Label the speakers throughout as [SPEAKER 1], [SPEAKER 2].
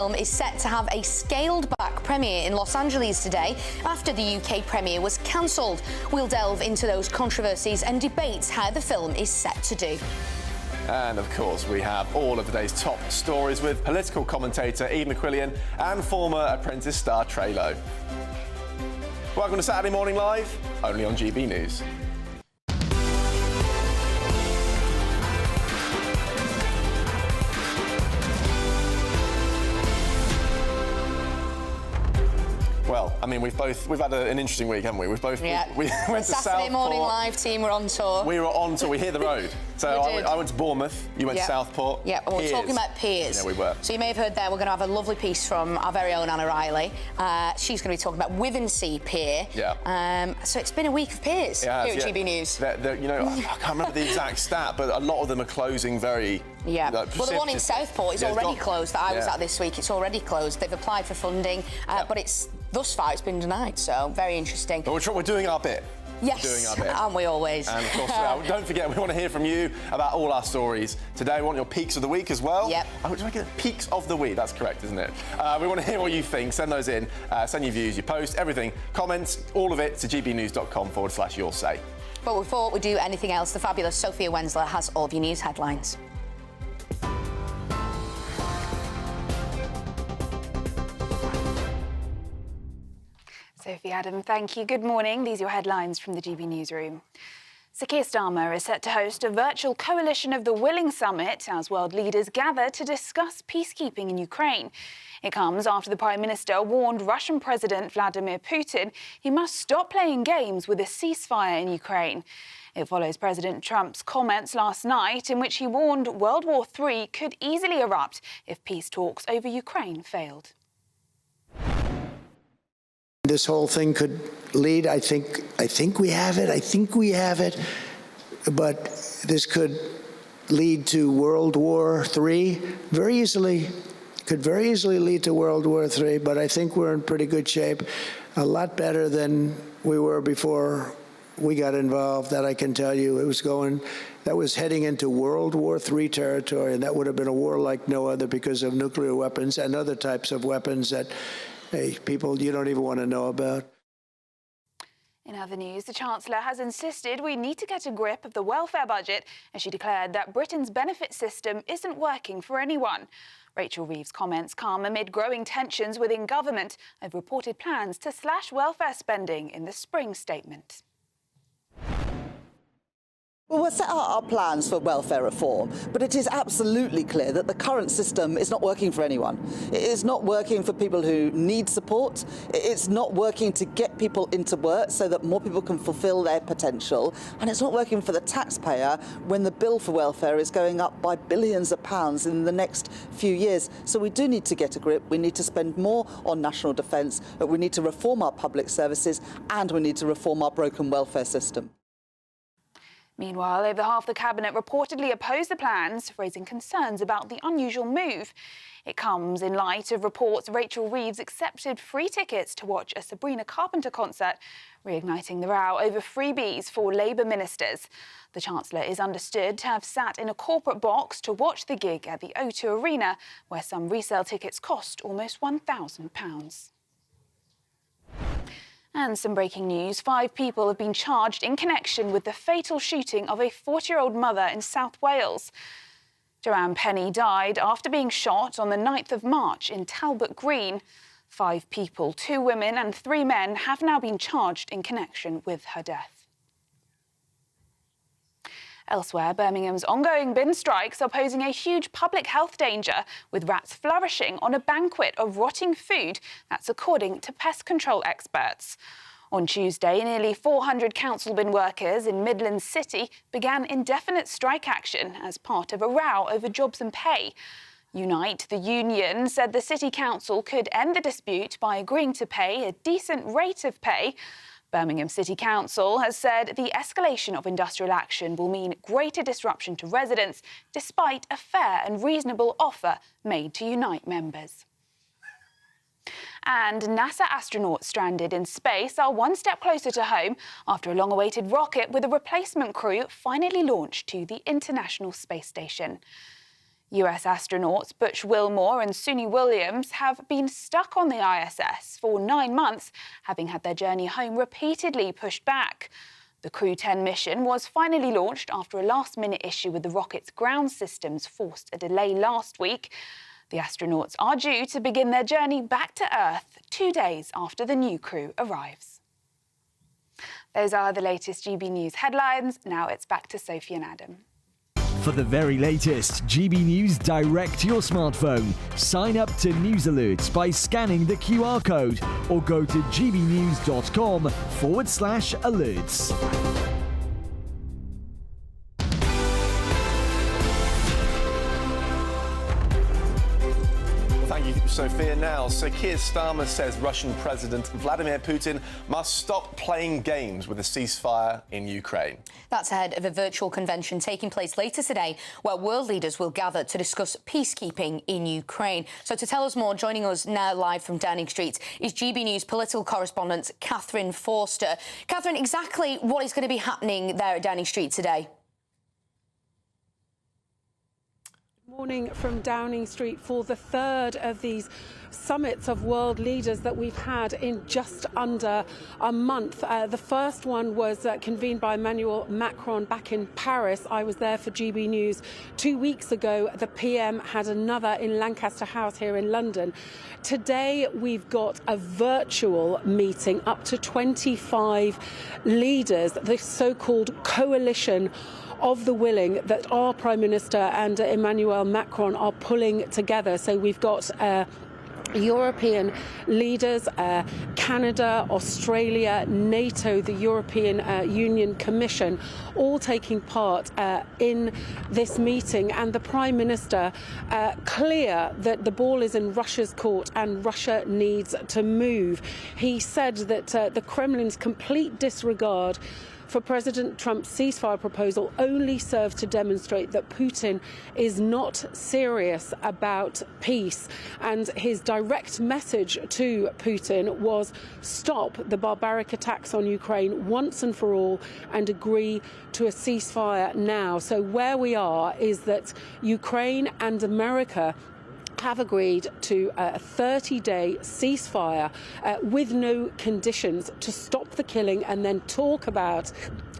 [SPEAKER 1] film is set to have a scaled-back premiere in Los Angeles today after the UK premiere was cancelled. We'll delve into those controversies and debate how the film is set to do.
[SPEAKER 2] And of course, we have all of today's top stories with political commentator Eden Aquilian and former Apprentice star Trey Lowe. Welcome to Saturday Morning Live, only on GB News. Well, I mean, we've had an interesting week, haven't we? We've both we went to
[SPEAKER 1] Saturday
[SPEAKER 2] Southport.
[SPEAKER 1] Morning Live team were on tour.
[SPEAKER 2] We were on tour. We hit the road. So I went to Bournemouth. You went to Southport.
[SPEAKER 1] Yeah, and we're talking about peers.
[SPEAKER 2] Yeah, we were.
[SPEAKER 1] So you may have heard there. We're going to have a lovely piece from our very own Anna Riley. She's going to be talking about Withensea Pier.
[SPEAKER 2] Yeah.
[SPEAKER 1] So it's been a week of piers here at GB News.
[SPEAKER 2] You know, I can't remember the exact stat, but a lot of them are closing very.
[SPEAKER 1] Yeah. Well, the one in Southport is already closed. That I was at this week. It's already closed. They've applied for funding, but thus far it's been denied. So very interesting.
[SPEAKER 2] But we're doing our bit.
[SPEAKER 1] Yes,
[SPEAKER 2] doing our bit.
[SPEAKER 1] Aren't we always?
[SPEAKER 2] And of course, don't forget, we want to hear from you about all our stories. Today, we want your peaks of the week as well.
[SPEAKER 1] Yep.
[SPEAKER 2] I want to make it peaks of the week. That's correct, isn't it? We want to hear what you think. Send those in. Send your views, your posts, everything. Comments, all of it to gbnews.com/your say.
[SPEAKER 1] But before we do anything else, the fabulous Sophia Wensler has all of your news headlines.
[SPEAKER 3] Sophie Adam, thank you. Good morning. These are your headlines from the GB Newsroom. Sir Keir Starmer is set to host a virtual coalition of the Willing Summit as world leaders gather to discuss peacekeeping in Ukraine. It comes after the Prime Minister warned Russian President Vladimir Putin he must stop playing games with a ceasefire in Ukraine. It follows President Trump's comments last night in which he warned World War III could easily erupt if peace talks over Ukraine failed.
[SPEAKER 4] This whole thing could lead, I think we have it, but this could lead to World War III could very easily lead to World War III, but I think we're in pretty good shape, a lot better than we were before we got involved. That I can tell you. That was heading into World War III territory, and that would have been a war like no other because of nuclear weapons and other types of weapons that people you don't even want to know about.
[SPEAKER 3] In other news, the Chancellor has insisted we need to get a grip of the welfare budget as she declared that Britain's benefit system isn't working for anyone. Rachel Reeves' comments come amid growing tensions within government over reported plans to slash welfare spending in the spring statement.
[SPEAKER 5] Well, we'll set out our plans for welfare reform, but it is absolutely clear that the current system is not working for anyone. It is not working for people who need support. It's not working to get people into work so that more people can fulfil their potential. And it's not working for the taxpayer when the bill for welfare is going up by billions of pounds in the next few years. So we do need to get a grip. We need to spend more on national defence. We need to reform our public services, and we need to reform our broken welfare system.
[SPEAKER 3] Meanwhile, over half the Cabinet reportedly opposed the plans, raising concerns about the unusual move. It comes in light of reports Rachel Reeves accepted free tickets to watch a Sabrina Carpenter concert, reigniting the row over freebies for Labour ministers. The Chancellor is understood to have sat in a corporate box to watch the gig at the O2 Arena, where some resale tickets cost almost £1,000. And some breaking news. 5 people have been charged in connection with the fatal shooting of a 40-year-old mother in South Wales. Joanne Penny died after being shot on the 9th of March in Talbot Green. 5 people, 2 women and 3 men, have now been charged in connection with her death. Elsewhere, Birmingham's ongoing bin strikes are posing a huge public health danger, with rats flourishing on a banquet of rotting food. That's according to pest control experts. On Tuesday, nearly 400 council bin workers in Midlands City began indefinite strike action as part of a row over jobs and pay. Unite, the union, said the City Council could end the dispute by agreeing to pay a decent rate of pay. Birmingham City Council has said the escalation of industrial action will mean greater disruption to residents, despite a fair and reasonable offer made to Unite members. And NASA astronauts stranded in space are one step closer to home after a long-awaited rocket with a replacement crew finally launched to the International Space Station. US astronauts Butch Wilmore and Suni Williams have been stuck on the ISS for 9 months, having had their journey home repeatedly pushed back. The Crew 10 mission was finally launched after a last-minute issue with the rocket's ground systems forced a delay last week. The astronauts are due to begin their journey back to Earth 2 days after the new crew arrives. Those are the latest GB News headlines. Now it's back to Sophie and Adam.
[SPEAKER 6] For the very latest GB News direct to your smartphone, sign up to News Alerts by scanning the QR code or go to gbnews.com/alerts.
[SPEAKER 2] Thank you, Sophia. Now, Sir Keir Starmer says Russian President Vladimir Putin must stop playing games with a ceasefire in Ukraine.
[SPEAKER 1] That's ahead of a virtual convention taking place later today, where world leaders will gather to discuss peacekeeping in Ukraine. So to tell us more, joining us now live from Downing Street is GB News political correspondent Catherine Forster. Catherine, exactly what is going to be happening there at Downing Street today?
[SPEAKER 7] Morning from Downing Street for the third of these summits of world leaders that we've had in just under a month. The first one was convened by Emmanuel Macron back in Paris. I was there for GB News 2 weeks ago. The PM had another in Lancaster House here in London. Today we've got a virtual meeting, up to 25 leaders, the so-called coalition of the willing that our Prime Minister and Emmanuel Macron are pulling together. So we've got European leaders, Canada, Australia, NATO, the European Union Commission, all taking part in this meeting. And the Prime Minister clear that the ball is in Russia's court and Russia needs to move. He said that the Kremlin's complete disregard for President Trump's ceasefire proposal only served to demonstrate that Putin is not serious about peace. And his direct message to Putin was stop the barbaric attacks on Ukraine once and for all and agree to a ceasefire now. So where we are is that Ukraine and America have agreed to a 30-day ceasefire with no conditions to stop the killing and then talk about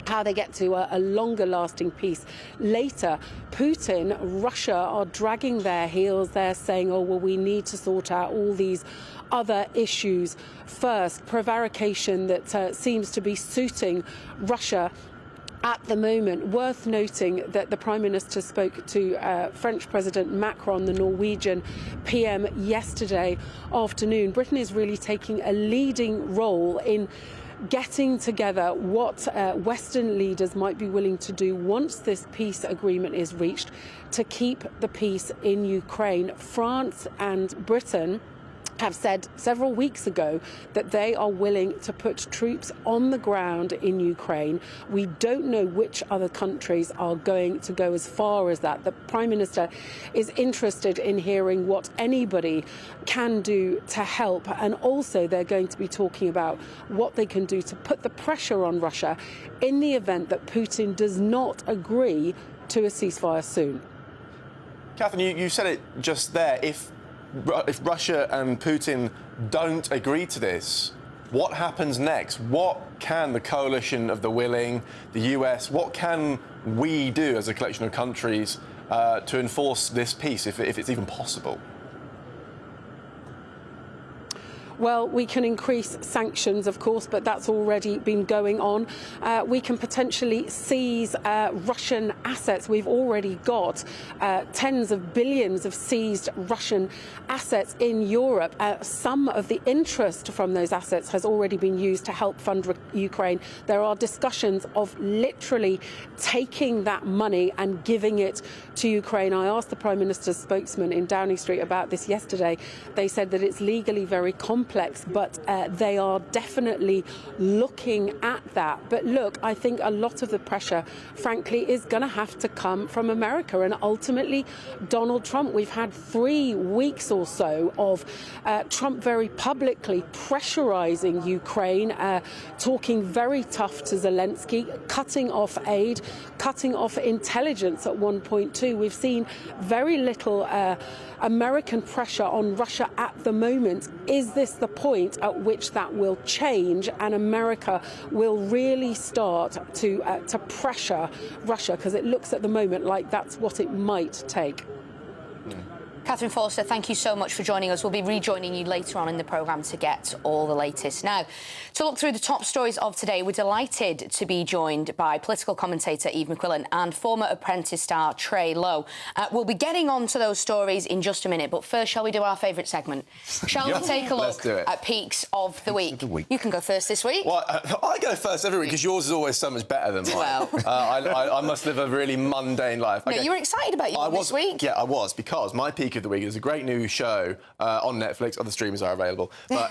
[SPEAKER 7] how they get to a longer-lasting peace later. Putin, Russia are dragging their heels. They're saying, oh, well, we need to sort out all these other issues first. Prevarication that seems to be suiting Russia at the moment. Worth noting that the Prime Minister spoke to French President Macron, the Norwegian PM, yesterday afternoon. Britain is really taking a leading role in getting together what Western leaders might be willing to do once this peace agreement is reached to keep the peace in Ukraine. France and Britain have said several weeks ago that they are willing to put troops on the ground in Ukraine. We don't know which other countries are going to go as far as that. The Prime Minister is interested in hearing what anybody can do to help, and also they're going to be talking about what they can do to put the pressure on Russia in the event that Putin does not agree to a ceasefire soon.
[SPEAKER 2] Catherine, you said it just there. If Russia and Putin don't agree to this, what happens next? What can the coalition of the willing, the US, what can we do as a collection of countries to enforce this peace, if it's even possible?
[SPEAKER 7] Well, we can increase sanctions, of course, but that's already been going on. We can potentially seize Russian assets. We've already got tens of billions of seized Russian assets in Europe. Some of the interest from those assets has already been used to help fund Ukraine. There are discussions of literally taking that money and giving it to Ukraine. I asked the Prime Minister's spokesman in Downing Street about this yesterday. They said that it's legally very complicated complex, but they are definitely looking at that. But look, I think a lot of the pressure, frankly, is going to have to come from America and ultimately Donald Trump. We've had 3 weeks or so of Trump very publicly pressurizing Ukraine, talking very tough to Zelensky, cutting off aid, cutting off intelligence at one point too. We've seen very little American pressure on Russia at the moment. Is this the point at which that will change and America will really start to pressure Russia? Because it looks at the moment like that's what it might take.
[SPEAKER 1] Catherine Forster, thank you so much for joining us. We'll be rejoining you later on in the programme to get all the latest. Now, to look through the top stories of today, we're delighted to be joined by political commentator Eve McQuillan and former Apprentice star Trey Lowe. We'll be getting on to those stories in just a minute, but first, shall we do our favourite segment? Shall we take a look at Peaks of the Week? You can go first this week.
[SPEAKER 2] Well, I go first every week because yours is always so much better than mine.
[SPEAKER 1] Well.
[SPEAKER 2] I must live a really mundane life.
[SPEAKER 1] No, you were excited about yours this week.
[SPEAKER 2] Yeah, I was, because my Peak of the Week is a great new show on Netflix. Other streamers are available. But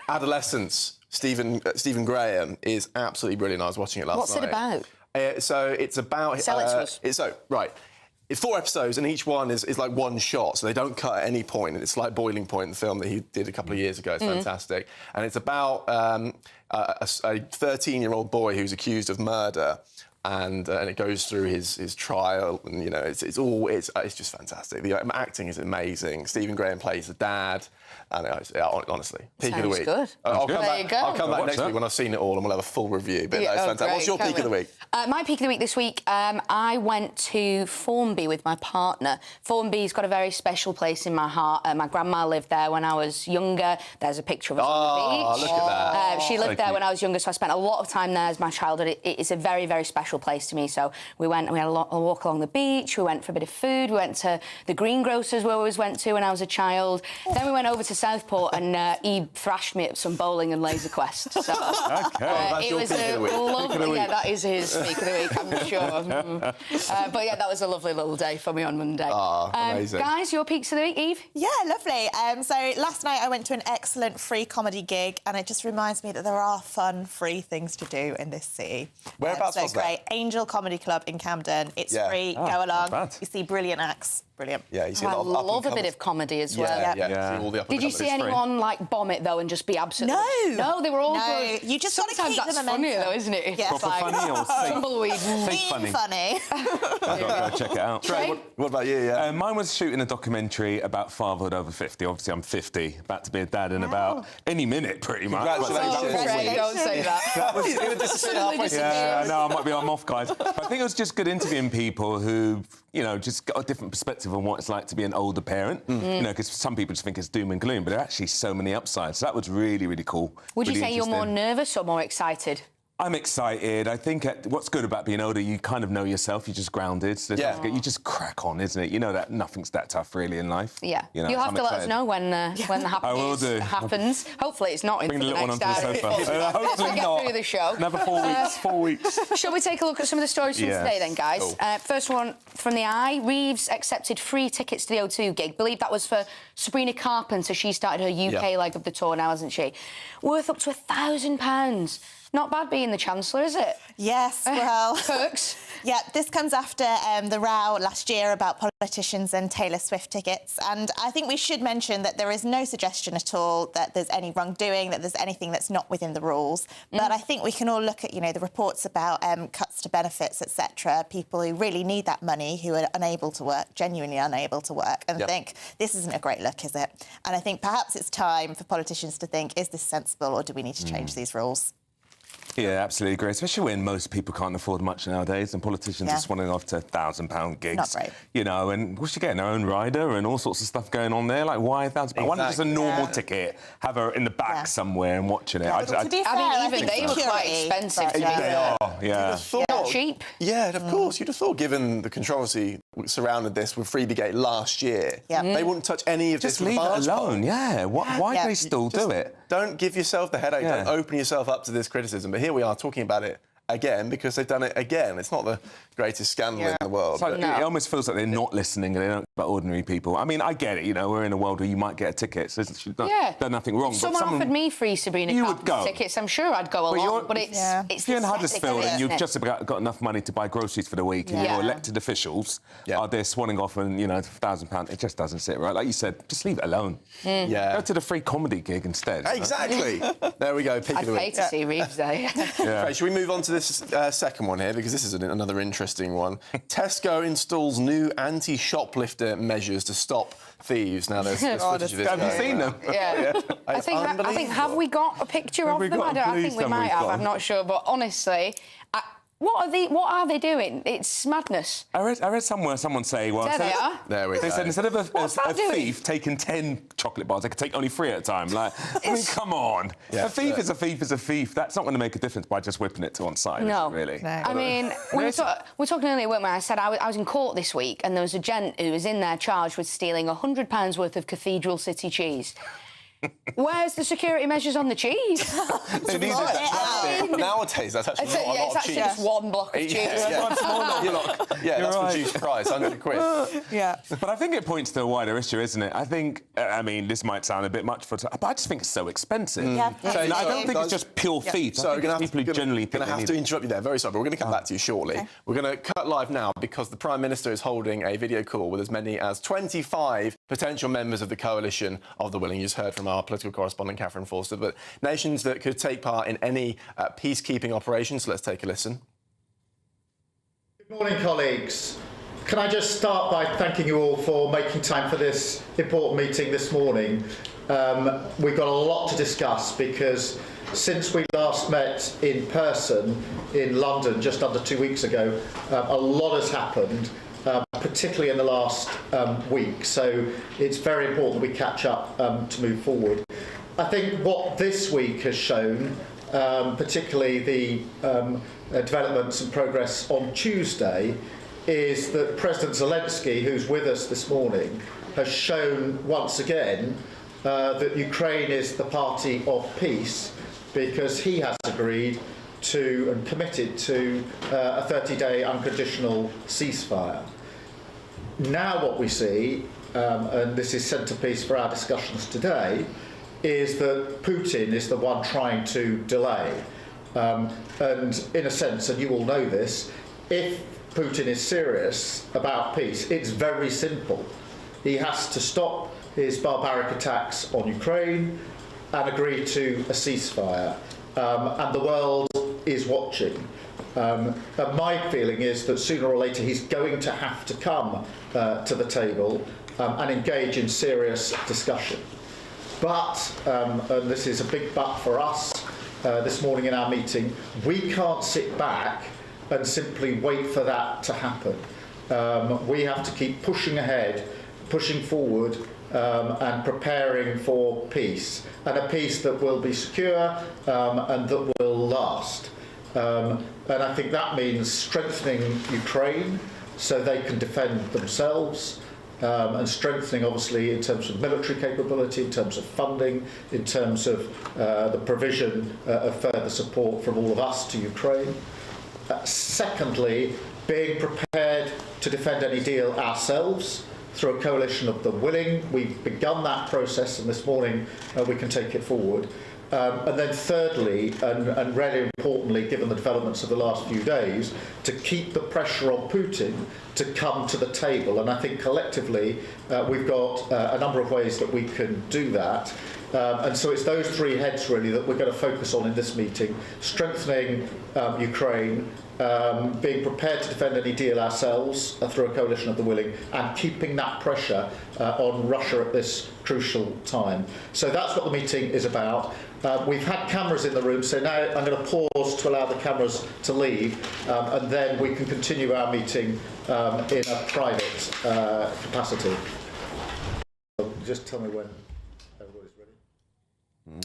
[SPEAKER 2] Adolescence, Stephen Graham, is absolutely brilliant. I was watching it last night.
[SPEAKER 1] What's it about?
[SPEAKER 2] So it's about...
[SPEAKER 1] Sell it to us.
[SPEAKER 2] It's 4 episodes, and each one is like one shot, so they don't cut at any point. And it's like Boiling Point, the film that he did a couple of years ago. It's fantastic. And it's about a 13-year-old boy who's accused of murder. And it goes through his trial, and you know it's just fantastic. The acting is amazing. Stephen Graham plays the dad, and honestly, Peak of the Week.
[SPEAKER 1] Good.
[SPEAKER 2] I'll come back next
[SPEAKER 8] that.
[SPEAKER 2] week when I've seen it all, and we'll have a full review. But that's fantastic.
[SPEAKER 1] Great.
[SPEAKER 2] What's your Peak of the Week?
[SPEAKER 1] My Peak of the Week this week, I went to Formby with my partner. Formby's got a very special place in my heart. My grandma lived there when I was younger. There's a picture of us on the beach.
[SPEAKER 2] Look at that.
[SPEAKER 1] She lived there when I was younger, so I spent a lot of time there as my childhood. It is a very, very special place to me. So we went and we had a walk along the beach. We went for a bit of food. We went to the greengrocers we always went to when I was a child. Then we went over to Southport and he thrashed me at some bowling and laser quest. So
[SPEAKER 2] That's
[SPEAKER 1] it
[SPEAKER 2] your
[SPEAKER 1] was
[SPEAKER 2] Peak of the
[SPEAKER 1] a
[SPEAKER 2] Week.
[SPEAKER 1] lovely. Yeah, that is his Peak of the Week, I'm sure. But yeah, that was a lovely little day for me on Monday.
[SPEAKER 2] Amazing.
[SPEAKER 1] Guys, your Peaks of the Week, Eve?
[SPEAKER 9] Yeah, lovely. So last night I went to an excellent free comedy gig, and it just reminds me that there are fun, free things to do in this city.
[SPEAKER 2] Whereabouts was that?
[SPEAKER 9] Great. Angel Comedy Club in Camden. It's free. Go along.
[SPEAKER 8] bad.
[SPEAKER 9] You see brilliant acts. Brilliant.
[SPEAKER 2] Yeah, you see
[SPEAKER 1] I
[SPEAKER 2] a lot
[SPEAKER 1] love a bit of comedy as well.
[SPEAKER 2] Yeah. All the
[SPEAKER 1] Did you see anyone like bomb it though and just be absolutely?
[SPEAKER 9] No,
[SPEAKER 1] they were all good.
[SPEAKER 9] You just got to
[SPEAKER 1] Sometimes
[SPEAKER 9] keep
[SPEAKER 1] that's
[SPEAKER 9] the
[SPEAKER 1] funny
[SPEAKER 9] momentum.
[SPEAKER 1] though, isn't it? If
[SPEAKER 9] Yeah.
[SPEAKER 1] it's
[SPEAKER 8] Proper
[SPEAKER 1] like
[SPEAKER 8] funny or fake?
[SPEAKER 1] tumbleweed.
[SPEAKER 8] Fake funny. I've got to go check it out.
[SPEAKER 2] Trey, what about you? Yeah.
[SPEAKER 8] Mine was shooting a documentary about fatherhood over 50. Obviously, I'm 50, about to be a dad in about any minute, pretty much.
[SPEAKER 2] Congratulations.
[SPEAKER 1] Trey, don't say that.
[SPEAKER 8] Yeah, I know, I might be on off, guys. But I think it was just good interviewing people who, you know, just got a different perspective on what it's like to be an older parent. You know, because some people just think it's doom and gloom, but there are actually so many upsides. So that was really, really cool.
[SPEAKER 1] Would you
[SPEAKER 8] really
[SPEAKER 1] say you're more
[SPEAKER 8] interesting.
[SPEAKER 1] nervous or more excited?
[SPEAKER 8] I'm excited. I think what's good about being older, you kind of know yourself. You're just grounded. So you just crack on, isn't it? You know that nothing's that tough, really, in life.
[SPEAKER 1] Yeah.
[SPEAKER 8] You know,
[SPEAKER 1] You'll
[SPEAKER 8] so
[SPEAKER 1] have
[SPEAKER 8] I'm
[SPEAKER 1] to let us
[SPEAKER 8] excited.
[SPEAKER 1] know when the happening happens. Hopefully it's not in
[SPEAKER 8] Bring
[SPEAKER 1] for
[SPEAKER 8] the
[SPEAKER 1] the
[SPEAKER 8] little one
[SPEAKER 1] next
[SPEAKER 8] onto the
[SPEAKER 1] hour.
[SPEAKER 8] sofa. Hopefully
[SPEAKER 1] Get
[SPEAKER 8] not.
[SPEAKER 1] through the show.
[SPEAKER 8] Another 4 weeks. 4 weeks.
[SPEAKER 1] Shall we take a look at some of the stories from
[SPEAKER 8] Yes.
[SPEAKER 1] today then, guys?
[SPEAKER 8] Cool.
[SPEAKER 1] First one from the Eye. Reeves accepted free tickets to the O2 gig. Believe that was for Sabrina Carpenter. She started her UK leg of the tour now, hasn't she? Worth up to £1,000. Not bad being the Chancellor, is it?
[SPEAKER 9] Yes, well...
[SPEAKER 1] Perks.
[SPEAKER 9] Yeah, this comes after the row last year about politicians and Taylor Swift tickets. And I think we should mention that there is no suggestion at all that there's any wrongdoing, that there's anything that's not within the rules. But I think we can all look at, you know, the reports about cuts to benefits, etc., people who really need that money, who are unable to work, genuinely unable to work, and think, this isn't a great look, is it? And I think perhaps it's time for politicians to think, is this sensible or do we need to change these rules?
[SPEAKER 8] Yeah, absolutely agree. Especially when most people can't afford much nowadays, and politicians are swanning off to £1,000 gigs.
[SPEAKER 9] Not great.
[SPEAKER 8] You know, and what's she getting? Her own rider and all sorts of stuff going on there. Like, why £1,000? Why not just a normal ticket? Have her in the back somewhere and watching it.
[SPEAKER 9] To be fair,
[SPEAKER 1] I mean, even they were quite expensive.
[SPEAKER 9] but,
[SPEAKER 8] They are, yeah.
[SPEAKER 1] Cheap.
[SPEAKER 2] Yeah, of course. You'd have thought, given the controversy surrounded this with Freebie last year, they wouldn't touch any of
[SPEAKER 8] Just
[SPEAKER 2] this with
[SPEAKER 8] leave
[SPEAKER 2] a
[SPEAKER 8] it
[SPEAKER 2] barge pole.
[SPEAKER 8] alone, yeah. Why do they still do it?
[SPEAKER 2] Don't give yourself the headache. Don't open yourself up to this criticism. But here we are talking about it again because they've done it again. It's not the greatest scandal in the world.
[SPEAKER 8] So it almost feels like they're not listening and they don't care about ordinary people. I mean, I get it, you know, we're in a world where you might get a ticket, so she's done nothing wrong.
[SPEAKER 1] Someone offered me free Sabrina Carpenter tickets, I'm sure I'd go along, but it's
[SPEAKER 8] if you're in Huddersfield and you've
[SPEAKER 1] isn't it?
[SPEAKER 8] just about got enough money to buy groceries for the week and your elected officials are there swanning off and, you know, £1,000, it just doesn't sit right. Like you said, just leave it alone. Go to the free comedy gig instead.
[SPEAKER 2] Exactly. There we go, pick of the week.
[SPEAKER 1] I'd pay to see Reeves, though.
[SPEAKER 2] Okay, should we move on to this second one here, because this is another interesting one. Tesco installs new anti-shoplifter measures to stop thieves. Now, there's footage of this.
[SPEAKER 8] Have you seen them?
[SPEAKER 1] I think have we got a picture of them? I think we might have. I'm not sure, but honestly, what are they doing? It's madness.
[SPEAKER 8] I read somewhere someone say, well,
[SPEAKER 1] there they are.
[SPEAKER 2] There we go.
[SPEAKER 8] They said instead of a thief
[SPEAKER 1] doing?
[SPEAKER 8] taking 10 chocolate bars, they could take only 3 at a time. Like, I mean, come on. A thief is a thief is a thief. That's not going to make a difference by just whipping it to one side,
[SPEAKER 1] no.
[SPEAKER 8] really.
[SPEAKER 1] No. I mean, we were talking earlier, weren't we? I said I was in court this week and there was a gent who was in there charged with stealing £100 worth of Cathedral City cheese. Where's the security measures on the cheese?
[SPEAKER 2] But nowadays, that's actually not a lot of cheese.
[SPEAKER 1] It's actually just one block of cheese.
[SPEAKER 2] That's reduced price, £100.
[SPEAKER 8] But I think it points to a wider issue, isn't it? I think, I mean, this might sound a bit much but I just think it's so expensive. I don't think it's just pure thieves.
[SPEAKER 2] So we're going
[SPEAKER 8] to
[SPEAKER 2] have to interrupt you there, very sorry, but we're going to come back to you shortly. Okay. We're going to cut live now because the Prime Minister is holding a video call with as many as 25 potential members of the coalition of the willing. You just heard from our political correspondent, Catherine Forster, but nations that could take part in any peacekeeping operations. So let's take a listen.
[SPEAKER 10] Good morning, colleagues. Can I just start by thanking you all for making time for this important meeting this morning. We've got a lot to discuss because since we last met in person in London just under 2 weeks ago, a lot has happened. Particularly in the last week, so it's very important we catch up to move forward. I think what this week has shown, particularly the developments and progress on Tuesday, is that President Zelensky, who's with us this morning, has shown once again that Ukraine is the party of peace because he has agreed to and committed to a 30-day unconditional ceasefire. Now what we see, and this is centrepiece for our discussions today, is that Putin is the one trying to delay. And in a sense, and you all know this, if Putin is serious about peace, it's very simple. He has to stop his barbaric attacks on Ukraine and agree to a ceasefire. And the world is watching. And my feeling is that sooner or later he's going to have to come to the table and engage in serious discussion. But, and this is a big but for us this morning in our meeting, we can't sit back and simply wait for that to happen. We have to keep pushing ahead, pushing forward and preparing for peace, and a peace that will be secure and that will last. And I think that means strengthening Ukraine so they can defend themselves, and strengthening, obviously, in terms of military capability, in terms of funding, in terms of the provision of further support from all of us to Ukraine. Secondly, being prepared to defend any deal ourselves through a coalition of the willing. We've begun that process, and this morning we can take it forward. And then thirdly, and really importantly, given the developments of the last few days, to keep the pressure on Putin to come to the table. And I think collectively we've got a number of ways that we can do that. And so it's those three heads really that we're going to focus on in this meeting: strengthening Ukraine, being prepared to defend any deal ourselves through a coalition of the willing, and keeping that pressure on Russia at this crucial time. So that's what the meeting is about. We've had cameras in the room, so now I'm going to pause to allow the cameras to leave, and then we can continue our meeting in a private capacity. Just tell me when everybody's ready.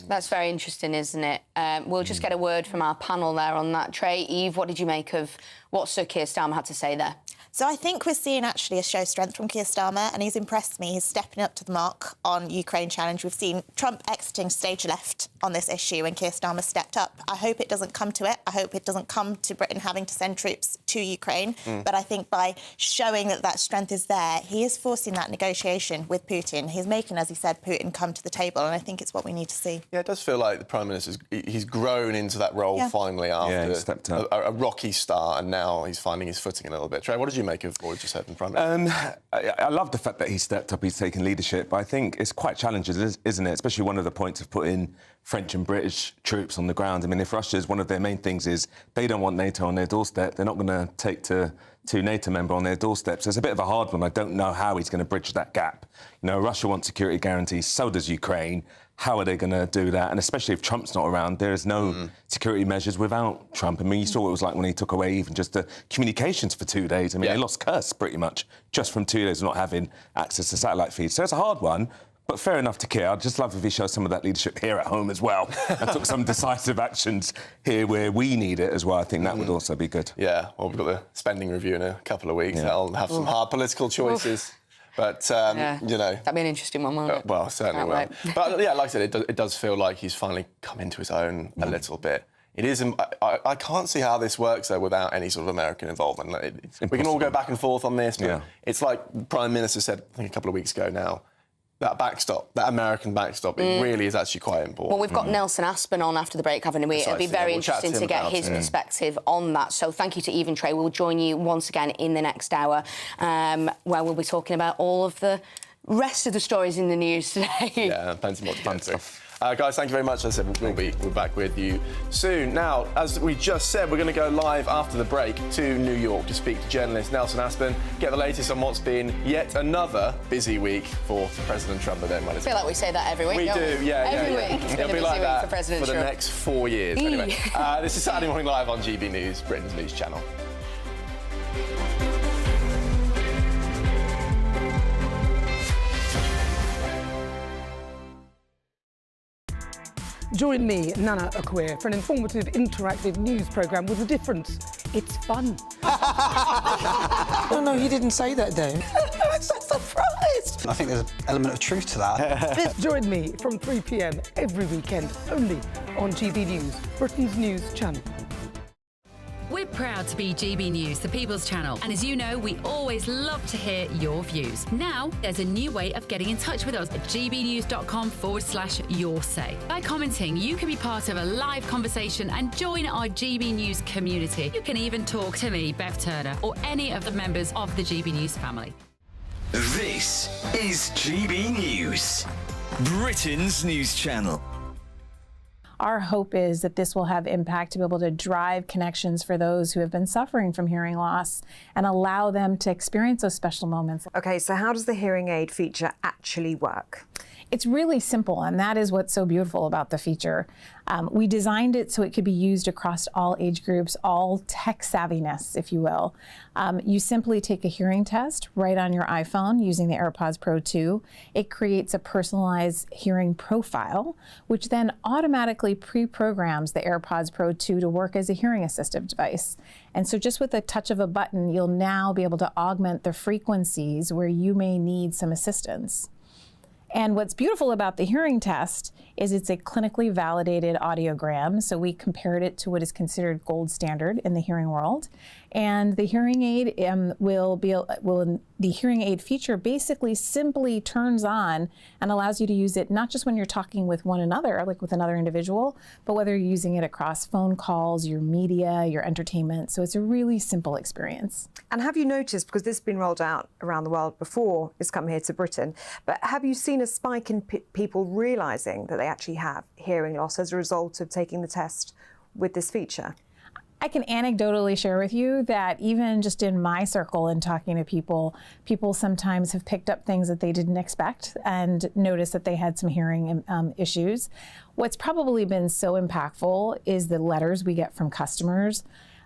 [SPEAKER 1] That's very interesting, isn't it? We'll just get a word from our panel there on that. Trey, Eve, what did you make of what Sir Keir Starmer had to say there?
[SPEAKER 9] So I think we're seeing actually a show of strength from Keir Starmer, and he's impressed me. He's stepping up to the mark on Ukraine challenge. We've seen Trump exiting stage left on this issue, and Keir Starmer stepped up. I hope it doesn't come to it. I hope it doesn't come to Britain having to send troops to Ukraine. But I think by showing that that strength is there, he is forcing that negotiation with Putin. He's making, as he said, Putin come to the table, and I think it's what we need to see.
[SPEAKER 2] Yeah, it does feel like the Prime Minister's he's grown into that role finally after
[SPEAKER 8] he stepped up.
[SPEAKER 2] a rocky start, and now he's finding his footing a little bit. Trey, what did you make of what we just heard from Prime Minister?
[SPEAKER 8] I love the fact that he stepped up, he's taken leadership, but I think it's quite challenging, isn't it? Especially one of the points of putting French and British troops on the ground. I mean, if Russia's one of their main things is they don't want NATO on their doorstep, they're not going to take to NATO member on their doorstep. So it's a bit of a hard one. I don't know how he's going to bridge that gap. You know, Russia wants security guarantees, so does Ukraine. How are they going to do that? And especially if Trump's not around, there is no security measures without Trump. I mean, you saw what it was like when he took away even just the communications for 2 days. I mean, they lost curse pretty much just from 2 days of not having access to satellite feeds. So it's a hard one. But fair enough to Keir. I'd just love if he showed some of that leadership here at home as well and took some decisive actions here where we need it as well. I think that would also be good.
[SPEAKER 2] Yeah, well, we've got the spending review in a couple of weeks. That'll have some hard political choices. But, you know...
[SPEAKER 1] That'd be an interesting one, won't it?
[SPEAKER 2] Well, certainly will. But, yeah, like I said, it does feel like he's finally come into his own a little bit. It is... I can't see how this works, though, without any sort of American involvement. We can all go back and forth on this, but it's like the Prime Minister said, I think, a couple of weeks ago now, that backstop, that American backstop, it really is actually quite important.
[SPEAKER 1] Well, we've got Nelson Aspen on after the break, haven't we? It'll be very interesting to get his perspective on that. So thank you to Eve and Trey. We'll join you once again in the next hour, where we'll be talking about all of the rest of the stories in the news today.
[SPEAKER 2] Yeah, plenty more to get through. Guys, thank you very much. As I said, we're back with you soon. Now, as we just said, we're going to go live after the break to New York to speak to journalist Nelson Aspen, get the latest on what's been yet another busy week for President Trump. But then, I
[SPEAKER 1] feel like we say that every week.
[SPEAKER 2] We do,
[SPEAKER 1] Every week. It's
[SPEAKER 2] It'll be like that for the next 4 years. Anyway, this is Saturday Morning Live on GB News, Britain's news channel.
[SPEAKER 11] Join me, Nana Akwe, for an informative, interactive news programme with a difference. It's fun.
[SPEAKER 12] No, he didn't say that, Dave.
[SPEAKER 11] I'm so surprised.
[SPEAKER 12] I think there's an element of truth to that.
[SPEAKER 11] Join me from 3 p.m. every weekend, only on GB News, Britain's news channel.
[SPEAKER 13] We're proud to be GB News, the People's Channel. And as you know, we always love to hear your views. Now, there's a new way of getting in touch with us at gbnews.com/yoursay. By commenting, you can be part of a live conversation and join our GB News community. You can even talk to me, Bev Turner, or any of the members of the GB News family.
[SPEAKER 6] This is GB News, Britain's news channel.
[SPEAKER 14] Our hope is that this will have impact to be able to drive connections for those who have been suffering from hearing loss and allow them to experience those special moments.
[SPEAKER 15] OK, so how does the hearing aid feature actually work?
[SPEAKER 14] It's really simple, and that is what's so beautiful about the feature. We designed it so it could be used across all age groups, all tech savviness, if you will. You simply take a hearing test right on your iPhone using the AirPods Pro 2. It creates a personalized hearing profile, which then automatically pre-programs the AirPods Pro 2 to work as a hearing assistive device. And so just with the touch of a button, you'll now be able to augment the frequencies where you may need some assistance. And what's beautiful about the hearing test is it's a clinically validated audiogram. So we compared it to what is considered gold standard in the hearing world. And the hearing aid the hearing aid feature basically simply turns on and allows you to use it not just when you're talking with one another, like with another individual, but whether you're using it across phone calls, your media, your entertainment. So it's a really simple experience.
[SPEAKER 15] And have you noticed, because this has been rolled out around the world before it's come here to Britain, but have you seen a spike in people realising that they actually have hearing loss as a result of taking the test with this feature?
[SPEAKER 14] I can anecdotally share with you that even just in my circle and talking to people sometimes have picked up things that they didn't expect and noticed that they had some hearing issues. What's probably been so impactful is the letters we get from customers.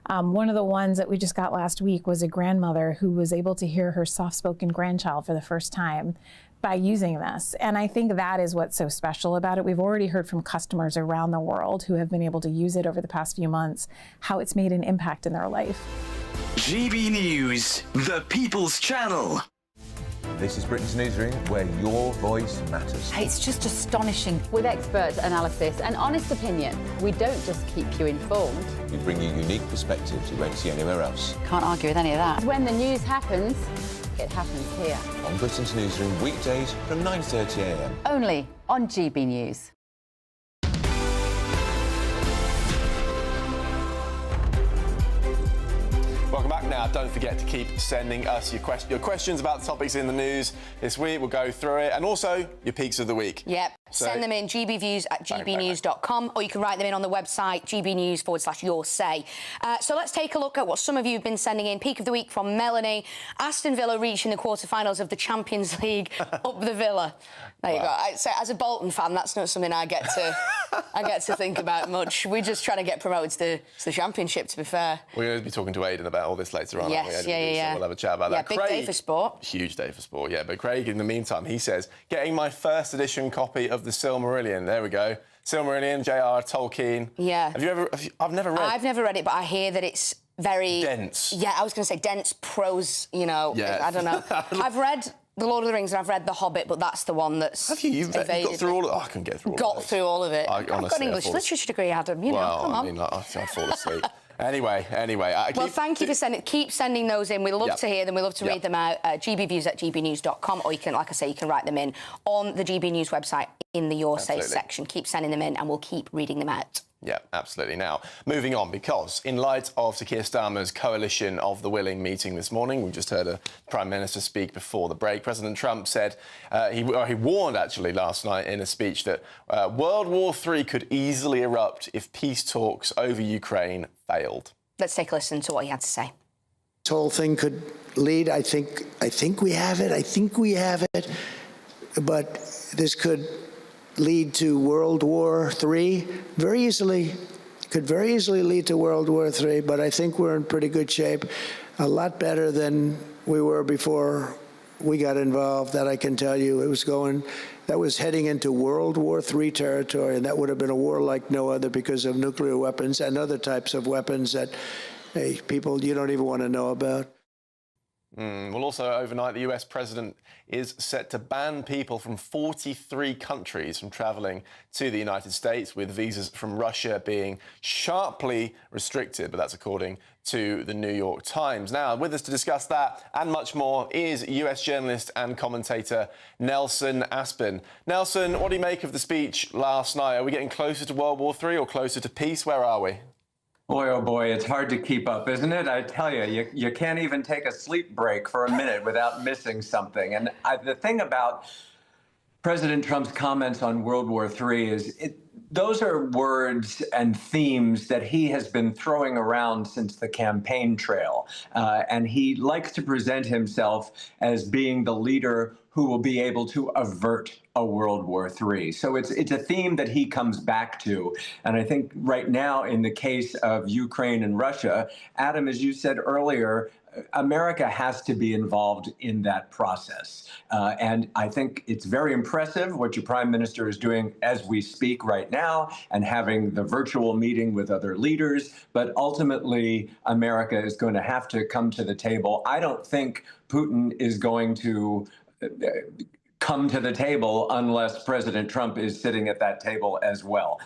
[SPEAKER 14] One of the ones that we just got last week was a grandmother who was able to hear her soft-spoken grandchild for the first time by using this. And I think that is what's so special about it. We've already heard from customers around the world who have been able to use it over the past few months, how it's made an impact in their life.
[SPEAKER 16] GB News, the People's Channel.
[SPEAKER 8] This is Britain's newsroom, where your voice matters.
[SPEAKER 13] It's just astonishing. With expert analysis and honest opinion, we don't just keep you informed.
[SPEAKER 8] We bring you unique perspectives you won't see anywhere else.
[SPEAKER 13] Can't argue with any of that. When the news happens, it happens here.
[SPEAKER 8] On Britain's newsroom, weekdays from 9:30 a.m.
[SPEAKER 13] Only on GB News.
[SPEAKER 2] Welcome back. Now, don't forget to keep sending us your questions about the topics in the news this week. We'll go through it, and also your peaks of the week.
[SPEAKER 1] Yep. Send them in, gbviews@gbnews.com, or you can write them in on the website, gbnews/your say. So let's take a look at what some of you have been sending in. Peak of the week from Melanie. Aston Villa reaching the quarterfinals of the Champions League. Up the Villa. There you go. So, as a Bolton fan, that's not something I get to think about much. We're just trying to get promoted to the Championship, to be fair.
[SPEAKER 2] We're going to be talking to Aidan about all this later on.
[SPEAKER 1] Yes,
[SPEAKER 2] aren't we,
[SPEAKER 1] yeah.
[SPEAKER 2] So we'll have a chat about that.
[SPEAKER 1] Big day for sport.
[SPEAKER 2] Huge day for sport, yeah. But Craig, in the meantime, he says, getting my first edition copy of the Silmarillion. There we go. Silmarillion, J.R. Tolkien.
[SPEAKER 1] Yeah.
[SPEAKER 2] Have you ever... I've never read...
[SPEAKER 1] I've never read it, but I hear that it's very...
[SPEAKER 2] dense.
[SPEAKER 1] Yeah, I was going to say dense prose, you know.
[SPEAKER 2] Yeah.
[SPEAKER 1] I don't know. I've read The Lord of the Rings and I've read The Hobbit, but that's the one that's...
[SPEAKER 2] Have you? You've got through all of it? Oh, I couldn't get through all of it.
[SPEAKER 1] Got through all of it.
[SPEAKER 2] I've
[SPEAKER 1] got an English literature degree, Adam, you know, come on.
[SPEAKER 2] I mean, I fall asleep. Anyway.
[SPEAKER 1] Well, thank you for keep sending those in. We love to hear them. We love to read them out. gbviews@gbnews.com, or you can, like I say, you can write them in on the GB News website in the Your Say section. Keep sending them in and we'll keep reading them out.
[SPEAKER 2] Yeah, absolutely. Now, moving on, because in light of Sir Keir Starmer's coalition of the willing meeting this morning, we just heard a Prime Minister speak before the break. President Trump said, he warned actually last night in a speech that World War III could easily erupt if peace talks over Ukraine failed.
[SPEAKER 1] Let's take a listen to what he had to say.
[SPEAKER 4] This whole thing could lead, I think we have it, but this could lead to World War III could very easily lead to World War III, but I think we're in pretty good shape, a lot better than we were before we got involved, that I can tell you. That was heading into World War III territory, and that would have been a war like no other because of nuclear weapons and other types of weapons that people you don't even want to know about.
[SPEAKER 2] Well, also overnight, the US president is set to ban people from 43 countries from travelling to the United States, with visas from Russia being sharply restricted, but that's according to the New York Times. Now, with us to discuss that and much more is US journalist and commentator Nelson Aspin. Nelson, what do you make of the speech last night? Are we getting closer to World War III or closer to peace? Where are we?
[SPEAKER 17] Boy, oh boy, it's hard to keep up, isn't it? I tell you, you can't even take a sleep break for a minute without missing something. And the thing about President Trump's comments on World War III is those are words and themes that he has been throwing around since the campaign trail. And he likes to present himself as being the leader who will be able to avert a World War III. So it's a theme that he comes back to. And I think right now, in the case of Ukraine and Russia, Adam, as you said earlier, America has to be involved in that process. And I think it's very impressive what your prime minister is doing as we speak right now and having the virtual meeting with other leaders. But ultimately, America is going to have to come to the table. I don't think Putin is going to come to the table unless President Trump is sitting at that table as well.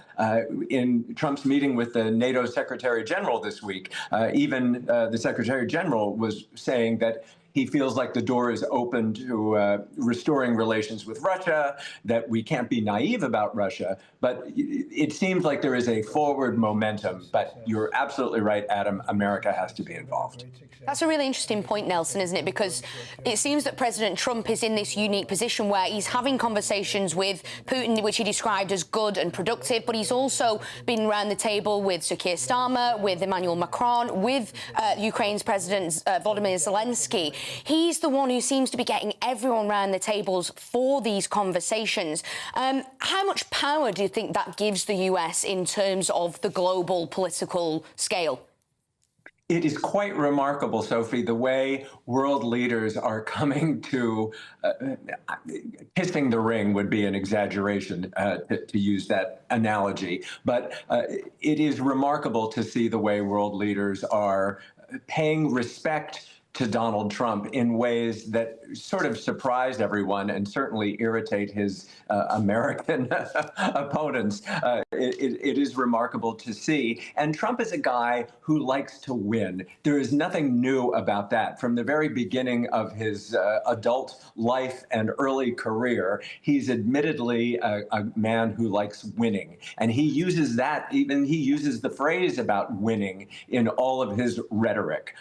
[SPEAKER 17] In Trump's meeting with the NATO Secretary General this week, even the Secretary General was saying that he feels like the door is open to restoring relations with Russia, that we can't be naive about Russia, but it seems like there is a forward momentum. But you're absolutely right, Adam, America has to be involved.
[SPEAKER 1] That's a really interesting point, Nelson, isn't it? Because it seems that President Trump is in this unique position where he's having conversations with Putin, which he described as good and productive, but he's also been around the table with Sir Keir Starmer, with Emmanuel Macron, with Ukraine's President Volodymyr Zelensky. He's the one who seems to be getting everyone round the tables for these conversations. How much power do you think that gives the US in terms of the global political scale?
[SPEAKER 17] It is quite remarkable, Sophie, the way world leaders are coming to kissing the ring would be an exaggeration to use that analogy. But it is remarkable to see the way world leaders are paying respect to Donald Trump in ways that sort of surprised everyone and certainly irritate his American opponents. It is remarkable to see. And Trump is a guy who likes to win. There is nothing new about that. From the very beginning of his adult life and early career, he's admittedly a man who likes winning. And he uses that, even he uses the phrase about winning in all of his rhetoric.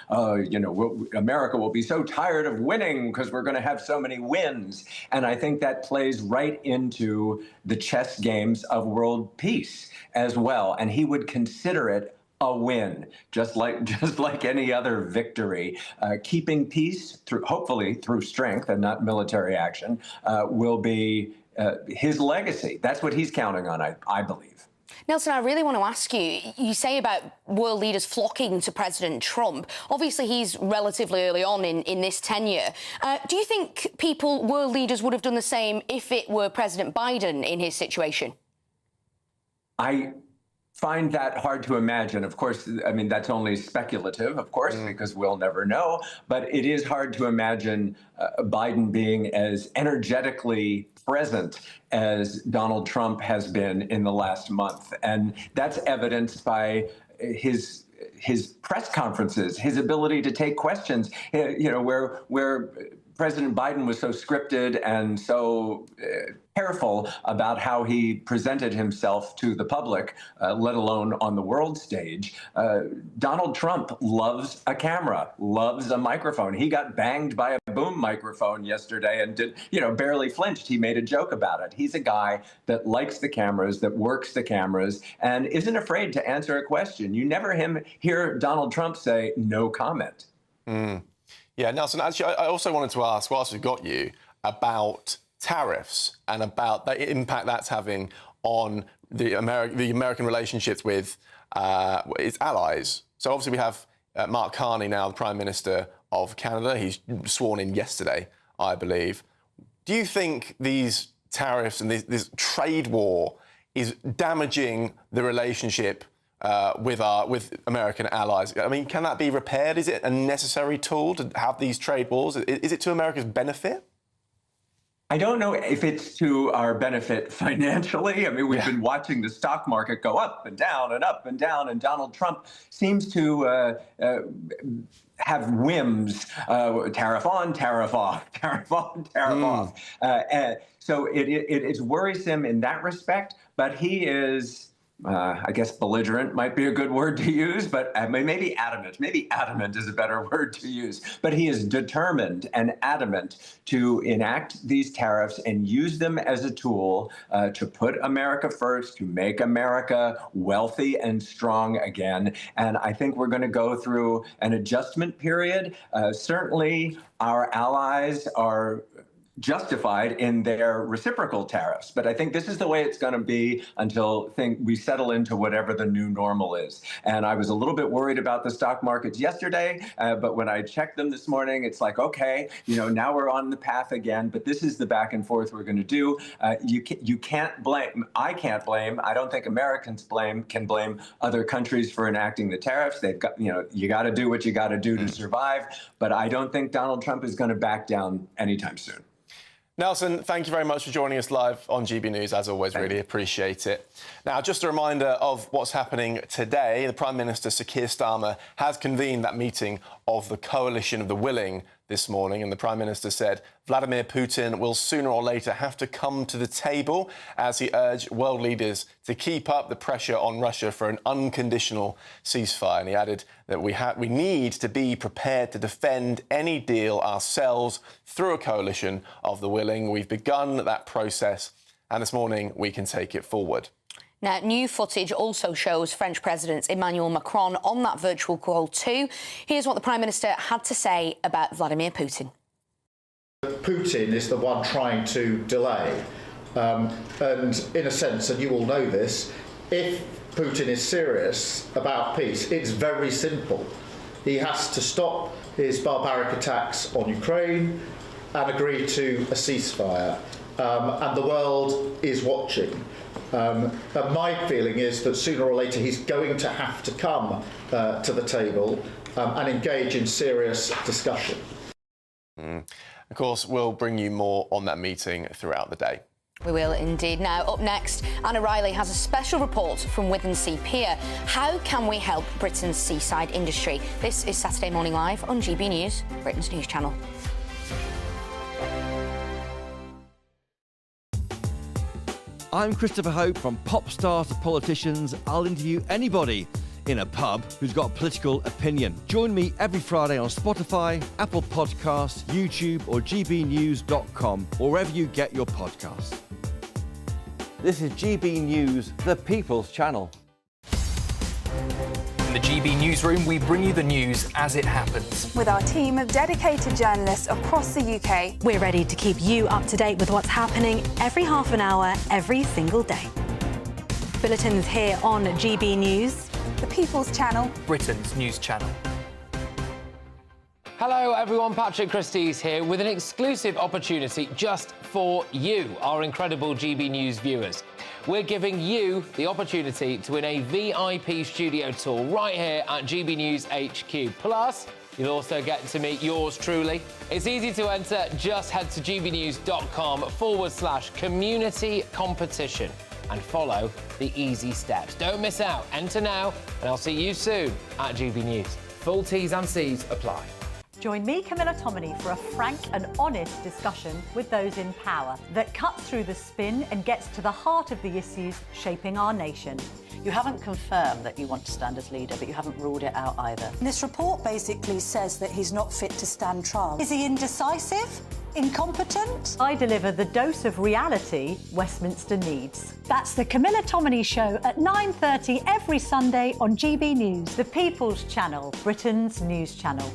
[SPEAKER 17] America will be so tired of winning because we're going to have so many wins. And I think that plays right into the chess games of world peace as well. And he would consider it a win, just like any other victory. Keeping peace, hopefully through strength and not military action, will be his legacy. That's what he's counting on, I believe.
[SPEAKER 1] Nelson, I really want to ask you, you say about world leaders flocking to President Trump. Obviously, he's relatively early on in this tenure. Do you think world leaders would have done the same if it were President Biden in his situation? I
[SPEAKER 17] find that hard to imagine. Of course, I mean, that's only speculative, of course, because we'll never know. But it is hard to imagine Biden being as energetically present as Donald Trump has been in the last month. And that's evidenced by his press conferences, his ability to take questions, where President Biden was so scripted and so careful about how he presented himself to the public, let alone on the world stage. Donald Trump loves a camera, loves a microphone. He got banged by a boom microphone yesterday and barely flinched. He made a joke about it. He's a guy that likes the cameras, that works the cameras, and isn't afraid to answer a question. You never hear Donald Trump say no comment.
[SPEAKER 2] Yeah, Nelson, actually, I also wanted to ask, whilst we've got you, about tariffs and about the impact that's having on the American relationships with its allies. So obviously we have Mark Carney now, the Prime Minister of Canada. He's sworn in yesterday, I believe. Do you think these tariffs and this trade war is damaging the relationship with American allies? I mean, can that be repaired? Is it a necessary tool to have these trade wars? Is it to America's benefit?
[SPEAKER 17] I don't know if it's to our benefit financially. I mean, we've been watching the stock market go up and down and up and down, and Donald Trump seems to have whims, tariff on, tariff off, tariff on, tariff off. So it is worrisome in that respect, but he is, I guess belligerent might be a good word to use, but maybe adamant. Maybe adamant is a better word to use. But he is determined and adamant to enact these tariffs and use them as a tool to put America first, to make America wealthy and strong again. And I think we're going to go through an adjustment period. Certainly, our allies are justified in their reciprocal tariffs. But I think this is the way it's going to be until we settle into whatever the new normal is. And I was a little bit worried about the stock markets yesterday, but when I checked them this morning, it's like, okay, now we're on the path again, but this is the back and forth we're going to do. You can't blame, I can't blame, I don't think Americans can blame other countries for enacting the tariffs. They've got, you got to do what you got to do to survive. But I don't think Donald Trump is going to back down anytime soon.
[SPEAKER 2] Nelson, thank you very much for joining us live on GB News. As always, really appreciate it. Now, just a reminder of what's happening today. The Prime Minister, Sir Keir Starmer, has convened that meeting of the Coalition of the Willing this morning, and the Prime Minister said Vladimir Putin will sooner or later have to come to the table, as he urged world leaders to keep up the pressure on Russia for an unconditional ceasefire. And he added that we need to be prepared to defend any deal ourselves through a coalition of the willing. We've begun that process, and this morning we can take it forward.
[SPEAKER 1] Now, new footage also shows French President Emmanuel Macron on that virtual call too. Here's what the Prime Minister had to say about Vladimir Putin.
[SPEAKER 10] Putin is the one trying to delay. And in a sense, and you all know this, if Putin is serious about peace, it's very simple. He has to stop his barbaric attacks on Ukraine and agree to a ceasefire. And the world is watching. And my feeling is that sooner or later he's going to have to come to the table, and engage in serious discussion.
[SPEAKER 2] Of course, we'll bring you more on that meeting throughout the day.
[SPEAKER 1] We will indeed. Now, up next, Anna Riley has a special report from Withensea Pier. How can we help Britain's seaside industry? This is Saturday Morning Live on GB News, Britain's news channel.
[SPEAKER 18] I'm Christopher Hope. From pop stars to politicians, I'll interview anybody in a pub who's got a political opinion. Join me every Friday on Spotify, Apple Podcasts, YouTube or gbnews.com, or wherever you get your podcasts. This is GB News, the People's Channel.
[SPEAKER 19] In the GB Newsroom, we bring you the news as it happens.
[SPEAKER 20] With our team of dedicated journalists across the UK,
[SPEAKER 21] we're ready to keep you up to date with what's happening every half an hour, every single day. Bulletins here on GB News,
[SPEAKER 20] the People's Channel,
[SPEAKER 19] Britain's news channel.
[SPEAKER 22] Hello everyone, Patrick Christie's here with an exclusive opportunity just for you, our incredible GB News viewers. We're giving you the opportunity to win a VIP studio tour right here at GB News HQ. Plus, you'll also get to meet yours truly. It's easy to enter, just head to gbnews.com/community competition and follow the easy steps. Don't miss out, enter now, and I'll see you soon at GB News. Full T's and C's apply.
[SPEAKER 23] Join me, Camilla Tominey, for a frank and honest discussion with those in power that cuts through the spin and gets to the heart of the issues shaping our nation.
[SPEAKER 24] You haven't confirmed that you want to stand as leader, but you haven't ruled it out either.
[SPEAKER 23] This report basically says that he's not fit to stand trial. Is he indecisive? Incompetent? I deliver the dose of reality Westminster needs. That's the Camilla Tominey Show at 9:30 every Sunday on GB News, the People's Channel, Britain's news channel.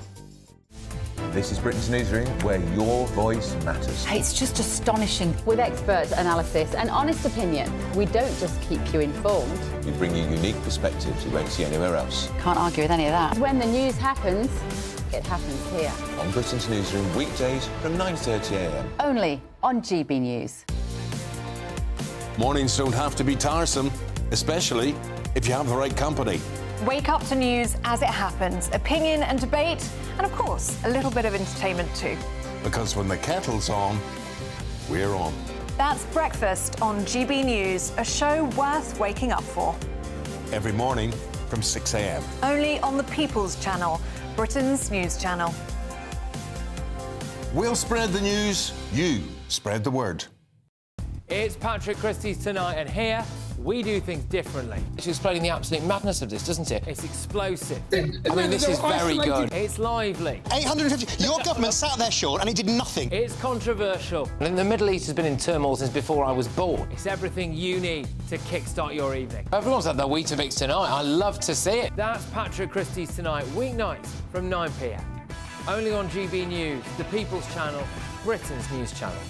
[SPEAKER 25] This is Britain's Newsroom, where your voice matters.
[SPEAKER 26] It's just astonishing. With expert analysis and honest opinion, we don't just keep you informed.
[SPEAKER 25] We bring you unique perspectives you won't see anywhere else.
[SPEAKER 26] Can't argue with any of that. When the news happens, it happens here.
[SPEAKER 25] On Britain's Newsroom, weekdays from 9:30 a.m.
[SPEAKER 26] Only on GB News.
[SPEAKER 27] Mornings don't have to be tiresome, especially if you have the right company.
[SPEAKER 28] Wake up to news as it happens, opinion and debate, and of course, a little bit of entertainment too.
[SPEAKER 27] Because when the kettle's on, we're on.
[SPEAKER 28] That's Breakfast on GB News, a show worth waking up for.
[SPEAKER 27] Every morning from 6 a.m.
[SPEAKER 28] Only on the People's Channel, Britain's news channel.
[SPEAKER 27] We'll spread the news, you spread the word.
[SPEAKER 22] It's Patrick Christie's Tonight, and here we do things differently. It's explaining the absolute madness of this, doesn't it? It's explosive. I mean, this is very good. It's lively.
[SPEAKER 29] 850. Your government sat there, Sean, and it did nothing.
[SPEAKER 22] It's controversial. And the Middle East has been in turmoil since before I was born. It's everything you need to kickstart your evening. Everyone's had their Weetabix tonight. I love to see it. That's Patrick Christie's Tonight, weeknights from 9 p.m. Only on GB News, the People's Channel, Britain's news channel.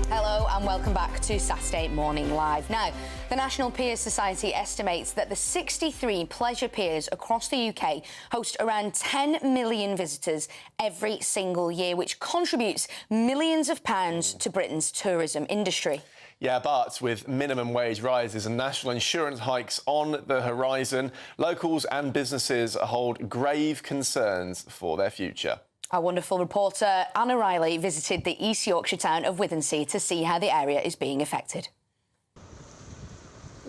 [SPEAKER 1] Hello and welcome back to Saturday Morning Live. Now, the National Piers Society estimates that the 63 pleasure piers across the UK host around 10 million visitors every single year, which contributes millions of pounds to Britain's tourism industry.
[SPEAKER 2] Yeah, but with minimum wage rises and national insurance hikes on the horizon, locals and businesses hold grave concerns for their future.
[SPEAKER 1] Our wonderful reporter Anna Riley visited the East Yorkshire town of Withensea to see how the area is being affected.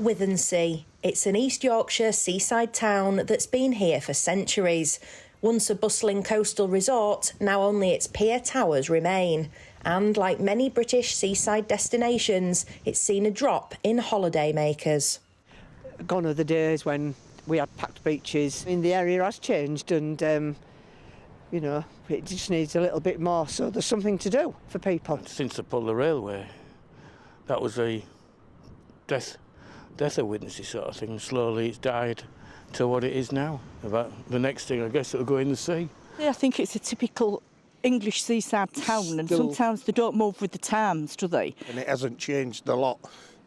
[SPEAKER 30] Withensea. It's an East Yorkshire seaside town that's been here for centuries. Once a bustling coastal resort, now only its pier towers remain. And like many British seaside destinations, it's seen a drop in holiday makers.
[SPEAKER 31] Gone are the days when we had packed beaches. The area has changed and you know, it just needs a little bit more, so there's something to do for people.
[SPEAKER 32] Since they pulled the railway, that was a death of witnesses sort of thing, and slowly it's died to what it is now. About the next thing, I guess, it'll go in the sea.
[SPEAKER 33] Yeah, I think it's a typical English seaside town, and sometimes they don't move with the times, do they?
[SPEAKER 34] And it hasn't changed a lot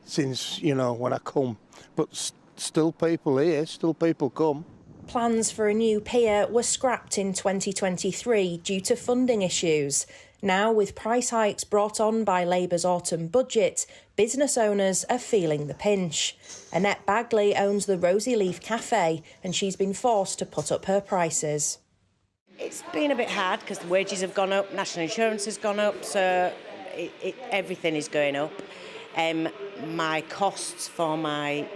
[SPEAKER 34] since, you know, when I come. But still people here, still people come.
[SPEAKER 30] Plans for a new pier were scrapped in 2023 due to funding issues. Now, with price hikes brought on by Labour's autumn budget, business owners are feeling the pinch. Annette Bagley owns the Rosy Leaf Cafe, and she's been forced to put up her prices.
[SPEAKER 3] It's been a bit hard because the wages have gone up, national insurance has gone up, so everything is going up. My costs for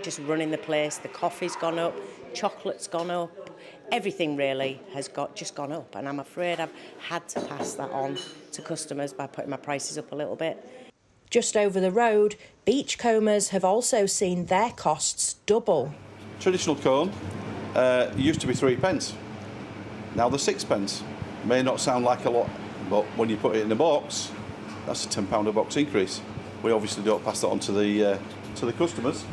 [SPEAKER 3] just running the place, the coffee's gone up, chocolate's gone up, everything really has just gone up, and I'm afraid I've had to pass that on to customers by putting my prices up a little bit.
[SPEAKER 30] Just over the road, beachcombers have also seen their costs double.
[SPEAKER 4] Traditional comb used to be 3p. Now they're 6p. May not sound like a lot, but when you put it in a box, that's a £10 a box increase. We obviously don't pass that on to the customers.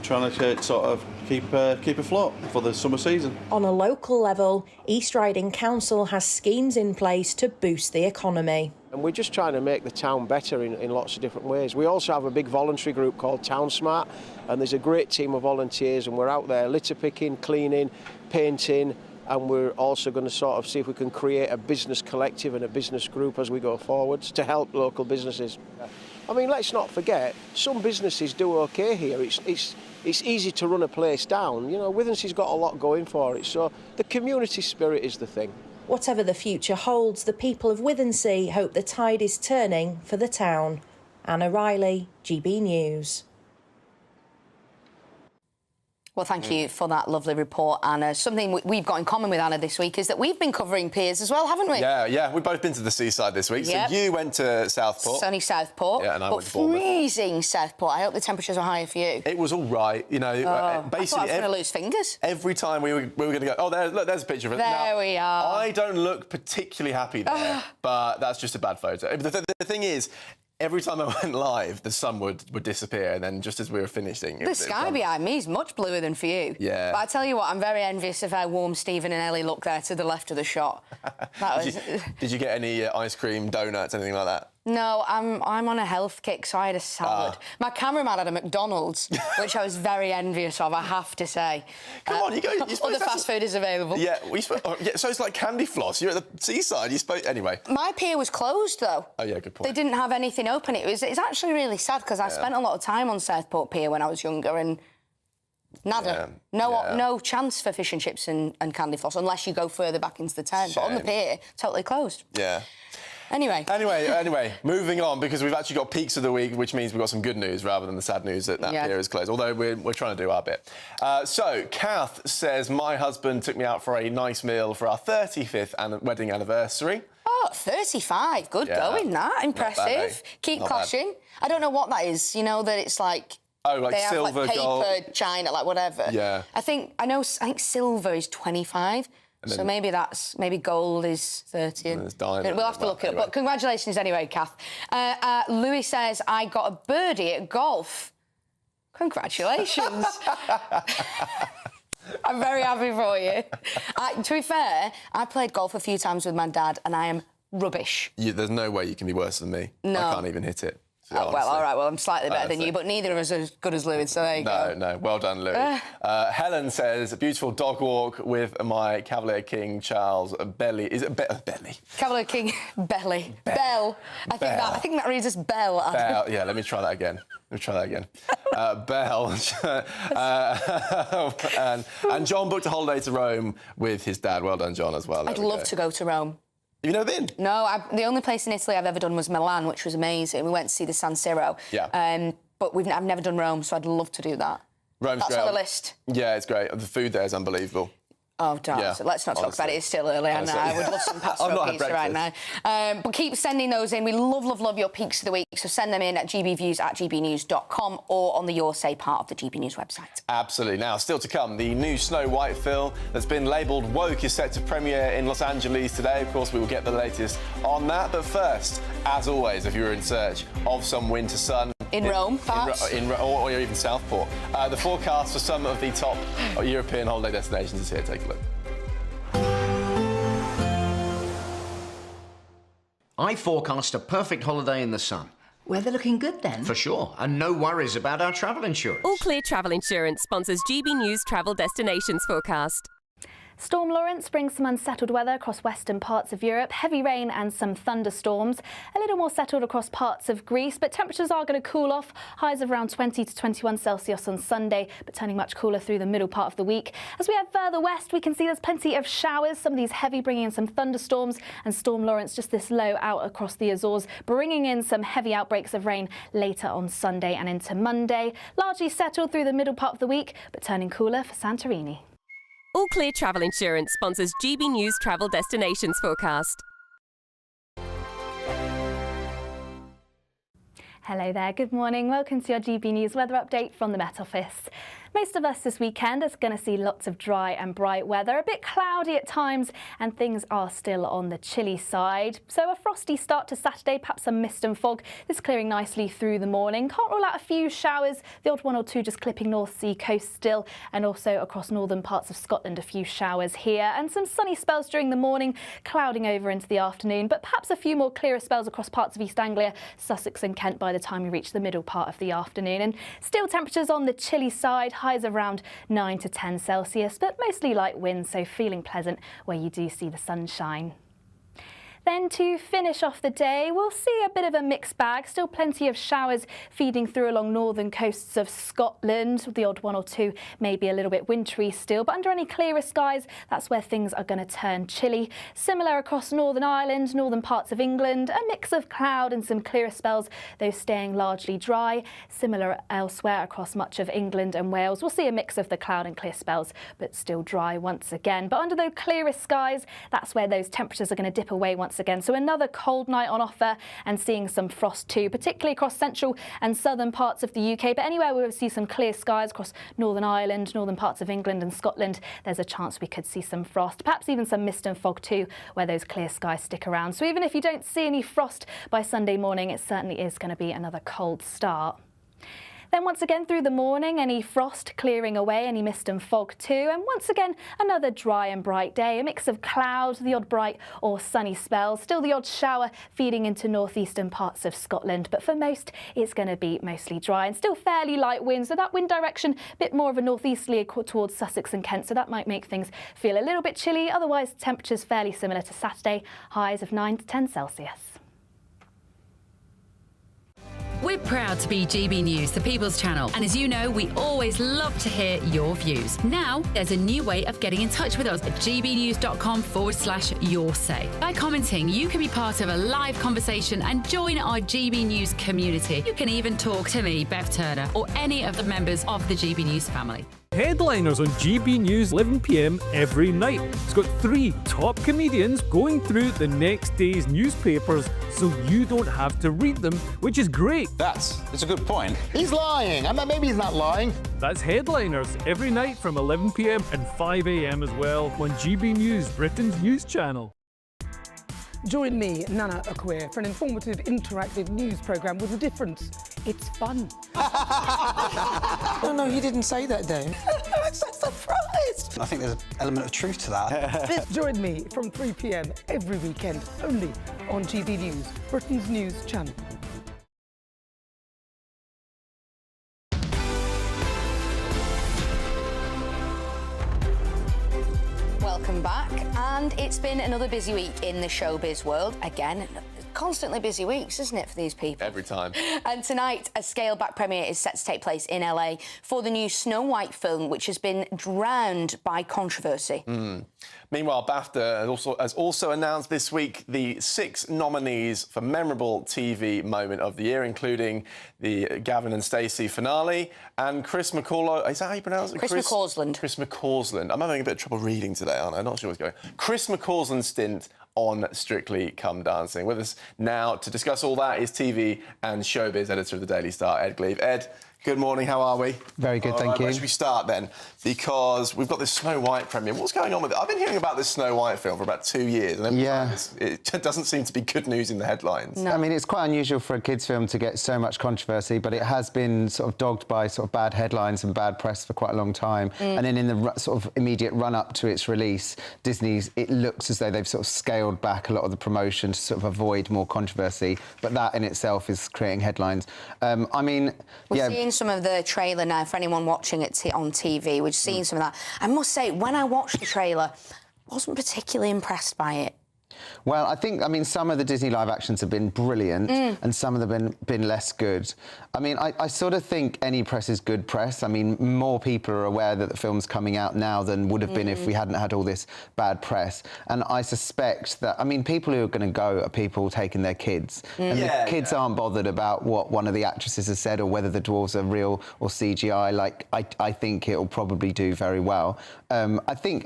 [SPEAKER 4] Trying to sort of keep afloat for the summer season.
[SPEAKER 30] On a local level, East Riding Council has schemes in place to boost the economy.
[SPEAKER 5] And we're just trying to make the town better in lots of different ways. We also have a big voluntary group called Town Smart, and there's a great team of volunteers, and we're out there litter picking, cleaning, painting, and we're also going to sort of see if we can create a business collective and a business group as we go forwards to help local businesses. I mean, let's not forget, some businesses do okay here. It's easy to run a place down. You know, Withensea's got a lot going for it, so the community spirit is the thing.
[SPEAKER 30] Whatever the future holds, the people of Withensea hope the tide is turning for the town. Anna Riley, GB News.
[SPEAKER 1] Well, thank you for that lovely report, Anna. Something we've got in common with Anna this week is that we've been covering piers as well, haven't we?
[SPEAKER 2] Yeah, we've both been to the Seaside this week.
[SPEAKER 1] Yep.
[SPEAKER 2] So you went to Southport.
[SPEAKER 1] Sunny Southport.
[SPEAKER 2] Yeah, and I went to Bournemouth.
[SPEAKER 1] Freezing Southport. I hope the temperatures are higher for you.
[SPEAKER 2] It was all right, you know.
[SPEAKER 1] Basically, I thought I was going to lose fingers.
[SPEAKER 2] Every time we were going to go, oh, there's a picture of it.
[SPEAKER 1] There we are.
[SPEAKER 2] I don't look particularly happy there, but that's just a bad photo. The thing is, every time I went live, the sun would disappear, and then just as we were finishing...
[SPEAKER 1] The sky behind me is much bluer than for you.
[SPEAKER 2] Yeah.
[SPEAKER 1] But I tell you what, I'm very envious of how warm Stephen and Ellie look there to the left of the shot.
[SPEAKER 2] Did you get any ice cream, donuts, anything like that?
[SPEAKER 1] No, I'm on a health kick, so I had a salad. My cameraman had a McDonald's, which I was very envious of, I have to say.
[SPEAKER 2] Come on, you go...
[SPEAKER 1] Other fast food is available.
[SPEAKER 2] Yeah, so it's like candy floss. You're at the Seaside, anyway.
[SPEAKER 1] My pier was closed, though.
[SPEAKER 2] Oh, yeah, good point.
[SPEAKER 1] They didn't have anything open. It's actually really sad, because I spent a lot of time on Southport Pier when I was younger, and nada. No chance for fish and chips and candy floss, unless you go further back into the town. But on the pier, totally closed.
[SPEAKER 2] Yeah.
[SPEAKER 1] Anyway,
[SPEAKER 2] moving on, because we've actually got peaks of the week, which means we've got some good news rather than the sad news that pier is closed, although we're trying to do our bit. So, Kath says, my husband took me out for a nice meal for our 35th wedding anniversary.
[SPEAKER 1] Oh, 35. Good going, that. Impressive.
[SPEAKER 2] Bad, eh?
[SPEAKER 1] Keep clashing. I don't know what that is, you know, that it's like...
[SPEAKER 2] Oh, like
[SPEAKER 1] they
[SPEAKER 2] silver,
[SPEAKER 1] have, like, paper,
[SPEAKER 2] gold...
[SPEAKER 1] china, like whatever.
[SPEAKER 2] Yeah.
[SPEAKER 1] I think silver is 25. So maybe gold is 30. And
[SPEAKER 2] diamond.
[SPEAKER 1] We'll have to look it up. But congratulations anyway, Kath. Louis says, I got a birdie at golf. Congratulations. I'm very happy for you. To be fair, I played golf a few times with my dad, and I am rubbish.
[SPEAKER 2] There's no way you can be worse than me.
[SPEAKER 1] No.
[SPEAKER 2] I can't even hit it.
[SPEAKER 1] Oh, well, all right. Well, I'm slightly better than you, but neither of us are as good as Louis, so there you go.
[SPEAKER 2] No. Well done, Louis. Helen says, a beautiful dog walk with my Cavalier King Charles Belly. Is it Belly?
[SPEAKER 1] Cavalier King Belly. Bell. I think that reads as Bell.
[SPEAKER 2] Bell. Yeah, let me try that again. Bell. and John booked a holiday to Rome with his dad. Well done, John, as well.
[SPEAKER 1] I'd love to go to Rome.
[SPEAKER 2] You've never been?
[SPEAKER 1] No, the only place in Italy I've ever done was Milan, which was amazing. We went to see the San Siro.
[SPEAKER 2] Yeah.
[SPEAKER 1] But I've never done Rome, so I'd love to do that.
[SPEAKER 2] That's
[SPEAKER 1] on the list.
[SPEAKER 2] Yeah, it's great. The food there is unbelievable.
[SPEAKER 1] Oh, darn.
[SPEAKER 2] Yeah,
[SPEAKER 1] so let's not talk about it. It's still early, and I would love some pasta or pizza right now. But keep sending those in. We love your peaks of the week, so send them in at gbviews@gbnews.com or on the Your Say part of the GB News website.
[SPEAKER 2] Absolutely. Now, still to come, the new Snow White film that's been labelled woke is set to premiere in Los Angeles today. Of course, we will get the latest on that. But first, as always, if you're in search of some winter sun...
[SPEAKER 1] In Rome, perhaps?
[SPEAKER 2] Or even Southport. The forecast for some of the top European holiday destinations is here. Take a look.
[SPEAKER 6] I forecast a perfect holiday in the sun.
[SPEAKER 7] Weather looking good then?
[SPEAKER 6] For sure, and no worries about our travel insurance.
[SPEAKER 8] All Clear Travel Insurance sponsors GB News Travel Destinations Forecast.
[SPEAKER 7] Storm Lawrence brings some unsettled weather across western parts of Europe, heavy rain and some thunderstorms. A little more settled across parts of Greece, but temperatures are going to cool off. Highs of around 20 to 21 Celsius on Sunday, but turning much cooler through the middle part of the week. As we head further west, we can see there's plenty of showers, some of these heavy bringing in some thunderstorms, and Storm Lawrence just this low out across the Azores, bringing in some heavy outbreaks of rain later on Sunday and into Monday. Largely settled through the middle part of the week, but turning cooler for Santorini.
[SPEAKER 8] All Clear Travel Insurance sponsors GB News Travel Destinations Forecast.
[SPEAKER 7] Hello there, good morning. Welcome to your GB News weather update from the Met Office. Most of us this weekend are going to see lots of dry and bright weather, a bit cloudy at times, and things are still on the chilly side. So a frosty start to Saturday, perhaps some mist and fog. This clearing nicely through the morning. Can't rule out a few showers, the odd one or two just clipping North Sea coast still, and also across northern parts of Scotland, a few showers here, and some sunny spells during the morning, clouding over into the afternoon, but perhaps a few more clearer spells across parts of East Anglia, Sussex and Kent by the time we reach the middle part of the afternoon. And still temperatures on the chilly side, highs around 9 to 10 Celsius, but mostly light winds, so feeling pleasant where you do see the sunshine. Then to finish off the day, we'll see a bit of a mixed bag. Still plenty of showers feeding through along northern coasts of Scotland. The odd one or two maybe a little bit wintry still, but under any clearer skies, that's where things are going to turn chilly. Similar across Northern Ireland, northern parts of England, a mix of cloud and some clearer spells, though staying largely dry. Similar elsewhere across much of England and Wales. We'll see a mix of the cloud and clear spells, but still dry once again. But under those clearer skies, that's where those temperatures are going to dip away once again. So another cold night on offer and seeing some frost too, particularly across central and southern parts of the UK. But anywhere we will see some clear skies across Northern Ireland, northern parts of England and Scotland, there's a chance we could see some frost, perhaps even some mist and fog too, where those clear skies stick around. So even if you don't see any frost by Sunday morning, it certainly is going to be another cold start. Then once again through the morning, any frost clearing away, any mist and fog too. And once again, another dry and bright day, a mix of clouds, the odd bright or sunny spells, still the odd shower feeding into northeastern parts of Scotland. But for most, it's going to be mostly dry and still fairly light winds. So that wind direction, a bit more of a northeasterly towards Sussex and Kent. So that might make things feel a little bit chilly. Otherwise, temperatures fairly similar to Saturday, highs of 9 to 10 Celsius.
[SPEAKER 26] We're proud to be GB News, the People's Channel. And as you know, we always love to hear your views. Now, there's a new way of getting in touch with us at gbnews.com/your-say. By commenting, you can be part of a live conversation and join our GB News community. You can even talk to me, Bev Turner, or any of the members of the GB News family.
[SPEAKER 9] Headliners on GB News 11 p.m. every night. It's got 3 top comedians going through the next day's newspapers so you don't have to read them, which is great.
[SPEAKER 29] That's a good point. He's lying. I mean, maybe he's not lying.
[SPEAKER 9] That's Headliners every night from 11 p.m. and 5 a.m. as well on GB News, Britain's news channel.
[SPEAKER 10] Join me, Nana Okoye, for an informative, interactive news programme with a difference. It's fun.
[SPEAKER 11] No, he didn't say that, Dave.
[SPEAKER 10] I'm so surprised.
[SPEAKER 29] I think there's an element of truth to that.
[SPEAKER 10] Join me from 3 p.m. every weekend, only on GB News, Britain's news channel.
[SPEAKER 1] Welcome back, and it's been another busy week in the showbiz world. Again, constantly busy weeks, isn't it, for these people?
[SPEAKER 2] Every time.
[SPEAKER 1] And tonight, a scaled-back premiere is set to take place in LA for the new Snow White film, which has been drowned by controversy.
[SPEAKER 2] Meanwhile, BAFTA has also announced this week the 6 nominees for Memorable TV Moment of the Year, including the Gavin and Stacey finale and Chris McCausland. Is that how you pronounce it?
[SPEAKER 1] Chris McCausland.
[SPEAKER 2] Chris McCausland. I'm having a bit of trouble reading today, aren't I? I'm not sure what's going on. Chris McCausland's stint on Strictly Come Dancing. With us now to discuss all that is TV and showbiz editor of the Daily Star, Ed Gleave. Ed, good morning, how are we?
[SPEAKER 29] Very good, thank you.
[SPEAKER 2] Where should we start then? Because we've got this Snow White premiere. What's going on with it? I've been hearing about this Snow White film for about 2 years, and it doesn't seem to be good news in the headlines.
[SPEAKER 29] No. I mean, it's quite unusual for a kids' film to get so much controversy, but it has been sort of dogged by sort of bad headlines and bad press for quite a long time. And then in the sort of immediate run-up to its release, it looks as though they've sort of scaled back a lot of the promotion to sort of avoid more controversy. But that in itself is creating headlines. I mean,
[SPEAKER 1] We're seeing seen some of the trailer now for anyone watching it on TV. We've seen some of that. I must say, when I watched the trailer, I wasn't particularly impressed by it.
[SPEAKER 29] Well, I mean, some of the Disney live actions have been brilliant and some of them have been less good. I mean, I sort of think any press is good press. I mean, more people are aware that the film's coming out now than would have been if we hadn't had all this bad press. And I suspect that, I mean, people who are going to go are people taking their kids. And the kids aren't bothered about what one of the actresses has said or whether the dwarves are real or CGI. Like, I think it'll probably do very well. I think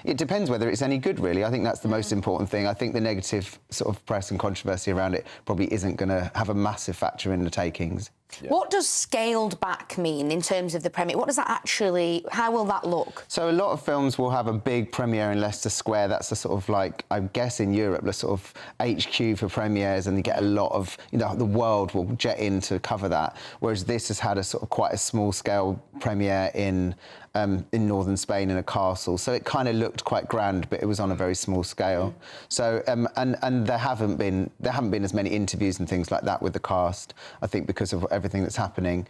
[SPEAKER 29] it depends whether it's any good, really. I think that's the most important thing. I think the negative sort of press and controversy around it probably isn't going to have a massive factor in the takings.
[SPEAKER 1] Yeah. What does scaled back mean in terms of the premiere? What does that actually, how will that look?
[SPEAKER 29] So a lot of films will have a big premiere in Leicester Square. That's a sort of like, I guess in Europe, the sort of HQ for premieres, and you get a lot of, you know, the world will jet in to cover that. Whereas this has had a sort of quite a small scale premiere in northern Spain in a castle. So it kind of looked quite grand, but it was on a very small scale. So, and there haven't been as many interviews and things like that with the cast, I think, because of everything that's happening.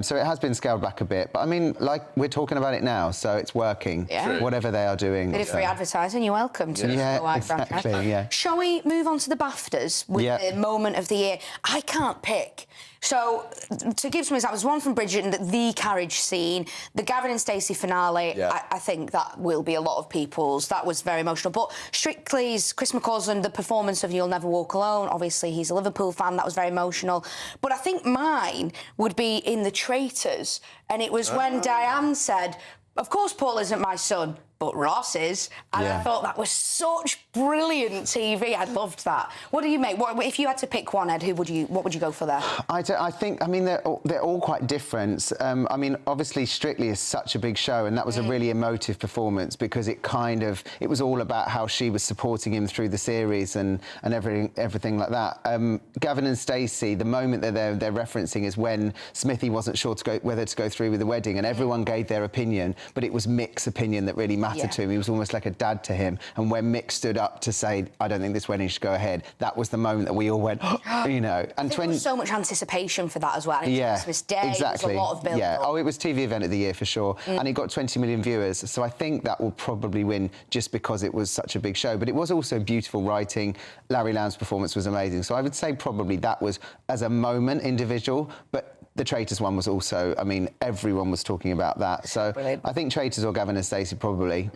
[SPEAKER 29] So it has been scaled back a bit. But I mean, like, we're talking about it now, so it's working.
[SPEAKER 1] Yeah.
[SPEAKER 29] Whatever they are doing.
[SPEAKER 1] Bit of free advertising, you're welcome to.
[SPEAKER 29] Yeah, exactly, yeah.
[SPEAKER 1] Shall we move on to the BAFTAs with the moment of the year? I can't pick. So, to give some examples, one from Bridgerton, the carriage scene, the Gavin and Stacey finale, I think that will be a lot of people's. That was very emotional. But Strictly's Chris McCausland, the performance of You'll Never Walk Alone, obviously he's a Liverpool fan, that was very emotional. But I think mine would be in The Traitors, and it was when Diane said, "Of course Paul isn't my son, but Ross is." And I thought that was such brilliant TV. I loved that. What do you make? If you had to pick one, Ed, what would you go for there?
[SPEAKER 29] I think, I mean, they're all quite different. I mean, obviously Strictly is such a big show, and that was a really emotive performance because it was all about how she was supporting him through the series and everything like that. Gavin and Stacey, the moment that they're referencing is when Smithy wasn't sure whether to go through with the wedding, and everyone gave their opinion, but it was Mick's opinion that really mattered to him. He was almost like a dad to him, and when Mick stood up to say, "I don't think this wedding should go ahead," that was the moment that we all went, you know. And
[SPEAKER 1] there was so much anticipation for that as well. Christmas Day,
[SPEAKER 29] exactly.
[SPEAKER 1] There was a lot of build up.
[SPEAKER 29] Oh, it was TV event of the year for sure, and it got 20 million viewers. So I think that will probably win just because it was such a big show. But it was also beautiful writing. Larry Lamb's performance was amazing. So I would say probably that was as a moment individual, but the Traitors one was also, I mean, everyone was talking about that. So brilliant. I think Traitors or Gavin and Stacey probably.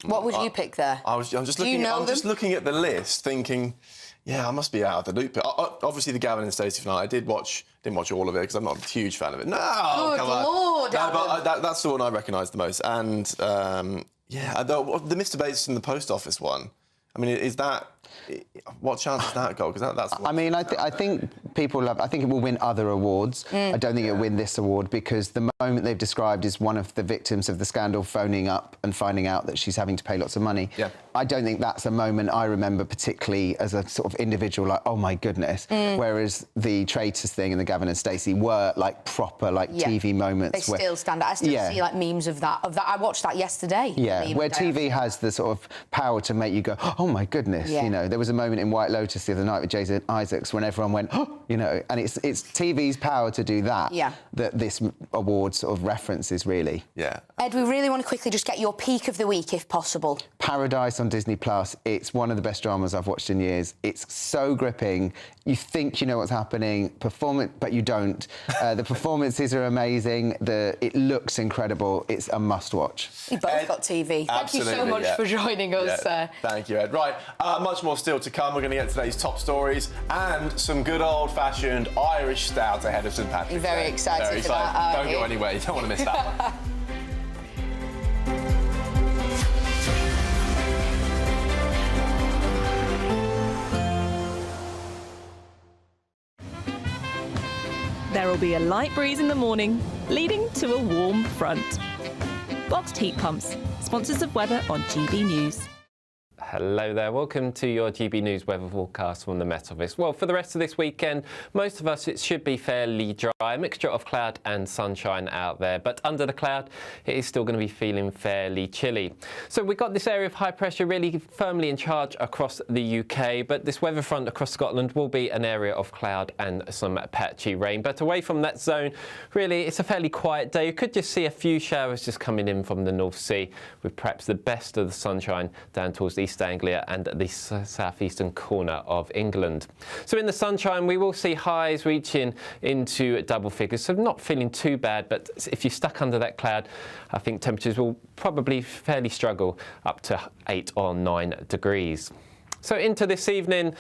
[SPEAKER 1] What would you pick there?
[SPEAKER 2] I'm just looking at the list, thinking, yeah, I must be out of the loop. Obviously, the Gavin and Stacey finale, I didn't watch all of it because I'm not a huge fan of it. No, come on.
[SPEAKER 1] Lord,
[SPEAKER 2] no, but that's the one I recognise the most. And yeah, the Mr. Bates in the post office one. I mean, is that? What chance does that go? Because that's.
[SPEAKER 29] I mean, I think people love. I think it will win other awards. I don't think it'll win this award because the moment they've described is one of the victims of the scandal phoning up and finding out that she's having to pay lots of money. Yeah. I don't think that's a moment I remember particularly as a sort of individual, like, oh my goodness. Whereas the Traitors thing and the Gavin and Stacey were like proper TV moments.
[SPEAKER 1] They still stand out. I still see like memes of that. I watched that yesterday.
[SPEAKER 29] Yeah, where TV has the sort of power to make you go, oh my goodness. You know, there was a moment in White Lotus the other night with Jason Isaacs when everyone went, oh, you know, and it's TV's power to do that. That this award sort of references really.
[SPEAKER 2] Yeah.
[SPEAKER 1] Ed, we really want to quickly just get your peak of the week if possible.
[SPEAKER 29] Paradise on Disney Plus. It's one of the best dramas I've watched in years. It's so gripping. You think you know what's happening, but you don't. The performances are amazing. It looks incredible. It's a must-watch.
[SPEAKER 1] We both got TV. Thank you so much for joining us.
[SPEAKER 2] Thank you, Ed. Right, much more still to come. We're going to get today's top stories and some good old-fashioned Irish Stout ahead of St Patrick's Day.
[SPEAKER 1] You're very excited for that.
[SPEAKER 2] Don't go anywhere. You don't want to miss that one.
[SPEAKER 11] There will be a light breeze in the morning, leading to a warm front. Boxed heat pumps, sponsors of weather on GB News.
[SPEAKER 22] Hello there, welcome to your GB News weather forecast from the Met Office. Well, for the rest of this weekend, most of us, it should be fairly dry, a mixture of cloud and sunshine out there, but under the cloud, it is still going to be feeling fairly chilly. So we've got this area of high pressure really firmly in charge across the UK, but this weather front across Scotland will be an area of cloud and some patchy rain. But away from that zone, really, it's a fairly quiet day. You could just see a few showers just coming in from the North Sea, with perhaps the best of the sunshine down towards East Anglia and the southeastern corner of England. So in the sunshine, we will see highs reaching into double figures, so not feeling too bad, but if you're stuck under that cloud, I think temperatures will probably fairly struggle up to 8 or 9 degrees. So into this evening,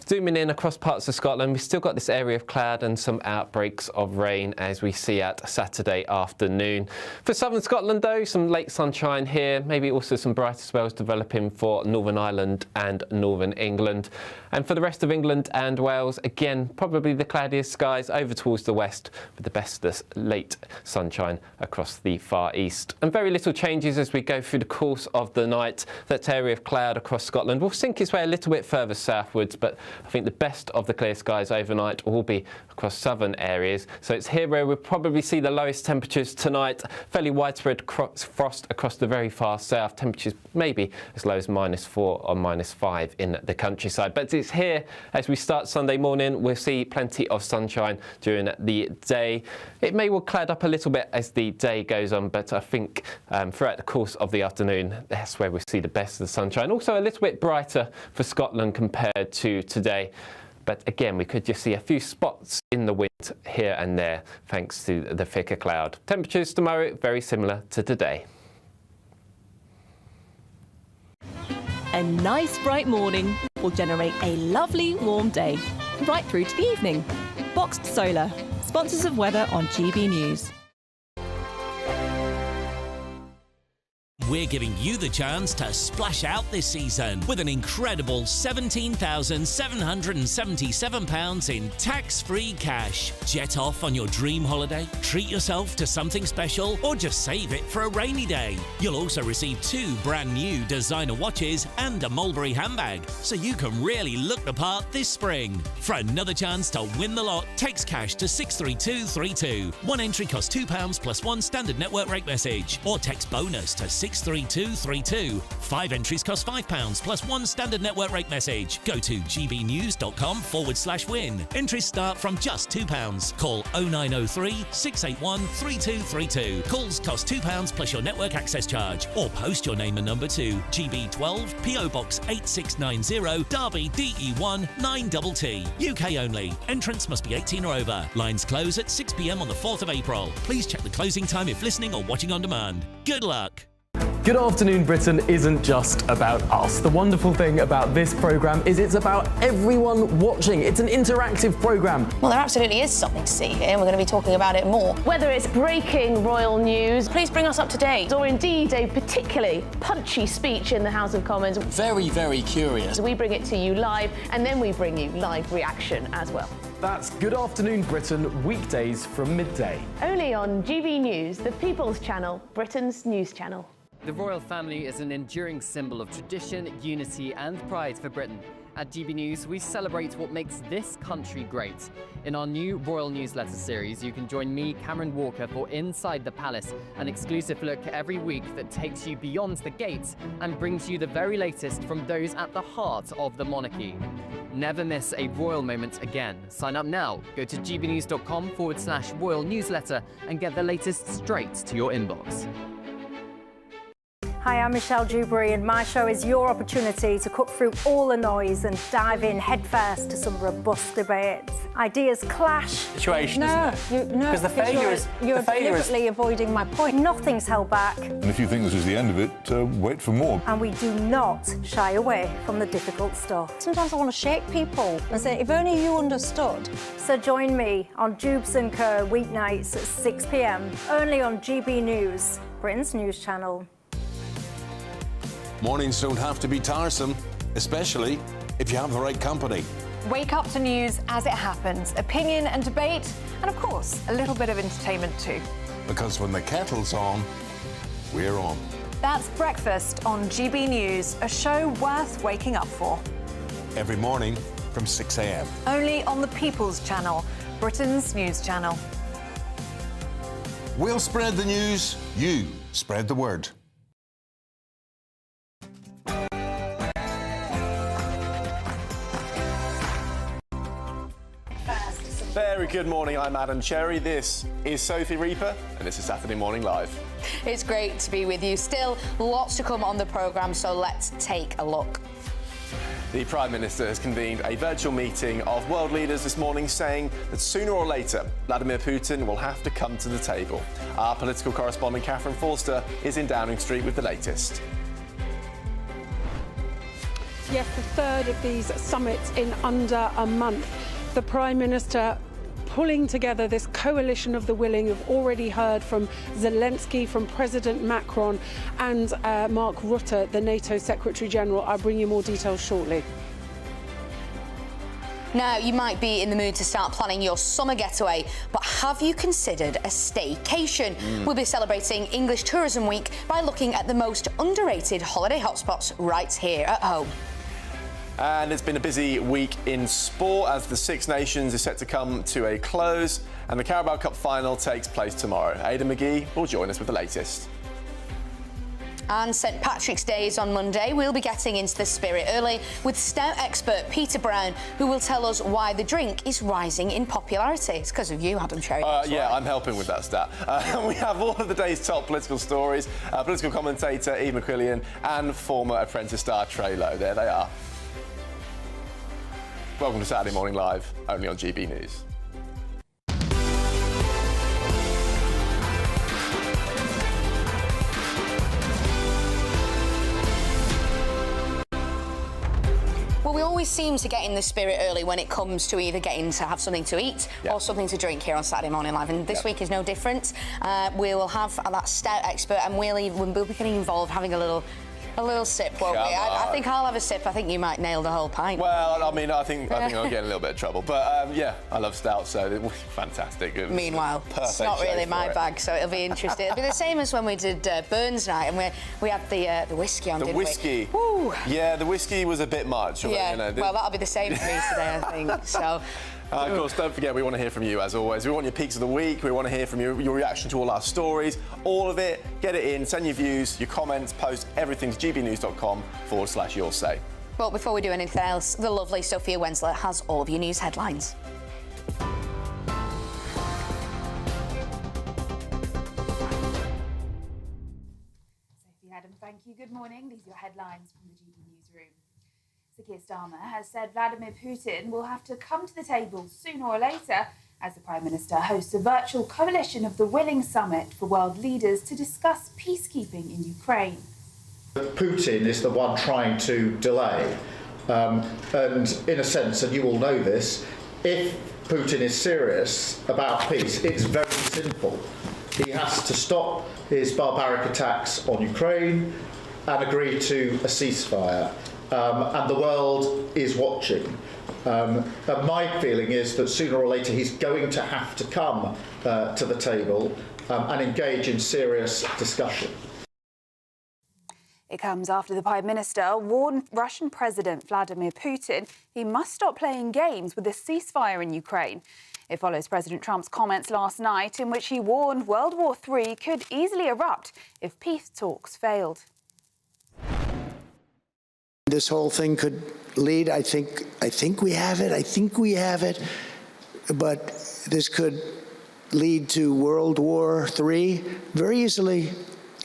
[SPEAKER 22] zooming in across parts of Scotland, we've still got this area of cloud and some outbreaks of rain as we see at Saturday afternoon. For southern Scotland though, some late sunshine here, maybe also some brighter spells developing for Northern Ireland and Northern England. And for the rest of England and Wales, again, probably the cloudiest skies over towards the west, with the best of late sunshine across the far east. And very little changes as we go through the course of the night. That area of cloud across Scotland will sink its way a little bit further southwards, but I think the best of the clear skies overnight will be across southern areas. So it's here where we'll probably see the lowest temperatures tonight. Fairly widespread frost across the very far south. Temperatures maybe as low as -4 or -5 in the countryside. But it's here as we start Sunday morning. We'll see plenty of sunshine during the day. It may well cloud up a little bit as the day goes on, but I think throughout the course of the afternoon, that's where we'll see the best of the sunshine. Also a little bit brighter for Scotland compared to today. But again, we could just see a few spots in the wind here and there, thanks to the thicker cloud. Temperatures tomorrow, very similar to today.
[SPEAKER 11] A nice bright morning will generate a lovely warm day, right through to the evening. Boxed Solar, sponsors of weather on GB News.
[SPEAKER 12] We're giving you the chance to splash out this season with an incredible £17,777 in tax-free cash. Jet off on your dream holiday, treat yourself to something special, or just save it for a rainy day. You'll also receive 2 brand new designer watches and a Mulberry handbag, so you can really look the part this spring. For another chance to win the lot, text cash to 63232. One entry costs £2 plus 1 standard network rate message, or text bonus to 63232. 5 entries cost £5 plus 1 standard network rate message. Go to gbnews.com/win. Entries start from just £2. Call 0903 681 3232. Calls cost £2 plus your network access charge, or post your name and number to GB12 PO Box 8690 Derby DE1 9TT. UK only. Entrance must be 18 or over. Lines close at 6 p.m. on the 4th of April. Please check the closing time if listening or watching on demand. Good luck.
[SPEAKER 13] Good Afternoon Britain isn't just about us. The wonderful thing about this programme is it's about everyone watching. It's an interactive programme.
[SPEAKER 1] Well, there absolutely is something to see here, and we're going to be talking about it more.
[SPEAKER 14] Whether it's breaking royal news, please bring us up to date, or indeed a particularly punchy speech in the House of Commons.
[SPEAKER 15] Very, very curious.
[SPEAKER 14] We bring it to you live, and then we bring you live reaction as well.
[SPEAKER 13] That's Good Afternoon Britain, weekdays from midday.
[SPEAKER 14] Only on GB News, the People's Channel, Britain's news channel.
[SPEAKER 16] The royal family is an enduring symbol of tradition, unity and pride for Britain. At GB News, we celebrate what makes this country great. In our new royal newsletter series, you can join me, Cameron Walker, for Inside the Palace, an exclusive look every week that takes you beyond the gates and brings you the very latest from those at the heart of the monarchy. Never miss a royal moment again. Sign up now. Go to gbnews.com/royal newsletter and get the latest straight to your inbox.
[SPEAKER 17] Hi, I'm Michelle Dewberry, and my show is your opportunity to cut through all the noise and dive in headfirst to some robust debates. Ideas clash.
[SPEAKER 18] Situation,
[SPEAKER 17] no,
[SPEAKER 18] because the failure is
[SPEAKER 17] you're deliberately avoiding my point. Nothing's held back.
[SPEAKER 18] And if you think this is the end of it, wait for more.
[SPEAKER 17] And we do not shy away from the difficult stuff. Sometimes I want to shake people and say, if only you understood. So join me on Jubes & Co. weeknights at 6 p.m. only on GB News, Britain's news channel.
[SPEAKER 27] Mornings don't have to be tiresome, especially if you have the right company.
[SPEAKER 19] Wake up to news as it happens, opinion and debate, and of course, a little bit of entertainment too.
[SPEAKER 27] Because when the kettle's on, we're on.
[SPEAKER 19] That's Breakfast on GB News, a show worth waking up for.
[SPEAKER 27] Every morning from 6 a.m.
[SPEAKER 19] Only on the People's Channel, Britain's news channel.
[SPEAKER 27] We'll spread the news, you spread the word.
[SPEAKER 2] Very good morning, I'm Adam Cherry. This is Sophie Reaper, and this is Saturday Morning Live.
[SPEAKER 1] It's great to be with you. Still lots to come on the programme, so let's take a look.
[SPEAKER 2] The Prime Minister has convened a virtual meeting of world leaders this morning, saying that sooner or later, Vladimir Putin will have to come to the table. Our political correspondent, Catherine Forster, is in Downing Street with the latest.
[SPEAKER 3] Yes, the third of these summits in under a month. The Prime Minister pulling together this coalition of the willing. You've already heard from Zelensky, from President Macron and Mark Rutte, the NATO Secretary-General. I'll bring you more details shortly.
[SPEAKER 1] Now, you might be in the mood to start planning your summer getaway, but have you considered a staycation? We'll be celebrating English Tourism Week by looking at the most underrated holiday hotspots right here at home.
[SPEAKER 2] And it's been a busy week in sport as the Six Nations is set to come to a close and the Carabao Cup final takes place tomorrow. Aidan McGee will join us with the latest.
[SPEAKER 1] And St Patrick's Day is on Monday. We'll be getting into the spirit early with Stout expert Peter Brown, who will tell us why the drink is rising in popularity. It's because of you, Adam Cherry.
[SPEAKER 2] Yeah, I'm helping with that stat. We have all of the day's top political stories, political commentator Eve McQuillian and former Apprentice star Trey Lowe. There they are. Welcome to Saturday Morning Live, only on GB News.
[SPEAKER 1] Well, we always seem to get in the spirit early when it comes to either getting to have something to eat or something to drink here on Saturday Morning Live, and this week is no different. We will have that Stout expert, and we'll be getting involved, having a little sip, won't we? I think I'll have a sip. I think you might nail the whole pint.
[SPEAKER 2] Well, I mean, I think I'll get in a little bit of trouble. But, yeah, I love Stout, so it was fantastic. It was
[SPEAKER 1] Meanwhile, it's not really my bag, so it'll be interesting. It'll be the same as when we did Burns Night, and we had the whiskey on, didn't we? The
[SPEAKER 2] whiskey.
[SPEAKER 1] Woo.
[SPEAKER 2] Yeah, the whiskey was a bit much.
[SPEAKER 1] Yeah,
[SPEAKER 2] you know,
[SPEAKER 1] well, that'll be the same for me today, I think. So.
[SPEAKER 2] Of course, don't forget, we want to hear from you, as always. We want your peaks of the week. We want to hear from you, your reaction to all our stories. All of it. Get it in. Send your views, your comments, post everything to gbnews.com/your say.
[SPEAKER 1] Well, before we do anything else, the lovely Sophia Wensler has all of your news headlines.
[SPEAKER 4] Sophie, Adam, thank you. Good morning. These are your headlines from the GB Newsroom. Keir Starmer has said Vladimir Putin will have to come to the table sooner or later as the Prime Minister hosts a virtual coalition of the willing summit for world leaders to discuss peacekeeping in Ukraine.
[SPEAKER 5] Putin is the one trying to delay. And in a sense, and you all know this, if Putin is serious about peace, it's very simple. He has to stop his barbaric attacks on Ukraine and agree to a ceasefire. And the world is watching. And my feeling is that sooner or later he's going to have to come to the table and engage in serious discussion.
[SPEAKER 4] It comes after the Prime Minister warned Russian President Vladimir Putin he must stop playing games with a ceasefire in Ukraine. It follows President Trump's comments last night in which he warned World War III could easily erupt if peace talks failed.
[SPEAKER 20] This whole thing could lead, I think we have it, but this could lead to World War III very easily,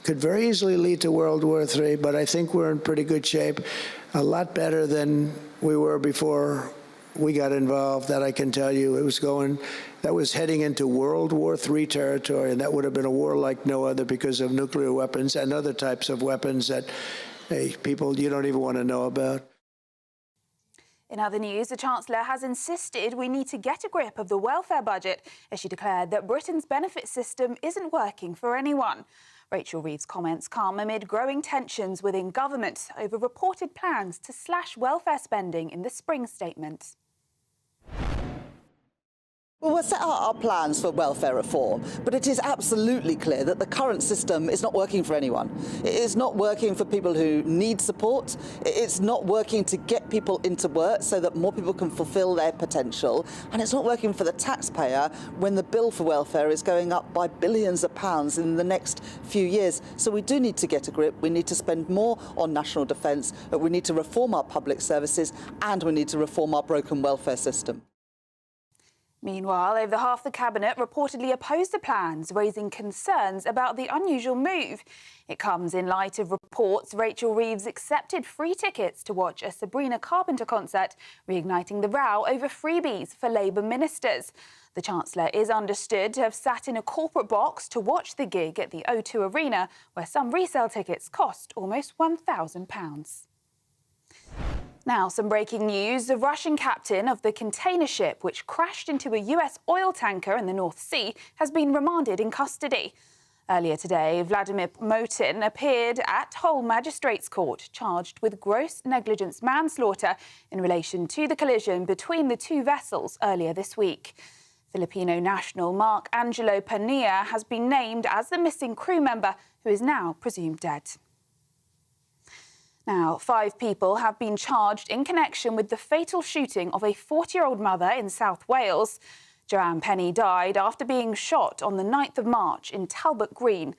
[SPEAKER 20] could very easily lead to World War III, but I think we're in pretty good shape, a lot better than we were before we got involved, that I can tell you. That was heading into World War III territory, and that would have been a war like no other because of nuclear weapons and other types of weapons that people you don't even want to know about.
[SPEAKER 4] In other news, the Chancellor has insisted we need to get a grip of the welfare budget as she declared that Britain's benefit system isn't working for anyone. Rachel Reeves' comments come amid growing tensions within government over reported plans to slash welfare spending in the spring statement.
[SPEAKER 6] Well, we'll set out our plans for welfare reform, but it is absolutely clear that the current system is not working for anyone. It is not working for people who need support. It's not working to get people into work so that more people can fulfil their potential. And it's not working for the taxpayer when the bill for welfare is going up by billions of pounds in the next few years. So we do need to get a grip. We need to spend more on national defence. We need to reform our public services, and we need to reform our broken welfare system.
[SPEAKER 4] Meanwhile, over half the cabinet reportedly opposed the plans, raising concerns about the unusual move. It comes in light of reports Rachel Reeves accepted free tickets to watch a Sabrina Carpenter concert, reigniting the row over freebies for Labour ministers. The Chancellor is understood to have sat in a corporate box to watch the gig at the O2 Arena, where some resale tickets cost almost £1,000. Now, some breaking news. The Russian captain of the container ship which crashed into a US oil tanker in the North Sea has been remanded in custody. Earlier today, Vladimir Motin appeared at Hull Magistrates Court, charged with gross negligence manslaughter in relation to the collision between the two vessels earlier this week. Filipino national Mark Angelo Pania has been named as the missing crew member, who is now presumed dead. Now, 5 people have been charged in connection with the fatal shooting of a 40-year-old mother in South Wales. Joanne Penny died after being shot on the 9th of March in Talbot Green.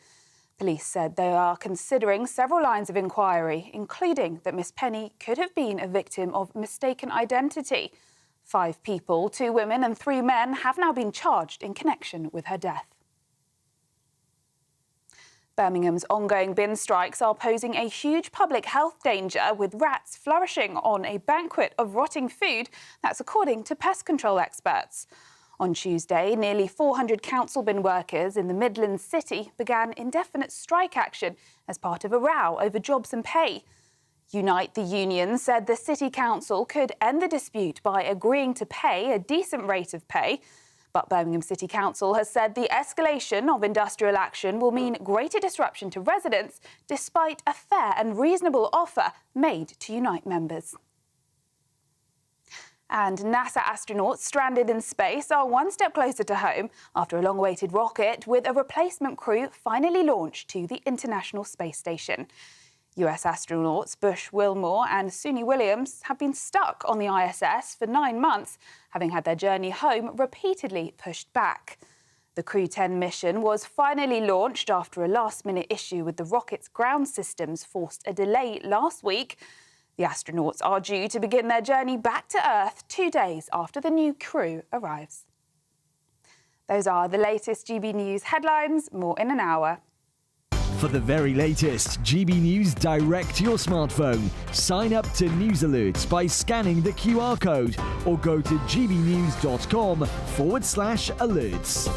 [SPEAKER 4] Police said they are considering several lines of inquiry, including that Miss Penny could have been a victim of mistaken identity. 5 people, 2 women and 3 men, have now been charged in connection with her death. Birmingham's ongoing bin strikes are posing a huge public health danger, with rats flourishing on a banquet of rotting food. That's according to pest control experts. On Tuesday, nearly 400 council bin workers in the Midlands city began indefinite strike action as part of a row over jobs and pay. Unite, the union, said the City Council could end the dispute by agreeing to pay a decent rate of pay. But Birmingham City Council has said the escalation of industrial action will mean greater disruption to residents, despite a fair and reasonable offer made to Unite members. And NASA astronauts stranded in space are one step closer to home after a long-awaited rocket with a replacement crew finally launched to the International Space Station. US astronauts Bush Wilmore and Suni Williams have been stuck on the ISS for 9 months, having had their journey home repeatedly pushed back. The Crew 10 mission was finally launched after a last-minute issue with the rocket's ground systems forced a delay last week. The astronauts are due to begin their journey back to Earth 2 days after the new crew arrives. Those are the latest GB News headlines. More in an hour.
[SPEAKER 7] For the very latest GB News direct to your smartphone, sign up to News Alerts by scanning the QR code or go to gbnews.com/alerts.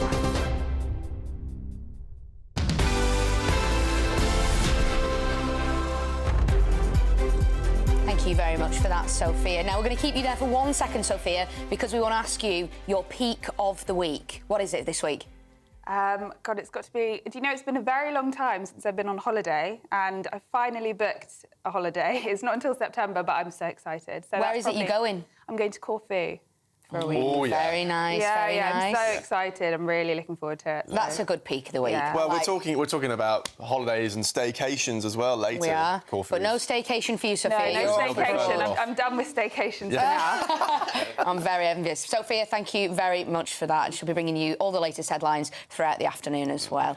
[SPEAKER 1] Thank you very much for that, Sophia. Now, we're going to keep you there for 1 second, Sophia, because we want to ask you your peak of the week. What is it this week?
[SPEAKER 4] God, it's got to be... Do you know, it's been a very long time since I've been on holiday, and I finally booked a holiday. It's not until September, but I'm so excited. So
[SPEAKER 1] where is it you're going?
[SPEAKER 4] I'm going to Corfu for a week.
[SPEAKER 2] Oh, yeah.
[SPEAKER 1] Very nice, very nice.
[SPEAKER 4] I'm so excited. I'm really looking forward to it. So.
[SPEAKER 1] That's a good peak of the week.
[SPEAKER 4] Yeah.
[SPEAKER 2] Well, we're talking about holidays and staycations as well later.
[SPEAKER 1] We are,
[SPEAKER 2] Corfu.
[SPEAKER 1] but no staycation for you, Sophia.
[SPEAKER 4] No staycation. I'm done with staycations for now.
[SPEAKER 1] I'm very envious. Sophia, thank you very much for that. She'll be bringing you all the latest headlines throughout the afternoon as well.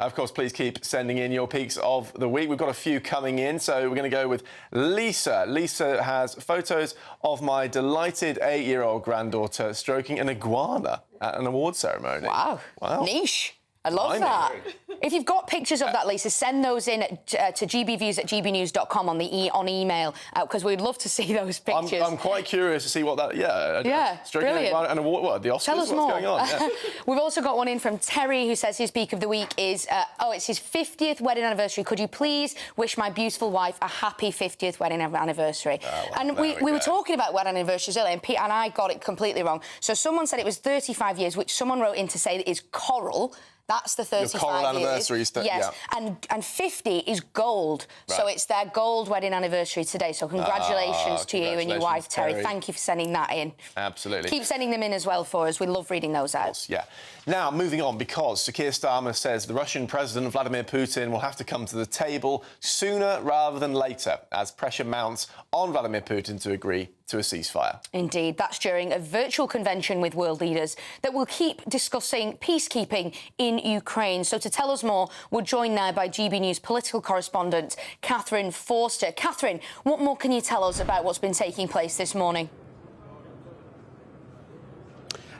[SPEAKER 2] Of course, please keep sending in your peaks of the week. We've got a few coming in, so we're going to go with Lisa. Lisa has photos of my delighted 8-year-old granddaughter stroking an iguana at an award ceremony.
[SPEAKER 1] Wow. Niche. I love that. If you've got pictures of that, Lisa, send those in to gbviews@gbnews.com on email, because we'd love to see those pictures.
[SPEAKER 2] I'm quite curious to see what that... Yeah,
[SPEAKER 1] brilliant.
[SPEAKER 2] And what, the Oscars?
[SPEAKER 1] Tell us
[SPEAKER 2] What's
[SPEAKER 1] more.
[SPEAKER 2] going on? Yeah.
[SPEAKER 1] We've also got one in from Terry, who says his peak of the week is, it's his 50th wedding anniversary. Could you please wish my beautiful wife a happy 50th wedding anniversary? And we were talking about wedding anniversaries earlier, and Pete and I got it completely wrong. So someone said it was 35 years, which someone wrote in to say that is coral. That's the 35
[SPEAKER 2] Your coral
[SPEAKER 1] years.
[SPEAKER 2] anniversaries.
[SPEAKER 1] Yes,
[SPEAKER 2] yeah.
[SPEAKER 1] and 50 is gold.
[SPEAKER 2] Right.
[SPEAKER 1] So it's their gold wedding anniversary today. So congratulations to you and your wife, Terry. Thank you for sending that in.
[SPEAKER 2] Absolutely.
[SPEAKER 1] Keep sending them in as well for us. We love reading those out.
[SPEAKER 2] Yeah. Now, moving on, because Sir Keir Starmer says the Russian President Vladimir Putin will have to come to the table sooner rather than later as pressure mounts on Vladimir Putin to agree to a ceasefire.
[SPEAKER 1] Indeed. That's during a virtual convention with world leaders that will keep discussing peacekeeping in Ukraine. So to tell us more, we're joined now by GB News political correspondent Catherine Forster. Catherine, what more can you tell us about what's been taking place this morning?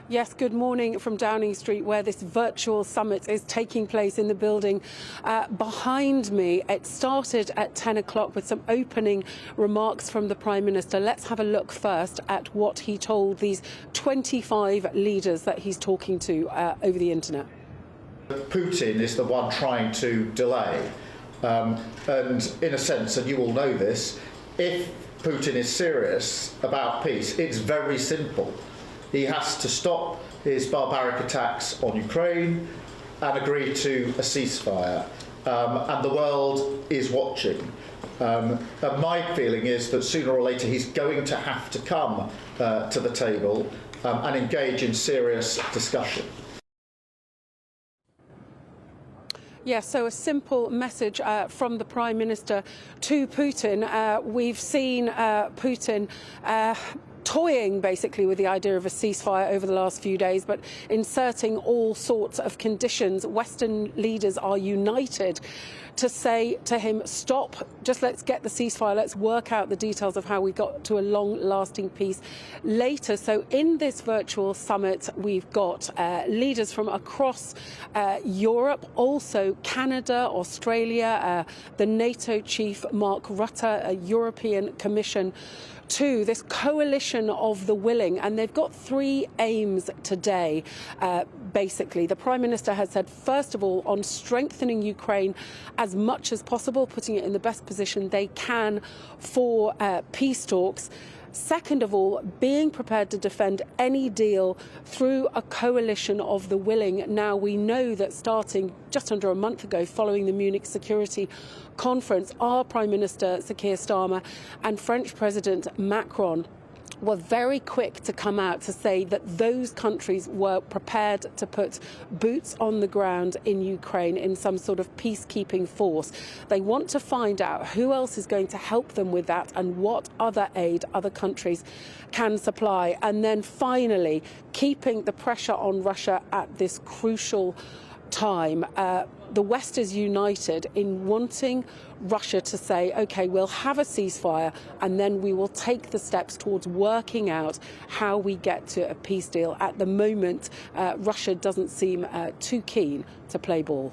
[SPEAKER 3] Yes, good morning from Downing Street, where this virtual summit is taking place in the building behind me. It started at 10 o'clock with some opening remarks from the Prime Minister. Let's have a look first at what he told these 25 leaders that he's talking to over the internet.
[SPEAKER 5] Putin is the one trying to delay. And in a sense, and you all know this, if Putin is serious about peace, it's very simple. He has to stop his barbaric attacks on Ukraine and agree to a ceasefire. And the world is watching. And my feeling is that sooner or later he's going to have to come to the table and engage in serious discussion.
[SPEAKER 3] Yes, so a simple message from the Prime Minister to Putin. We've seen Putin toying basically with the idea of a ceasefire over the last few days, but inserting all sorts of conditions. Western leaders are united to say to him, stop, just let's get the ceasefire, let's work out the details of how we got to a long-lasting peace later. So in this virtual summit, we've got leaders from across Europe, also Canada, Australia, the NATO chief, Mark Rutte, a European Commission, to this coalition of the willing, and they've got three aims today. Basically, the Prime Minister has said, first of all, on strengthening Ukraine as much as possible, putting it in the best position they can for peace talks. Second of all, being prepared to defend any deal through a coalition of the willing. Now, we know that starting just under a month ago, following the Munich Security Conference, our Prime Minister, Sir Keir Starmer, and French President Macron were very quick to come out to say that those countries were prepared to put boots on the ground in Ukraine in some sort of peacekeeping force. They want to find out who else is going to help them with that and what other aid other countries can supply. And then finally, keeping the pressure on Russia at this crucial time. The West is united in wanting Russia to say, OK, we'll have a ceasefire and then we will take the steps towards working out how we get to a peace deal. At the moment, Russia doesn't seem too keen to play ball.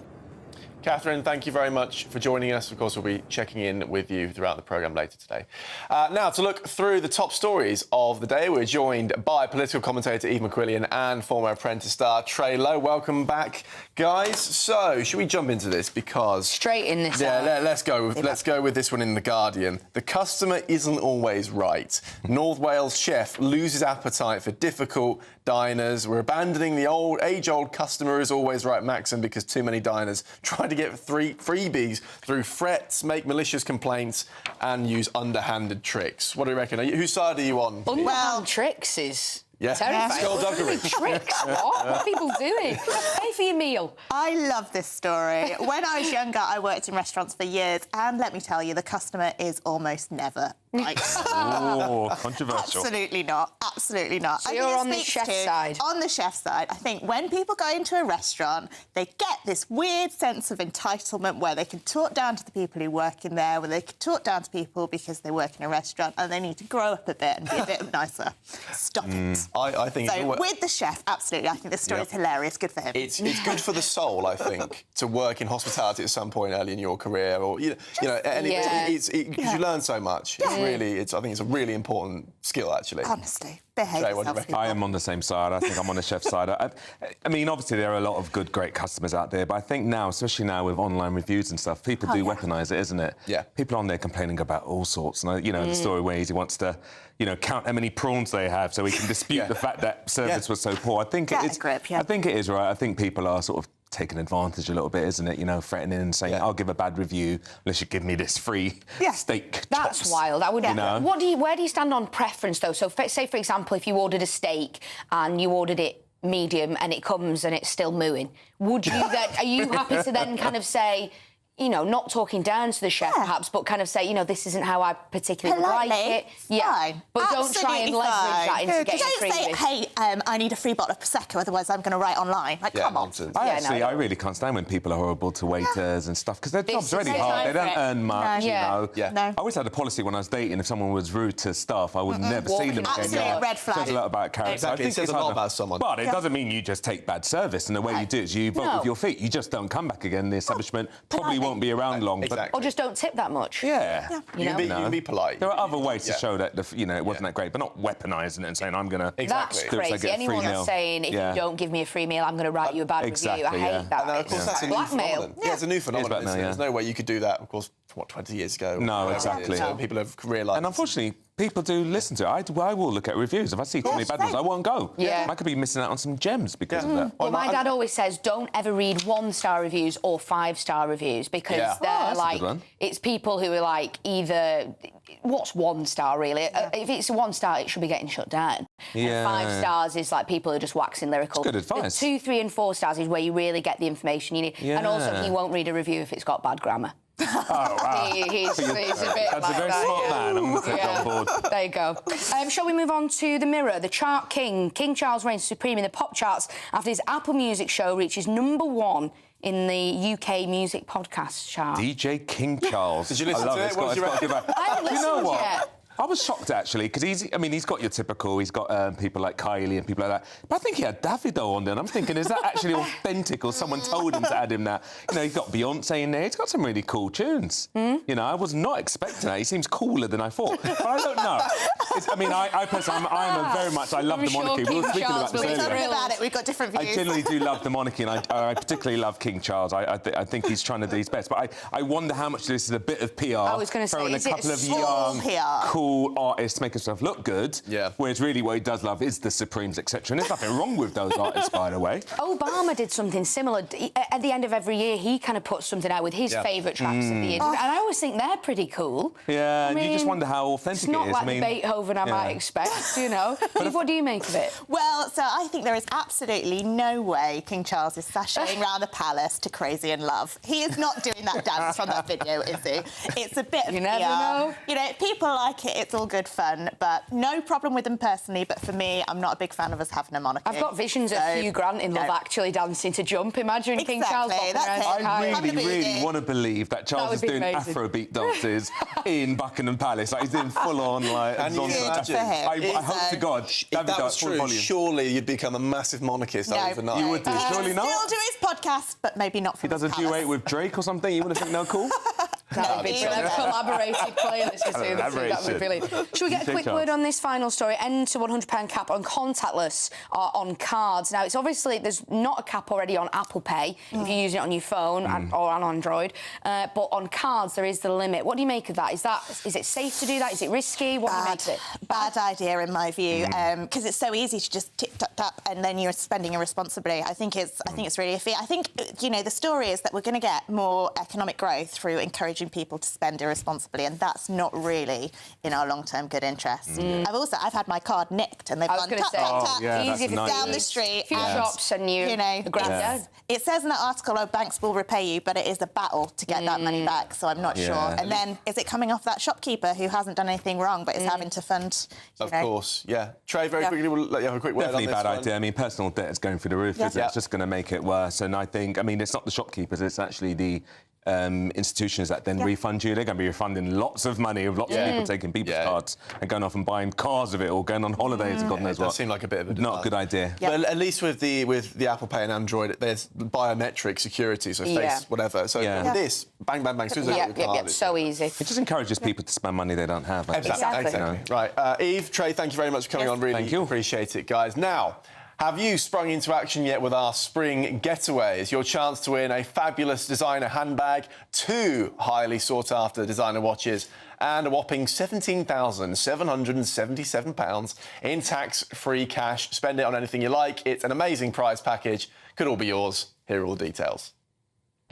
[SPEAKER 2] Catherine, thank you very much for joining us. Of course, we'll be checking in with you throughout the programme later today. Now, to look through the top stories of the day, we're joined by political commentator Eve McQuillian and former Apprentice star Trey Lowe. Welcome back, guys. So, should we jump into this? Because
[SPEAKER 1] straight in this.
[SPEAKER 2] Yeah, let's go. Let's go with this one in The Guardian. The customer isn't always right. North Wales chef loses appetite for difficult diners. We're abandoning the age-old customer is always right maxim because too many diners try to get freebies through threats, make malicious complaints and use underhanded tricks. What do you reckon? Whose side are you on?
[SPEAKER 1] Underhanded tricks is...
[SPEAKER 2] Yeah,
[SPEAKER 1] skullduggery. Tricks? What are people doing? Pay for your meal.
[SPEAKER 8] I love this story. When I was younger, I worked in restaurants for years, and let me tell you, the customer is almost never right.
[SPEAKER 9] Oh, controversial.
[SPEAKER 8] Absolutely not. Absolutely not.
[SPEAKER 1] So you're on the chef's side.
[SPEAKER 8] On the chef's side. I think when people go into a restaurant, they get this weird sense of entitlement where they can talk down to the people who work in there, where they can talk down to people because they work in a restaurant, and they need to grow up a bit and be a bit nicer. Stop it.
[SPEAKER 2] I think
[SPEAKER 8] so. With the chef, absolutely. I think this story is hilarious. Good for him.
[SPEAKER 2] It's good for the soul, I think, to work in hospitality at some point early in your career, or you know, and because you learn so much. It's really, I think it's a really important skill, actually.
[SPEAKER 8] Honestly. I
[SPEAKER 9] am on the same side. I think I'm on the chef's side. I mean, obviously, there are a lot of good, great customers out there, but I think now, especially now with online reviews and stuff, people do weaponise it, isn't it?
[SPEAKER 2] Yeah.
[SPEAKER 9] People on there complaining about all sorts. And, you know, the story where he wants to, you know, count how many prawns they have so he can dispute the fact that service was so poor. I think it is. I think it is right. I think people are sort of taking advantage a little bit, isn't it? You know, threatening and saying, I'll give a bad review unless you give me this free steak
[SPEAKER 1] That's
[SPEAKER 9] chops.
[SPEAKER 1] wild. I would.
[SPEAKER 9] You know?
[SPEAKER 1] Where do you stand on preference, though? So, say, for example, if you ordered a steak and you ordered it medium and it comes and it's still mooing, would you then... Are you happy to then kind of say... You know, not talking down to the chef, perhaps, but kind of say, you know, this isn't how I particularly would like it.
[SPEAKER 8] Fine.
[SPEAKER 1] But don't try and leverage that into getting a freebie.
[SPEAKER 8] Don't say, hey, I need a free bottle of Prosecco, otherwise I'm going to write online. Like, come on.
[SPEAKER 9] I really can't stand when people are horrible to waiters and stuff, because their job's really hard. They don't earn much, you know. I always had a policy when I was dating, if someone was rude to staff, I would never see them again.
[SPEAKER 8] Absolute red flag.
[SPEAKER 9] Says a lot about character.
[SPEAKER 2] Exactly, it says a lot about someone.
[SPEAKER 9] But it doesn't mean you just take bad service, and the way you do it is you vote with your feet. You just don't come back again. The establishment probably won't be around long.
[SPEAKER 1] Or just don't tip that much.
[SPEAKER 9] Yeah.
[SPEAKER 2] You can be polite.
[SPEAKER 9] There are other ways to show that, it wasn't that great, but not weaponising it and saying, I'm going to...
[SPEAKER 1] That's crazy. Anyone that's saying, if you don't give me a free meal, I'm going to write you a bad review. I hate that.
[SPEAKER 2] And of course, that's a new phenomenon. Yeah, it's a new phenomenon. There's no way you could do that, of course, 20 years ago?
[SPEAKER 9] No, exactly.
[SPEAKER 2] So people have realised...
[SPEAKER 9] And unfortunately, people do listen to it. I will look at reviews. If I see too many bad ones, I won't go. I could be missing out on some gems because of that.
[SPEAKER 1] Well, my dad always says, don't ever read 1-star reviews or 5-star reviews, because they're like... It's people who are like, either... What's 1 star, really? If it's a 1 star, it should be getting shut down. And 5 stars is like people who are just waxing lyrical.
[SPEAKER 9] That's good advice.
[SPEAKER 1] The 2, 3 and 4 stars is where you really get the information you need. And also, he won't read a review if it's got bad grammar.
[SPEAKER 9] Oh, wow.
[SPEAKER 1] He's a bit
[SPEAKER 9] That's
[SPEAKER 1] like
[SPEAKER 9] a very smart man. I'm going to take on board.
[SPEAKER 1] There you go. Shall we move on to The Mirror? The chart king, King Charles, reigns supreme in the pop charts after his Apple Music show reaches #1 in the UK music podcast chart.
[SPEAKER 9] DJ King Charles.
[SPEAKER 2] Did you listen to it? What did you reckon?
[SPEAKER 1] I haven't listened yet.
[SPEAKER 9] I was shocked, actually, because he's got your typical, he's got people like Kylie and people like that. But I think he had Davido on there, and I'm thinking, is that actually authentic, or someone told him to add him that? You know, he's got Beyonce in there. He's got some really cool tunes. You know, I was not expecting that. He seems cooler than I thought. But I don't know. I personally, I love the monarchy. We were speaking about this earlier.
[SPEAKER 8] Talking about it, we've got different views.
[SPEAKER 9] I generally do love the monarchy, and I particularly love King Charles. I think he's trying to do his best. But I wonder how much this is a bit of PR.
[SPEAKER 1] I was going to say,
[SPEAKER 9] throwing
[SPEAKER 1] is
[SPEAKER 9] a couple of
[SPEAKER 1] it
[SPEAKER 9] young,
[SPEAKER 8] PR?
[SPEAKER 9] cool artists to make himself look good. Whereas really what he does love is the Supremes, etc. And there's nothing wrong with those artists, by the way.
[SPEAKER 1] Obama did something similar. At the end of every year, he kind of puts something out with his favourite tracks of the year. And I always think they're pretty cool.
[SPEAKER 9] Yeah, and you just wonder how authentic it is.
[SPEAKER 1] It's not like the Beethoven I might expect, you know. What do you make of it?
[SPEAKER 8] Well, so I think there is absolutely no way King Charles is sashaying around the palace to Crazy in Love. He is not doing that dance from that video, is he? It's a bit of
[SPEAKER 1] You never know.
[SPEAKER 8] You know, people like it, it's all good fun, but no problem with them personally, but for me, I'm not a big fan of us having a monarchy.
[SPEAKER 1] I've got visions of Hugh Grant in Love Actually dancing to Jump. Imagine King Charles walking around.
[SPEAKER 9] I really want to believe that Charles is doing Afrobeat dances in Buckingham Palace. Like, he's doing full-on, like...
[SPEAKER 2] And you imagine,
[SPEAKER 9] I hope to God...
[SPEAKER 2] If that was true, surely you'd become a massive monarchist overnight.
[SPEAKER 9] You would do, surely not.
[SPEAKER 8] Still do his podcast, but maybe not from
[SPEAKER 9] He does a duet with Drake or something, you wouldn't think they're cool?
[SPEAKER 1] That would be a collaborated playlist between the two. That would be brilliant. Should we get a quick word on this final story? End to £100 cap on contactless on cards. Now, it's obviously there's not a cap already on Apple Pay if you're using it on your phone or on Android, but on cards there is the limit. What do you make of that? Is it safe to do that? Is it risky? What do you make of it?
[SPEAKER 8] Bad idea, in my view, because it's so easy to just tip tap tap and then you're spending irresponsibly. I think it's really iffy. I think the story is that we're going to get more economic growth through encouraging people to spend irresponsibly, and that's not really in our long-term good interests. I've had my card nicked, and they've gone tap tap tap, easy if it's down the street.
[SPEAKER 1] A few shops and you grab down.
[SPEAKER 8] It says in that article, banks will repay you, but it is a battle to get that money back, so I'm not sure. And then, is it coming off that shopkeeper who hasn't done anything wrong, but is having to fund...
[SPEAKER 2] Of course, Trey, very quickly, we'll let you have a quick word on this.
[SPEAKER 9] Definitely bad idea. I mean, personal debt is going through the roof, isn't it? It's just going to make it worse. And I think, it's not the shopkeepers, it's actually the institutions that then refund you. They're going to be refunding lots of money of lots of people taking people's cards and going off and buying cars of it or going on holidays and God knows what.
[SPEAKER 2] It does seem like a bit of a
[SPEAKER 9] not a good idea.
[SPEAKER 2] But at least with the Apple Pay and Android, there's biometric security, so face whatever. So with this, bang, bang, bang, as soon as your card
[SPEAKER 1] so easy.
[SPEAKER 9] It just encourages people to spend money they don't have.
[SPEAKER 2] Exactly. Right. Eve, Trey, thank you very much for coming on. Really appreciate it, guys. Now, Have you sprung into action yet with our spring getaways? Your chance to win a fabulous designer handbag, 2 highly sought-after designer watches and a whopping £17,777 in tax-free cash. Spend it on anything you like. It's an amazing prize package. Could all be yours. Here are all the details.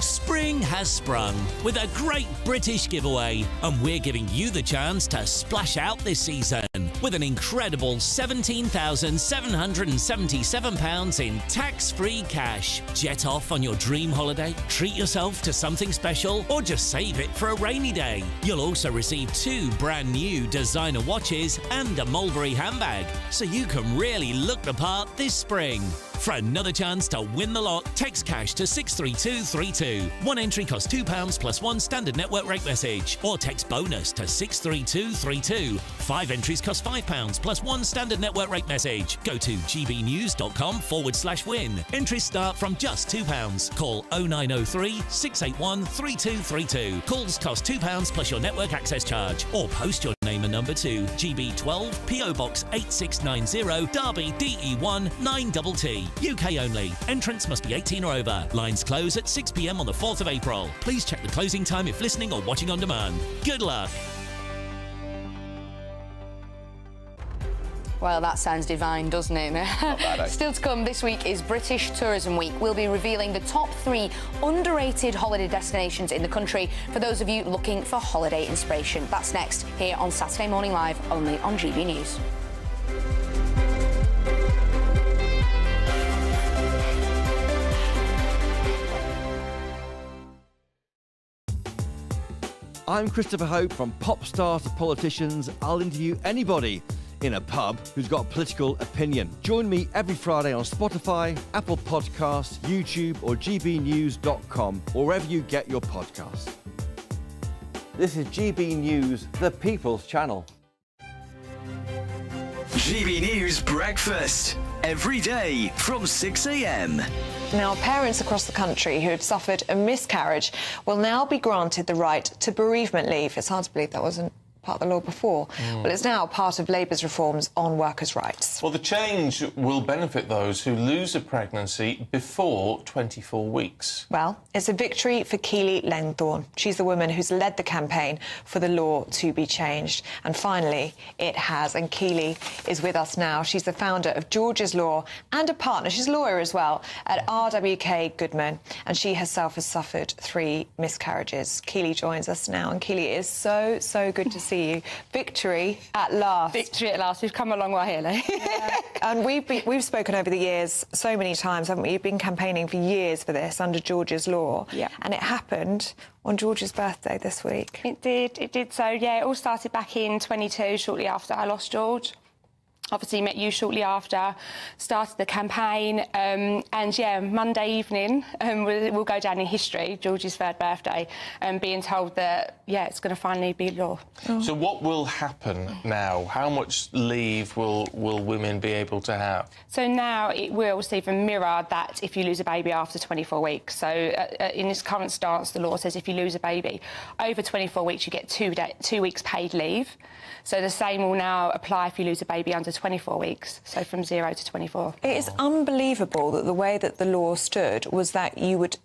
[SPEAKER 12] Spring has sprung with a great British giveaway, and we're giving you the chance to splash out this season with an incredible £17,777 in tax-free cash. Jet off on your dream holiday, treat yourself to something special, or just save it for a rainy day. You'll also receive 2 brand new designer watches and a Mulberry handbag, so you can really look the part this spring. For another chance to win the lot, text cash to 63232. One entry costs £2 plus 1 standard network rate message, or text bonus to 63232. 5 entries cost £5 plus 1 standard network rate message. Go to gbnews.com/win. Entries start from just £2. Call 0903 681 3232. Calls cost £2 plus your network access charge, or post your name and number to GB12 PO Box 8690 Derby DE1 9TT. UK only. Entrants must be 18 or over. Lines close at 6 p.m. on the 4th of April. Please check the closing time if listening or watching on demand. Good luck.
[SPEAKER 1] Well, that sounds divine, doesn't it?
[SPEAKER 2] Not bad, eh?
[SPEAKER 1] Still to come this week is British Tourism Week. We'll be revealing the top 3 underrated holiday destinations in the country for those of you looking for holiday inspiration. That's next here on Saturday Morning Live, only on GB News.
[SPEAKER 7] I'm Christopher Hope. From pop stars to politicians, I'll interview anybody in a pub who's got a political opinion. Join me every Friday on Spotify, Apple Podcasts, YouTube or gbnews.com, or wherever you get your podcasts. This is GB News, the People's Channel.
[SPEAKER 10] GB News Breakfast, every day from 6 a.m.
[SPEAKER 19] Now, parents across the country who have suffered a miscarriage will now be granted the right to bereavement leave. It's hard to believe that wasn't part of the law before. Well, it's now part of Labour's reforms on workers' rights.
[SPEAKER 9] Well, the change will benefit those who lose a pregnancy before 24 weeks.
[SPEAKER 19] Well, it's a victory for Keely Langthorne. She's the woman who's led the campaign for the law to be changed. And finally, it has. And Keely is with us now. She's the founder of George's Law and a partner, she's a lawyer as well, at RWK Goodman. And she herself has suffered 3 miscarriages. Keely joins us now. And Keely, it is so good to see you. Victory at last.
[SPEAKER 21] Victory at last. We've come a long way, Haley.
[SPEAKER 19] Yeah. And we've spoken over the years so many times, haven't we? You've been campaigning for years for this under George's Law.
[SPEAKER 21] Yeah.
[SPEAKER 19] And it happened on George's birthday this week.
[SPEAKER 21] It did so, yeah. It all started back in 22, shortly after I lost George. Obviously met you shortly after, started the campaign, and yeah, Monday evening will go down in history, George's 3rd birthday, being told that, yeah, it's going to finally be law.
[SPEAKER 9] So what will happen now? How much leave will women be able to have?
[SPEAKER 21] So now it will, Stephen, mirror that if you lose a baby after 24 weeks. So in this current stance, the law says if you lose a baby over 24 weeks, you get 2 weeks paid leave. So the same will now apply if you lose a baby under 24 weeks, so from 0 to 24.
[SPEAKER 19] It is unbelievable that the way that the law stood was that you could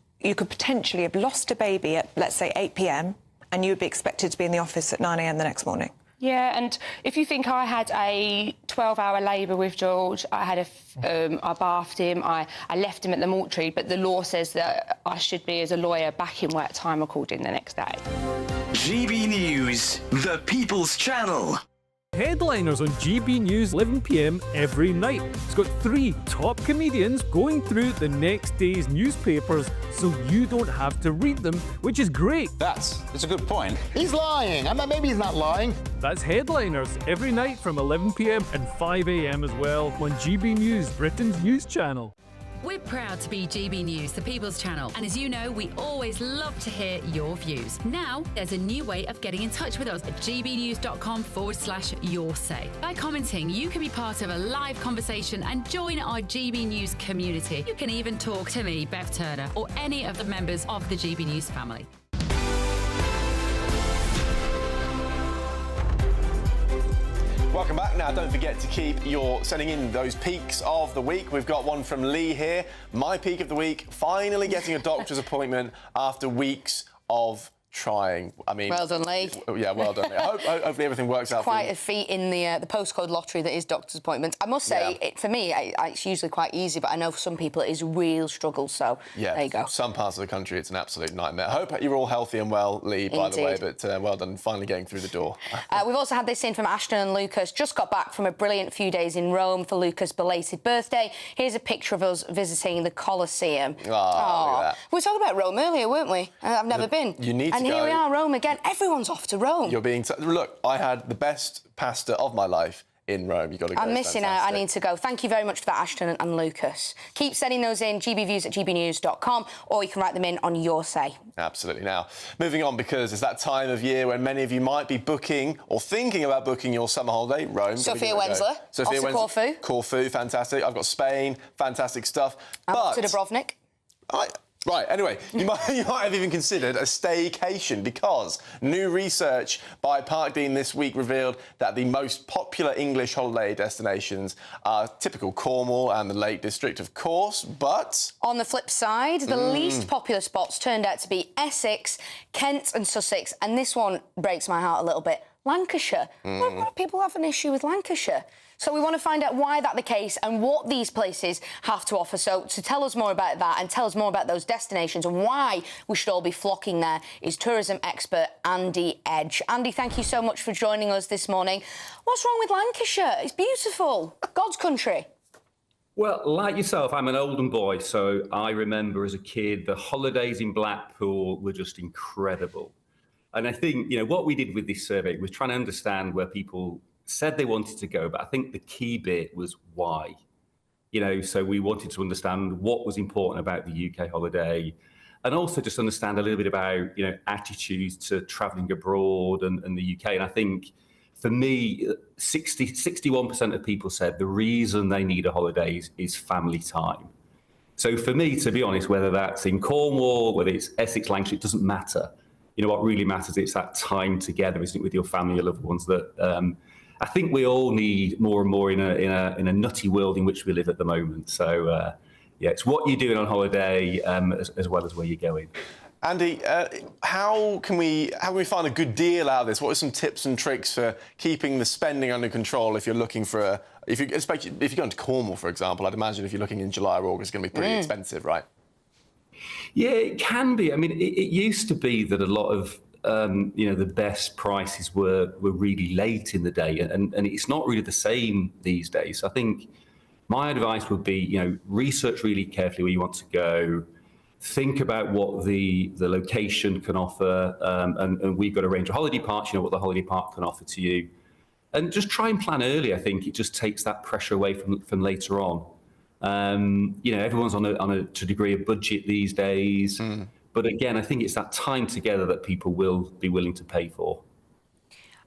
[SPEAKER 19] potentially have lost a baby at, let's say, 8 p.m, and you would be expected to be in the office at 9 a.m. the next morning.
[SPEAKER 21] Yeah, and if you think I had a 12-hour labour with George, I bathed him, I left him at the mortuary, but the law says that I should be, as a lawyer, back in work time recording the next day.
[SPEAKER 10] GB News, the People's Channel.
[SPEAKER 22] Headliners on GB News 11 p.m. every night. It's got 3 top comedians going through the next day's newspapers so you don't have to read them, which is great.
[SPEAKER 23] That's a good point. He's lying. Maybe he's not lying.
[SPEAKER 22] That's Headliners every night from 11 p.m. and 5 a.m. as well on GB News, Britain's news channel.
[SPEAKER 24] We're proud to be GB News, the People's Channel. And as you know, we always love to hear your views. Now, there's a new way of getting in touch with us at gbnews.com/yoursay. By commenting, you can be part of a live conversation and join our GB News community. You can even talk to me, Bev Turner, or any of the members of the GB News family.
[SPEAKER 2] Welcome back. Now, don't forget to keep sending in those peaks of the week. We've got one from Lee here. My peak of the week, finally getting a doctor's appointment after weeks of trying. I mean,
[SPEAKER 1] well done, Lee.
[SPEAKER 2] Yeah, well done, Lee. Hopefully everything works out.
[SPEAKER 1] Quite a feat in the postcode lottery that is doctor's appointments. I must say, for me, it's usually quite easy, but I know for some people it is a real struggle. So there you go.
[SPEAKER 2] Some parts of the country, it's an absolute nightmare. I hope you're all healthy and well, Lee, by the way. But well done, finally getting through the door.
[SPEAKER 1] We've also had this in from Ashton and Lucas. Just got back from a brilliant few days in Rome for Lucas' belated birthday. Here's a picture of us visiting the Colosseum.
[SPEAKER 2] Look at that.
[SPEAKER 1] We were talking about Rome earlier, weren't we? I've never been.
[SPEAKER 2] You need to
[SPEAKER 1] go. And here we are, Rome again. Everyone's off to Rome.
[SPEAKER 2] You're being... Look, I had the best pasta of my life in Rome. You've got to go.
[SPEAKER 1] I'm missing out. I need to go. Thank you very much for that, Ashton and Lucas. Keep sending those in, gbviews@gbnews.com, or you can write them in on Your Say.
[SPEAKER 2] Absolutely. Now, moving on, because it's that time of year when many of you might be booking or thinking about booking your summer holiday. Rome.
[SPEAKER 1] Sophia Wensler.
[SPEAKER 2] Sophia Wensler.
[SPEAKER 1] Corfu.
[SPEAKER 2] Corfu, fantastic. I've got Spain, fantastic stuff.
[SPEAKER 1] I'm off to Dubrovnik.
[SPEAKER 2] Right, anyway, you might have even considered a staycation, because new research by Parkdean this week revealed that the most popular English holiday destinations are typical Cornwall and the Lake District, of course, but...
[SPEAKER 1] On the flip side, the least popular spots turned out to be Essex, Kent and Sussex, and this one breaks my heart a little bit, Lancashire. Why do people have an issue with Lancashire? So we want to find out why that's the case and what these places have to offer. So to tell us more about that and tell us more about those destinations and why we should all be flocking there is tourism expert Andy Edge. Andy, thank you so much for joining us this morning. What's wrong with Lancashire? It's beautiful. God's country.
[SPEAKER 11] Well, like yourself, I'm an Oldham boy, so I remember as a kid the holidays in Blackpool were just incredible. And I think, what we did with this survey was trying to understand where people said they wanted to go, but I think the key bit was why. So we wanted to understand what was important about the UK holiday, and also just understand a little bit about, attitudes to travelling abroad and the UK. And I think for me, 61% of people said the reason they need a holiday is family time. So for me, to be honest, whether that's in Cornwall, whether it's Essex, Lancashire, it doesn't matter. What really matters is that time together, isn't it, with your family, your loved ones, that I think we all need more and more in a nutty world in which we live at the moment. So, it's what you're doing on holiday as well as where you're going.
[SPEAKER 2] Andy, how can we find a good deal out of this? What are some tips and tricks for keeping the spending under control if you're looking for especially if you're going to Cornwall, for example? I'd imagine if you're looking in July or August, it's going to be pretty expensive, right?
[SPEAKER 11] Yeah, it can be. I mean, it used to be that a lot of the best prices were really late in the day, and it's not really the same these days. I think my advice would be, research really carefully where you want to go, think about what the location can offer, and we've got a range of holiday parks, what the holiday park can offer to you, and just try and plan early. I think it just takes that pressure away from later on. Everyone's on a to a degree of budget these days. But again, I think it's that time together that people will be willing to pay for.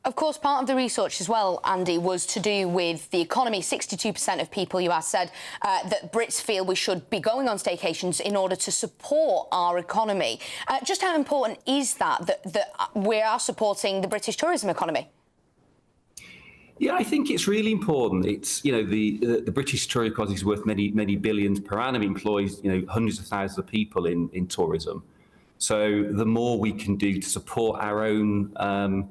[SPEAKER 1] Of course, part of the research as well, Andy, was to do with the economy. 62% of people you asked said that Brits feel we should be going on staycations in order to support our economy. Just how important is that we are supporting the British tourism economy?
[SPEAKER 11] Yeah, I think it's really important. It's, the British tourism economy is worth many billions per annum, employs, hundreds of thousands of people in tourism. So the more we can do to support our own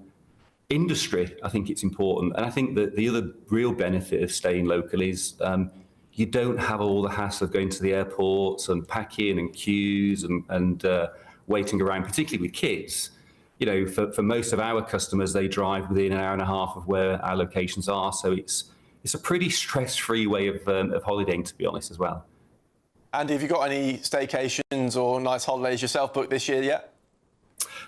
[SPEAKER 11] industry, I think it's important. And I think that the other real benefit of staying local is you don't have all the hassle of going to the airports and packing and queues and waiting around, particularly with kids. For most of our customers, they drive within an hour and a half of where our locations are. So it's a pretty stress-free way of holidaying, to be honest, as well.
[SPEAKER 2] Andy, have you got any staycations or nice holidays yourself booked this year yet?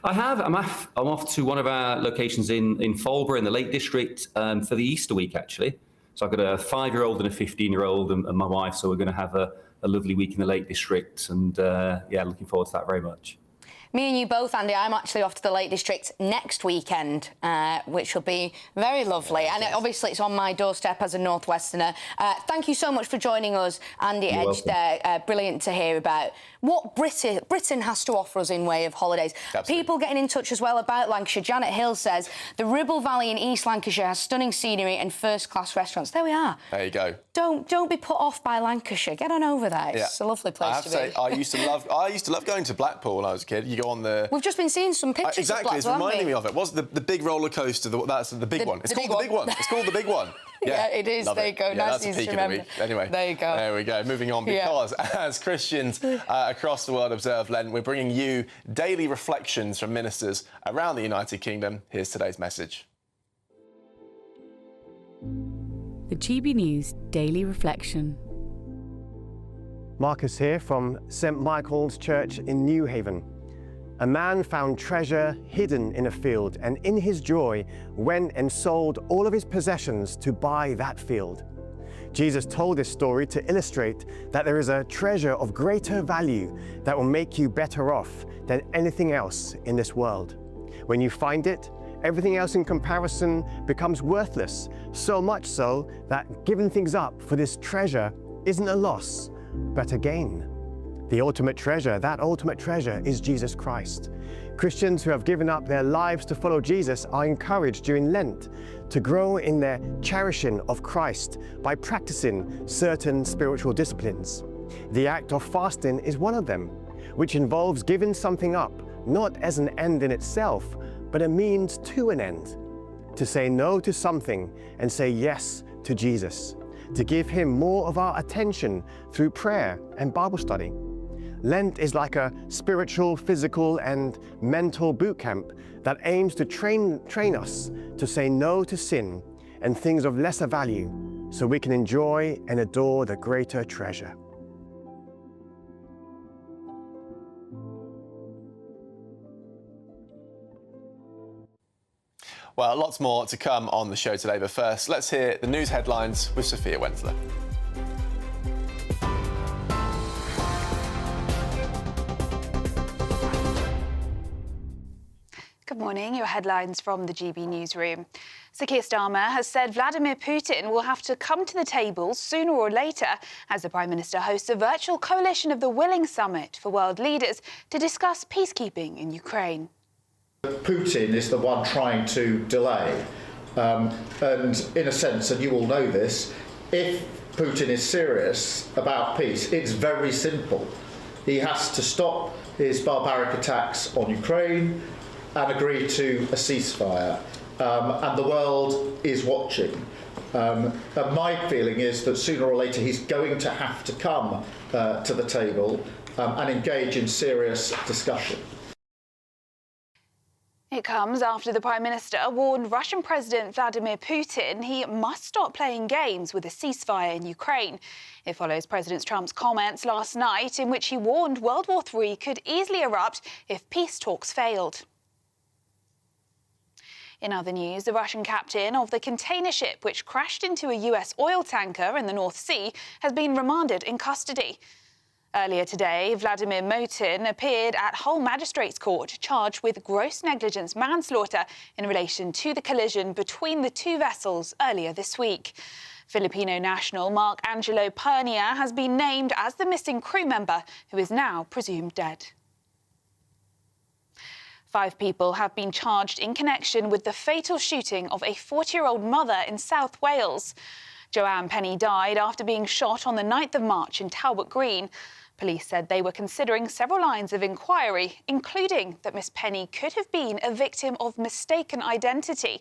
[SPEAKER 11] I have. I'm off to one of our locations in Folborough in the Lake District for the Easter week, actually. So I've got a 5-year-old and a 15-year-old and my wife. So we're going to have a lovely week in the Lake District. And, looking forward to that very much.
[SPEAKER 1] Me and you both, Andy. I'm actually off to the Lake District next weekend, which will be very lovely. And obviously it's on my doorstep as a Northwesterner. Thank you so much for joining us, Andy
[SPEAKER 11] You're
[SPEAKER 1] Edge. There, brilliant to hear about what Britain has to offer us in way of holidays.
[SPEAKER 2] Absolutely.
[SPEAKER 1] People getting in touch as well about Lancashire. Janet Hill says the Ribble Valley in East Lancashire has stunning scenery and first-class restaurants. There we are.
[SPEAKER 2] There you go.
[SPEAKER 1] Don't be put off by Lancashire. Get on over there. It's a lovely place
[SPEAKER 2] I have to say,
[SPEAKER 1] be.
[SPEAKER 2] I used to love going to Blackpool when I was a kid. You go on the.
[SPEAKER 1] We've just been seeing some pictures.
[SPEAKER 2] Exactly,
[SPEAKER 1] of
[SPEAKER 2] it's
[SPEAKER 1] Blackpool,
[SPEAKER 2] reminding me of it. What's the big roller coaster? That's the big one. It's called the big one. It's called the big one.
[SPEAKER 1] Yeah, it is.
[SPEAKER 2] Love
[SPEAKER 1] there you go.
[SPEAKER 2] Yeah,
[SPEAKER 1] nice
[SPEAKER 2] that's a
[SPEAKER 1] news
[SPEAKER 2] peak
[SPEAKER 1] to
[SPEAKER 2] of the
[SPEAKER 1] remember.
[SPEAKER 2] week. Anyway,
[SPEAKER 1] there you go.
[SPEAKER 2] There we go. Moving on, because as Christians across the world observe Lent, we're bringing you daily reflections from ministers around the United Kingdom. Here's today's message.
[SPEAKER 24] The GB News Daily Reflection.
[SPEAKER 13] Marcus here from St Michael's Church in New Haven. A man found treasure hidden in a field, and in his joy went and sold all of his possessions to buy that field. Jesus told this story to illustrate that there is a treasure of greater value that will make you better off than anything else in this world. When you find it, everything else in comparison becomes worthless, so much so that giving things up for this treasure isn't a loss, but a gain. The ultimate treasure, that ultimate treasure is Jesus Christ. Christians who have given up their lives to follow Jesus are encouraged during Lent to grow in their cherishing of Christ by practicing certain spiritual disciplines. The act of fasting is one of them, which involves giving something up, not as an end in itself, but a means to an end. To say no to something and say yes to Jesus. To give him more of our attention through prayer and Bible study. Lent is like a spiritual, physical, and mental boot camp that aims to train us to say no to sin and things of lesser value so we can enjoy and adore the greater treasure.
[SPEAKER 2] Well, lots more to come on the show today, but first, let's hear the news headlines with Sophia Wensler.
[SPEAKER 4] Good morning. Your headlines from the GB newsroom. Sir Keir Starmer has said Vladimir Putin will have to come to the table sooner or later as the Prime Minister hosts a virtual coalition of the willing summit for world leaders to discuss peacekeeping in Ukraine.
[SPEAKER 5] Putin is the one trying to delay. And in a sense, and you all know this, if Putin is serious about peace, it's very simple. He has to stop his barbaric attacks on Ukraine and agree to a ceasefire. And the world is watching. And my feeling is that sooner or later he's going to have to come to the table and engage in serious discussion.
[SPEAKER 4] It comes after the Prime Minister warned Russian President Vladimir Putin he must stop playing games with a ceasefire in Ukraine. It follows President Trump's comments last night in which he warned World War III could easily erupt if peace talks failed. In other news, the Russian captain of the container ship which crashed into a US oil tanker in the North Sea has been remanded in custody. Earlier today, Vladimir Motin appeared at Hull Magistrates Court charged with gross negligence manslaughter in relation to the collision between the two vessels earlier this week. Filipino national Mark Angelo Pernia has been named as the missing crew member who is now presumed dead. 5 people have been charged in connection with the fatal shooting of a 40-year-old mother in South Wales. Joanne Penny died after being shot on the 9th of March in Talbot Green. Police said they were considering several lines of inquiry, including that Miss Penny could have been a victim of mistaken identity.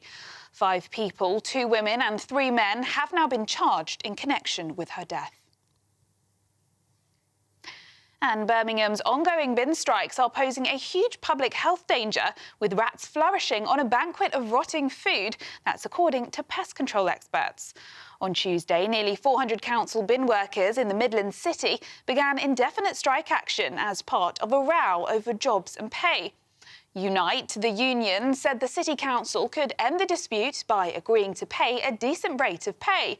[SPEAKER 4] 5 people, 2 women and 3 men, have now been charged in connection with her death. And Birmingham's ongoing bin strikes are posing a huge public health danger, with rats flourishing on a banquet of rotting food. That's according to pest control experts. On Tuesday, nearly 400 council bin workers in the Midlands City began indefinite strike action as part of a row over jobs and pay. Unite, the union, said the City Council could end the dispute by agreeing to pay a decent rate of pay.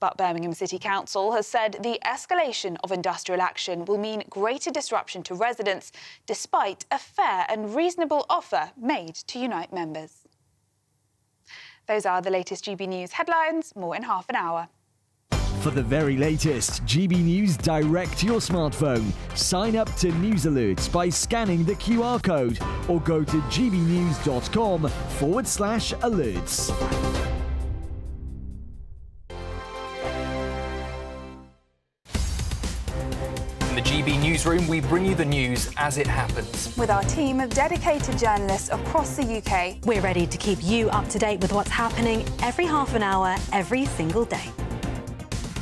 [SPEAKER 14] But Birmingham City Council has said the escalation of industrial action will mean greater disruption to residents, despite a fair and reasonable offer made to unite members. Those are the latest GB News headlines. More in half an hour.
[SPEAKER 15] For the very latest GB News direct to your smartphone, sign up to News Alerts by scanning the QR code or go to gbnews.com/alerts.
[SPEAKER 16] In the GB Newsroom, we bring you the news as it happens.
[SPEAKER 14] With our team of dedicated journalists across the UK,
[SPEAKER 17] we're ready to keep you up to date with what's happening every half an hour, every single day.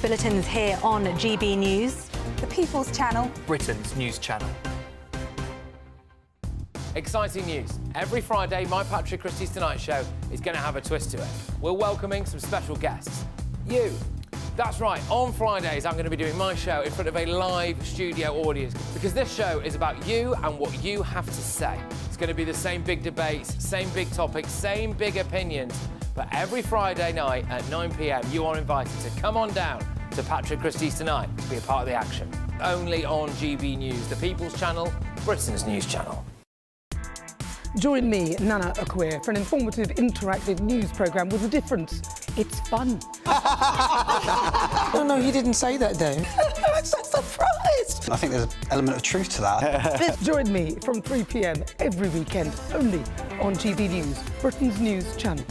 [SPEAKER 17] Bulletins here on GB News,
[SPEAKER 14] the People's Channel,
[SPEAKER 16] Britain's news channel.
[SPEAKER 18] Exciting news. Every Friday, my Patrick Christie's Tonight Show is going to have a twist to it. We're welcoming some special guests. You. That's right, on Fridays I'm going to be doing my show in front of a live studio audience because this show is about you and what you have to say. It's going to be the same big debates, same big topics, same big opinions. But every Friday night at 9 p.m, you are invited to come on down to Patrick Christie's Tonight to be a part of the action. Only on GB News, the People's Channel, Britain's news channel.
[SPEAKER 25] Join me, Nana Akwe, for an informative, interactive news programme with a difference. It's fun.
[SPEAKER 26] No, he didn't say that, though.
[SPEAKER 25] I'm so surprised.
[SPEAKER 26] I think there's an element of truth to that.
[SPEAKER 25] Join me from 3 p.m. every weekend, only on GB News, Britain's news channel.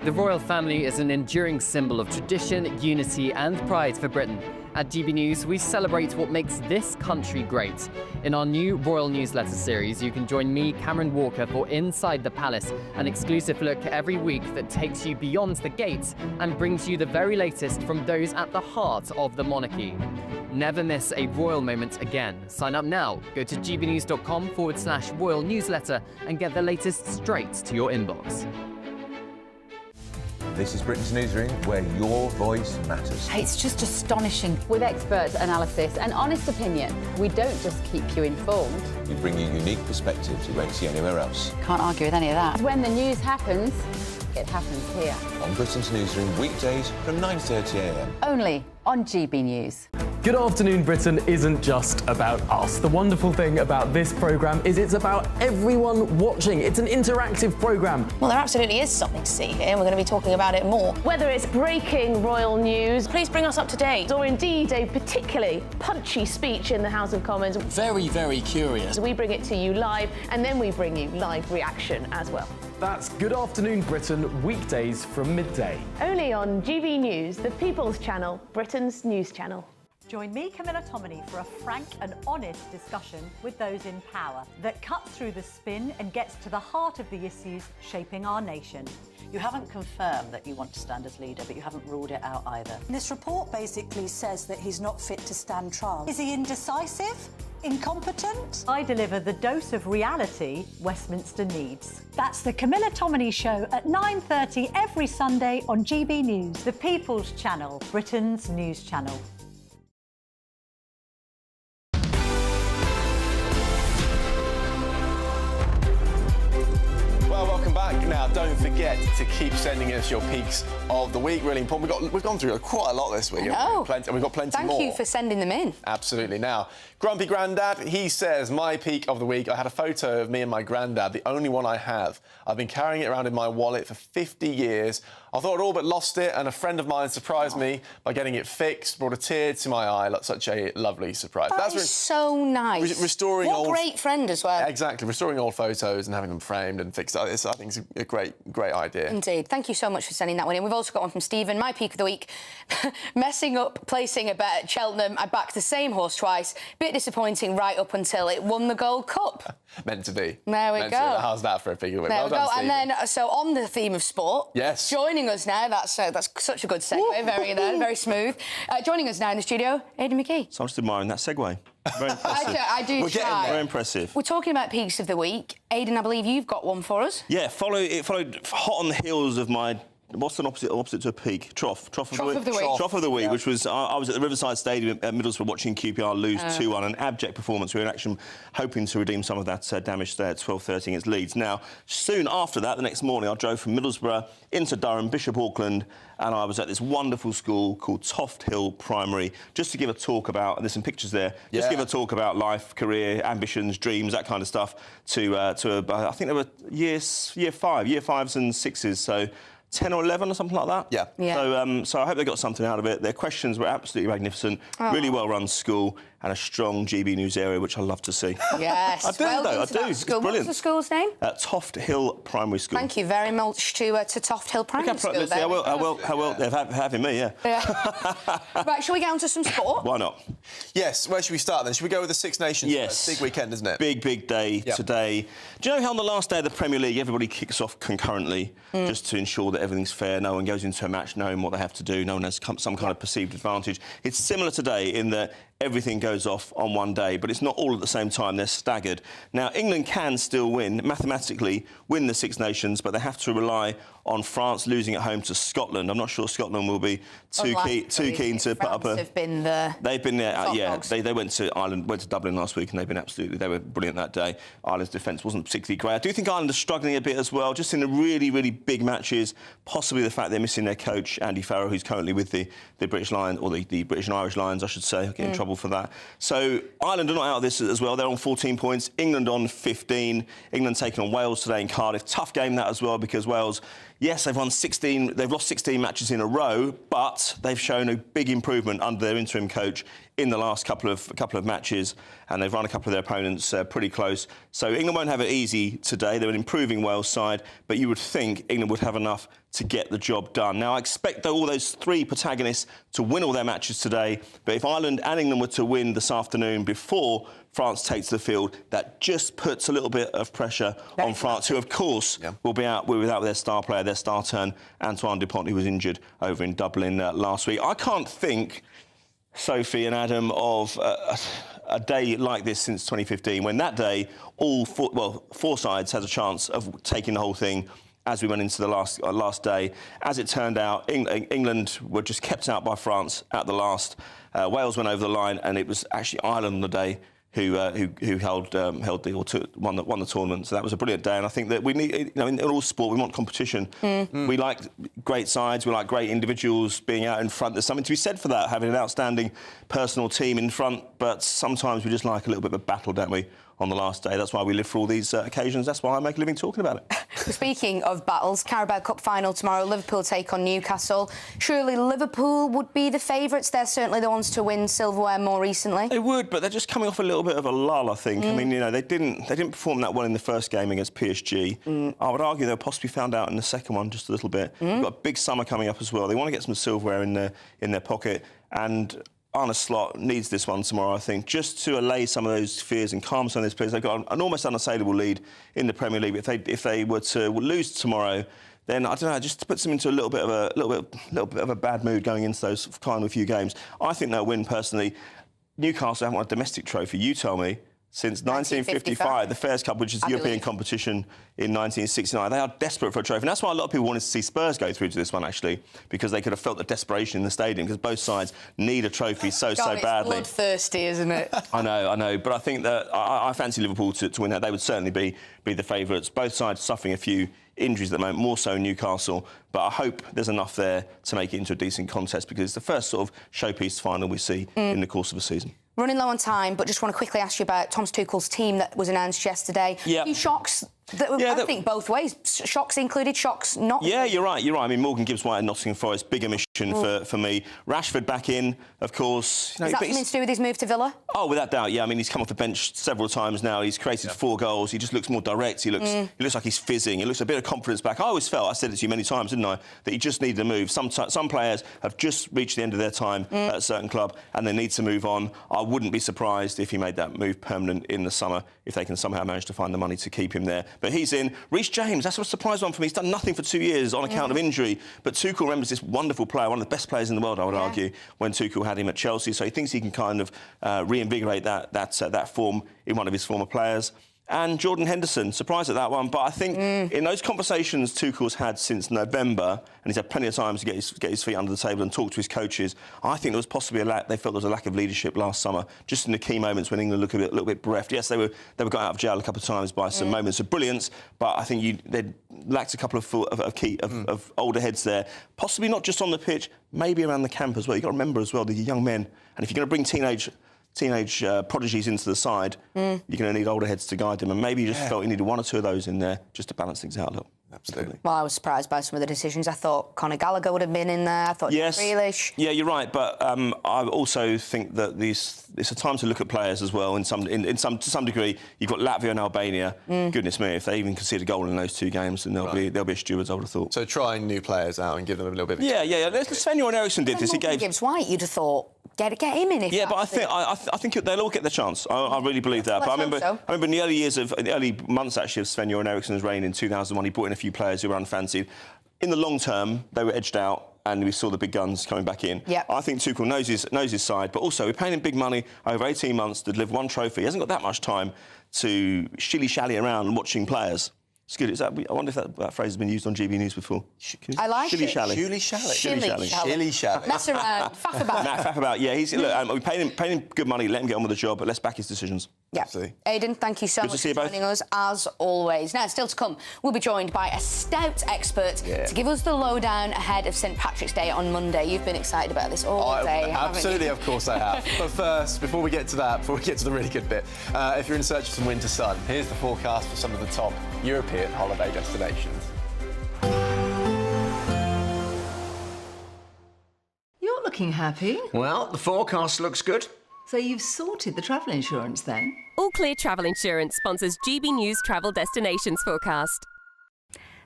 [SPEAKER 28] The royal family is an enduring symbol of tradition, unity and pride for Britain. At GB News, we celebrate what makes this country great. In our new royal newsletter series, you can join me, Cameron Walker, for Inside the Palace, an exclusive look every week that takes you beyond the gates and brings you the very latest from those at the heart of the monarchy. Never miss a royal moment again. Sign up now. Go to gbnews.com/royal newsletter and get the latest straight to your inbox.
[SPEAKER 29] This is Britain's Newsroom, where your voice matters.
[SPEAKER 30] It's just astonishing. With expert analysis and honest opinion, we don't just keep you informed.
[SPEAKER 29] We bring you unique perspectives you won't see anywhere else.
[SPEAKER 30] Can't argue with any of that. When the news happens, it happens here.
[SPEAKER 29] On Britain's Newsroom, weekdays from 9:30 a.m.
[SPEAKER 30] Only on GB News.
[SPEAKER 31] Good Afternoon Britain isn't just about us. The wonderful thing about this programme is it's about everyone watching. It's an interactive programme.
[SPEAKER 32] Well, there absolutely is something to see here, and we're going to be talking about it more.
[SPEAKER 33] Whether it's breaking royal news, please bring us up to date, or indeed a particularly punchy speech in the House of Commons.
[SPEAKER 34] Very, very curious.
[SPEAKER 33] We bring it to you live, and then we bring you live reaction as well.
[SPEAKER 31] That's Good Afternoon Britain, weekdays from midday.
[SPEAKER 33] Only on GB News, the People's Channel, Britain's news channel.
[SPEAKER 35] Join me, Camilla Tominey, for a frank and honest discussion with those in power that cuts through the spin and gets to the heart of the issues shaping our nation.
[SPEAKER 36] You haven't confirmed that you want to stand as leader, but you haven't ruled it out either.
[SPEAKER 35] This report basically says that he's not fit to stand trial. Is he indecisive? Incompetent? I deliver the dose of reality Westminster needs. That's the Camilla Tominey Show at 9:30 every Sunday on GB News, the People's Channel, Britain's news channel.
[SPEAKER 2] Well, welcome back. Now, don't forget to keep sending us your peaks of the week. Really important. We've gone through quite a lot this week.
[SPEAKER 1] Oh,
[SPEAKER 2] and we've got plenty more.
[SPEAKER 1] Thank you for sending them in.
[SPEAKER 2] Absolutely. Now, Grumpy Grandad, he says, my peak of the week, I had a photo of me and my granddad, the only one I have. I've been carrying it around in my wallet for 50 years. I thought I'd all but lost it, and a friend of mine surprised me by getting it fixed, brought a tear to my eye. Like, such a lovely surprise.
[SPEAKER 1] That's so nice.
[SPEAKER 2] Restoring
[SPEAKER 1] what
[SPEAKER 2] old...
[SPEAKER 1] great friend as well.
[SPEAKER 2] Exactly. Restoring old photos and having them framed and fixed. I think it's a great idea.
[SPEAKER 1] Indeed. Thank you so much for sending that one in. We've also got one from Stephen. My peak of the week. Messing up placing a bet at Cheltenham. I backed the same horse twice. Bit disappointing right up until it won the Gold Cup.
[SPEAKER 2] Meant to be.
[SPEAKER 1] There we go.
[SPEAKER 2] How's that for a peak of the week?
[SPEAKER 1] There
[SPEAKER 2] well
[SPEAKER 1] we
[SPEAKER 2] done,
[SPEAKER 1] go.
[SPEAKER 2] Stephen.
[SPEAKER 1] And then, so on the theme of sport,
[SPEAKER 2] yes,
[SPEAKER 1] joining us now, that's such a good segue, very smooth. Joining us now in the studio, Aidan McGee.
[SPEAKER 37] So I'm just admiring that segue. Very impressive.
[SPEAKER 1] I do try.
[SPEAKER 37] Very impressive.
[SPEAKER 1] We're talking about peaks of the week. Aidan, I believe you've got one for us.
[SPEAKER 37] Yeah, it followed hot on the heels of my what's an opposite to a peak? Trough of the week.
[SPEAKER 1] Of the week.
[SPEAKER 37] Trough of the week,
[SPEAKER 1] Yeah.
[SPEAKER 37] which was I was at the Riverside Stadium at Middlesbrough watching QPR lose 2-1, an abject performance. We were in action hoping to redeem some of that damage there at 12:30 against Leeds. Now, soon after that, the next morning, I drove from Middlesbrough into Durham, Bishop Auckland, and I was at this wonderful school called Toft Hill Primary, just to give a talk about, and there's some pictures there, just give a talk about life, career, ambitions, dreams, that kind of stuff, to I think there were year fives and sixes, so 10 or 11 or something like that.
[SPEAKER 1] Yeah.
[SPEAKER 37] So I hope they got something out of it. Their questions were absolutely magnificent. Really well-run school and a strong GB News area, which I love to see.
[SPEAKER 1] Yes.
[SPEAKER 37] I do,
[SPEAKER 1] well
[SPEAKER 37] though. I
[SPEAKER 1] done to
[SPEAKER 37] do.
[SPEAKER 1] that
[SPEAKER 37] It's
[SPEAKER 1] school.
[SPEAKER 37] brilliant.
[SPEAKER 1] What's the school's name?
[SPEAKER 37] Toft Hill Primary School.
[SPEAKER 1] Thank you very much to Toft Hill Primary School.
[SPEAKER 37] Let's see how well they're having me, yeah.
[SPEAKER 1] Right, shall we get on to some sport?
[SPEAKER 37] Why not?
[SPEAKER 2] Yes, where should we start then? Should we go with the Six Nations?
[SPEAKER 37] Yes.
[SPEAKER 2] Big weekend, isn't it?
[SPEAKER 37] Big day today. Do you know how on the last day of the Premier League everybody kicks off concurrently just to ensure that everything's fair, no one goes into a match knowing what they have to do, no one has some kind of perceived advantage? It's similar today in that everything goes off on one day, but it's not all at the same time. They're staggered. Now, England can still win, mathematically win the Six Nations, but they have to rely on France losing at home to Scotland. I'm not sure Scotland will be too keen to put up a...
[SPEAKER 1] Have been the
[SPEAKER 37] They've been there, yeah.
[SPEAKER 1] dogs.
[SPEAKER 37] They went to Ireland, went to Dublin last week, and they were brilliant that day. Ireland's defence wasn't particularly great. I do think Ireland are struggling a bit as well, just in the really big matches. Possibly the fact they're missing their coach, Andy Farrell, who's currently with the British Lions, or the British and Irish Lions, I should say. Get in trouble for that. So Ireland are not out of this as well. They're on 14 points. England on 15. England taking on Wales today in Cardiff. Tough game that as well, because Wales, yes, they've won 16. They've lost 16 matches in a row, but they've shown a big improvement under their interim coach in the last couple of matches, and they've run a couple of their opponents pretty close. So England won't have it easy today. They're an improving Wales side, but you would think England would have enough to get the job done. Now, I expect all those three protagonists to win all their matches today, but if Ireland and England were to win this afternoon before France takes the field, that just puts a little bit of pressure on France, who, of course, will be out without their star player, their star turn, Antoine Dupont, who was injured over in Dublin last week. I can't think, Sophie and Adam, of a day like this since 2015, when that day all four sides had a chance of taking the whole thing as we went into the last day. As it turned out, England were just kept out by France at the last. Wales went over the line, and it was actually Ireland on the day who won the tournament. So that was a brilliant day, and I think that we need, in all sport, we want competition. We like great sides, we like great individuals being out in front. There's something to be said for that, having an outstanding personal team in front, but sometimes we just like a little bit of a battle, don't we, on the last day? That's why we live for all these occasions. That's why I make a living talking about it.
[SPEAKER 1] Speaking of battles, Carabao Cup final tomorrow, Liverpool take on Newcastle. Surely Liverpool would be the favourites. They're certainly the ones to win silverware more recently.
[SPEAKER 37] They would, but they're just coming off a little bit of a lull, I think. I mean, they didn't perform that well in the first game against PSG. I would argue they'll possibly found out in the second one just a little bit. They've got a big summer coming up as well. They want to get some silverware in their pocket, and Arne Slot needs this one tomorrow, I think, just to allay some of those fears and calm some of those players. They've got an almost unassailable lead in the Premier League. If they were to lose tomorrow, then I don't know, just puts them into a little bit of a bad mood going into those final few games. I think they'll win personally. Newcastle haven't won a domestic trophy, you tell me, since 1955, the Fairs Cup, which is the European competition in 1969. They are desperate for a trophy. And that's why a lot of people wanted to see Spurs go through to this one, actually, because they could have felt the desperation in the stadium, because both sides need a trophy so badly.
[SPEAKER 1] It's bloodthirsty, isn't it?
[SPEAKER 37] I know. But I think that I fancy Liverpool to win that. They would certainly be the favourites. Both sides suffering a few injuries at the moment, more so Newcastle. But I hope there's enough there to make it into a decent contest, because it's the first sort of showpiece final we see in the course of a season.
[SPEAKER 1] Running low on time, but just want to quickly ask you about Thomas Tuchel's team that was announced yesterday. A few shocks, I think, both ways. Shocks included, shocks not.
[SPEAKER 37] Yeah, you're right. I mean, Morgan Gibbs-White and Nottingham Forest, big omission for me. Rashford back in, of course.
[SPEAKER 1] Is that something to do with his move to Villa?
[SPEAKER 37] Oh, without doubt, yeah. I mean, he's come off the bench several times now. He's created 4 goals. He just looks more direct. He looks like he's fizzing. He looks a bit of confidence back. I always felt, I said it to you many times, didn't I, that he just needed a move. Some players have just reached the end of their time at a certain club and they need to move on. I wouldn't be surprised if he made that move permanent in the summer, if they can somehow manage to find the money to keep him there. But he's in. Reece James, that's a surprise one for me. He's done nothing for 2 years on account of injury, but Tuchel remembers this wonderful player, one of the best players in the world, I would argue, when Tuchel had him at Chelsea. So he thinks he can kind of reinvigorate that form in one of his former players. and Jordan Henderson. Surprised at that one, but I think in those conversations Tuchel's had since November, and he's had plenty of time to get his feet under the table and talk to his coaches, I think there was possibly they felt there was a lack of leadership last summer, just in the key moments when England looked a little bit bereft. Yes, they were got out of jail a couple of times by some moments of brilliance, but I think they lacked a couple of older heads there, possibly not just on the pitch, maybe around the camp as well. You've got to remember as well, the young men, and if you're going to bring teenage prodigies into the side, you're going to need older heads to guide them, and maybe you just felt you needed one or two of those in there just to balance things out a little.
[SPEAKER 2] Absolutely.
[SPEAKER 1] Well, I was surprised by some of the decisions. I thought Conor Gallagher would have been in there. I thought
[SPEAKER 37] yes.
[SPEAKER 1] Grealish.
[SPEAKER 37] Yeah, you're right, but I also think that it's a time to look at players as well. To some degree, you've got Latvia and Albania. Goodness me, if they even concede a goal in those two games, then they'll be stewards, I would have thought.
[SPEAKER 2] So trying new players out and give them a little bit of
[SPEAKER 37] Sven-Göran Eriksson did this. He gave
[SPEAKER 1] Gibbs-White. You'd have thought get him in.
[SPEAKER 37] But I think they'll all get the chance. I really believe that. But I remember in the early months actually of Sven-Göran Eriksson's reign in 2001, he brought in a few players who were unfancied. In the long term, they were edged out, and we saw the big guns coming back in.
[SPEAKER 1] Yep.
[SPEAKER 37] I think Tuchel knows his side, but also we're paying him big money over 18 months to deliver one trophy. He hasn't got that much time to shilly-shally around watching players. It's good. I wonder if that phrase has been used on GB News before.
[SPEAKER 1] I like it.
[SPEAKER 37] Shilly-shally.
[SPEAKER 2] Shilly-shally.
[SPEAKER 1] Mess around. Faff about.
[SPEAKER 37] Faff about. Yeah, we're paying him good money. Let him get on with the job, but let's back his decisions.
[SPEAKER 1] Yeah.
[SPEAKER 37] Absolutely.
[SPEAKER 1] Aidan, thank you so much for joining us, as always. Now, still to come, we'll be joined by a Stout expert to give us the lowdown ahead of St Patrick's Day on Monday. You've been excited about this all day,
[SPEAKER 2] absolutely,
[SPEAKER 1] haven't you?
[SPEAKER 2] of course I have. But first, before we get to the really good bit, if you're in search of some winter sun, here's the forecast for some of the top European holiday destinations.
[SPEAKER 3] You're looking happy.
[SPEAKER 6] Well, the forecast looks good.
[SPEAKER 3] So you've sorted the travel insurance then?
[SPEAKER 7] All Clear Travel Insurance sponsors GB News Travel Destinations Forecast.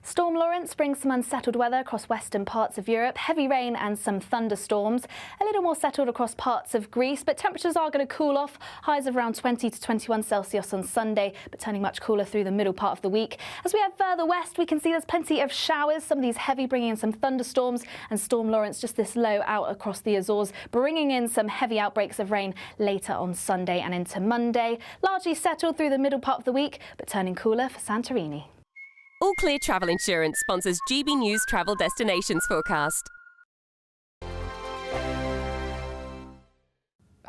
[SPEAKER 8] Storm Lawrence brings some unsettled weather across western parts of Europe, heavy rain and some thunderstorms. A little more settled across parts of Greece, but temperatures are going to cool off. Highs of around 20 to 21 Celsius on Sunday, but turning much cooler through the middle part of the week. As we head further west, we can see there's plenty of showers, some of these heavy bringing in some thunderstorms, and Storm Lawrence just this low out across the Azores, bringing in some heavy outbreaks of rain later on Sunday and into Monday. Largely settled through the middle part of the week, but turning cooler for Santorini.
[SPEAKER 7] All Clear Travel Insurance sponsors GB News Travel Destinations Forecast.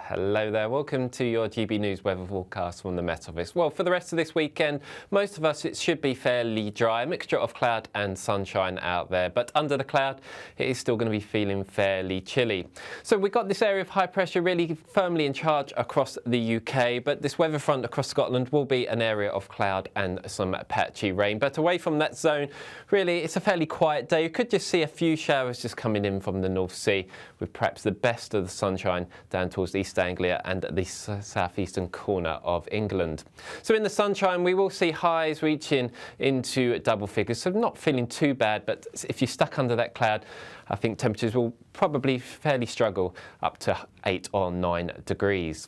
[SPEAKER 18] Hello there, welcome to your GB News weather forecast from the Met Office. Well, for the rest of this weekend, most of us, it should be fairly dry, a mixture of cloud and sunshine out there, but under the cloud, it is still going to be feeling fairly chilly. So we've got this area of high pressure really firmly in charge across the UK, but this weather front across Scotland will be an area of cloud and some patchy rain. But away from that zone, really, it's a fairly quiet day. You could just see a few showers just coming in from the North Sea, with perhaps the best of the sunshine down towards East Anglia and the southeastern corner of England. So in the sunshine, we will see highs reaching into double figures, so not feeling too bad, but if you're stuck under that cloud, I think temperatures will probably fairly struggle up to 8 or 9 degrees.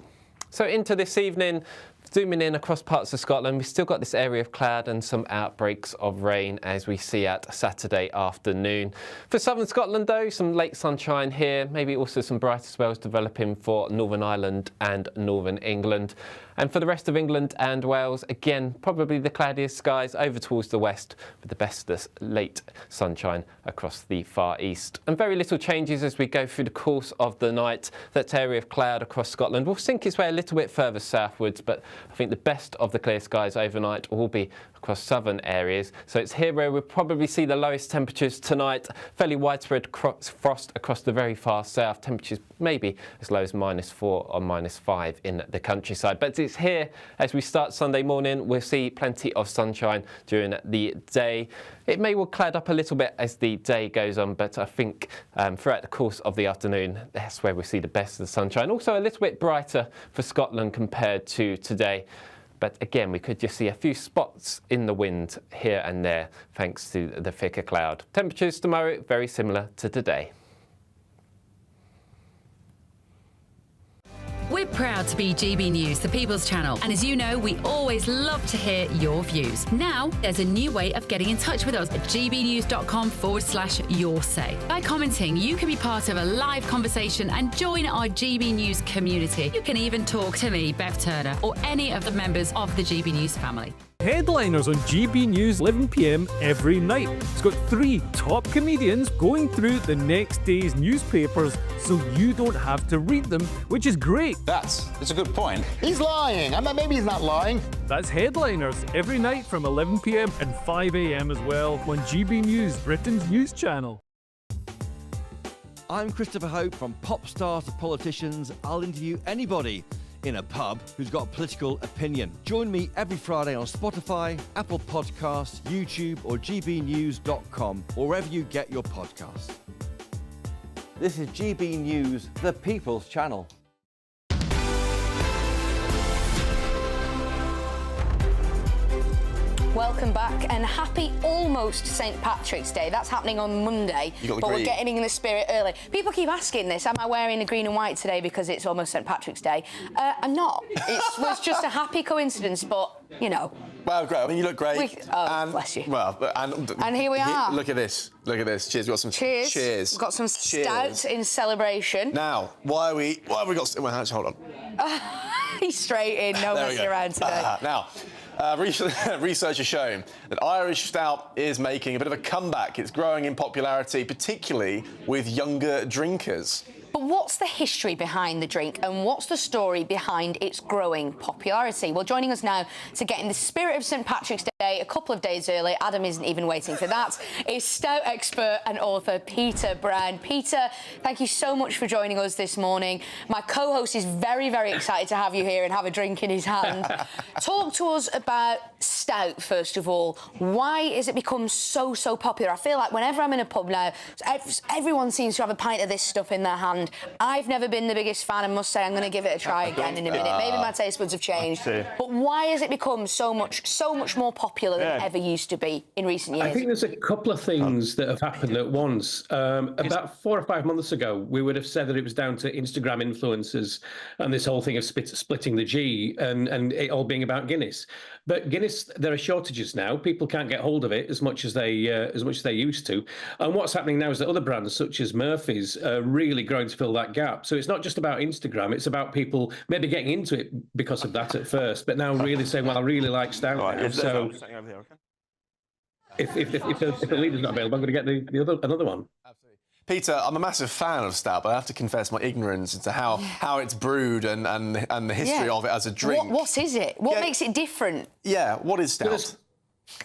[SPEAKER 18] So into this evening, zooming in across parts of Scotland, we've still got this area of cloud and some outbreaks of rain as we see at Saturday afternoon. For southern Scotland though, some late sunshine here, maybe also some brighter spells developing for Northern Ireland and Northern England. And for the rest of England and Wales, again, probably the cloudiest skies over towards the west with the best late sunshine across the far east. And very little changes as we go through the course of the night. That area of cloud across Scotland will sink its way a little bit further southwards, but I think the best of the clear skies overnight will be across southern areas. So it's here where we'll probably see the lowest temperatures tonight. Fairly widespread frost across the very far south. Temperatures maybe as low as -4 or -5 in the countryside. But it's here as we start Sunday morning. We'll see plenty of sunshine during the day. It may well cloud up a little bit as the day goes on, but I think throughout the course of the afternoon, that's where we'll see the best of the sunshine. Also a little bit brighter for Scotland compared to today. But again, we could just see a few spots in the wind here and there, thanks to the thicker cloud. Temperatures tomorrow, very similar to today.
[SPEAKER 7] We
[SPEAKER 4] We're proud to be GB News, the People's Channel, and as you know, we always love to hear your views. Now, there's a new way of getting in touch with us at gbnews.com/yoursay. By commenting, you can be part of a live conversation and join our GB News community. You can even talk to me, Bev Turner, or any of the members of the GB News family.
[SPEAKER 5] Headliners on GB News 11 p.m. every night. It's got 3 top comedians going through the next day's newspapers so you don't have to read them, which is great.
[SPEAKER 9] That's a good point. He's lying. Maybe he's not lying.
[SPEAKER 5] That's Headliners every night from 11 p.m. and 5 a.m. as well on GB News, Britain's news channel.
[SPEAKER 10] I'm Christopher Hope. From pop stars to politicians, I'll interview anybody in a pub who's got a political opinion. Join me every Friday on Spotify, Apple Podcasts, YouTube or gbnews.com, or wherever you get your podcasts. This is GB News, the People's Channel.
[SPEAKER 1] Welcome back and happy almost St Patrick's Day. That's happening on Monday, but we're getting in the spirit early. People keep asking this, am I wearing the green and white today because it's almost St Patrick's Day? I'm not. It was just a happy coincidence, but, you know.
[SPEAKER 2] Well, great. I mean, you look great.
[SPEAKER 1] Bless you.
[SPEAKER 2] Well, and
[SPEAKER 1] here we are.
[SPEAKER 2] Look at this. Look at this. Cheers. We've got some
[SPEAKER 1] cheers. We've got some Stout in celebration.
[SPEAKER 2] Now, why have we got... Well, hold on.
[SPEAKER 1] He's straight in, no messing around today.
[SPEAKER 2] Now... research has shown that Irish Stout is making a bit of a comeback. It's growing in popularity, particularly with younger drinkers.
[SPEAKER 1] But what's the history behind the drink and what's the story behind its growing popularity? Well, joining us now to get in the spirit of St Patrick's Day a couple of days early, Adam isn't even waiting for that, is Stout expert and author Peter Brown. Peter, thank you so much for joining us this morning. My co-host is very, very excited to have you here and have a drink in his hand. Talk to us about Stout, first of all. Why has it become so popular? I feel like whenever I'm in a pub now, everyone seems to have a pint of this stuff in their hand. I've never been the biggest fan and must say I'm going to give it a try again in a minute. Maybe my taste buds have changed. But why has it become so much more popular than it ever used to be in recent years?
[SPEAKER 11] I think there's a couple of things that have happened at once. About 4 or 5 months ago, we would have said that it was down to Instagram influencers and this whole thing of splitting the G and it all being about Guinness. But Guinness, there are shortages now. People can't get hold of it as much as they used to. And what's happening now is that other brands, such as Murphy's, are really growing to fill that gap. So it's not just about Instagram; it's about people maybe getting into it because of that at first, but now really saying, "Well, I really like Stout." Right, so if the leader's not available, I'm going to get another one.
[SPEAKER 2] Absolutely. Peter, I'm a massive fan of Stout, but I have to confess my ignorance into how it's brewed and the history of it as a drink.
[SPEAKER 1] What is it? What makes it different?
[SPEAKER 2] Yeah, what is Stout?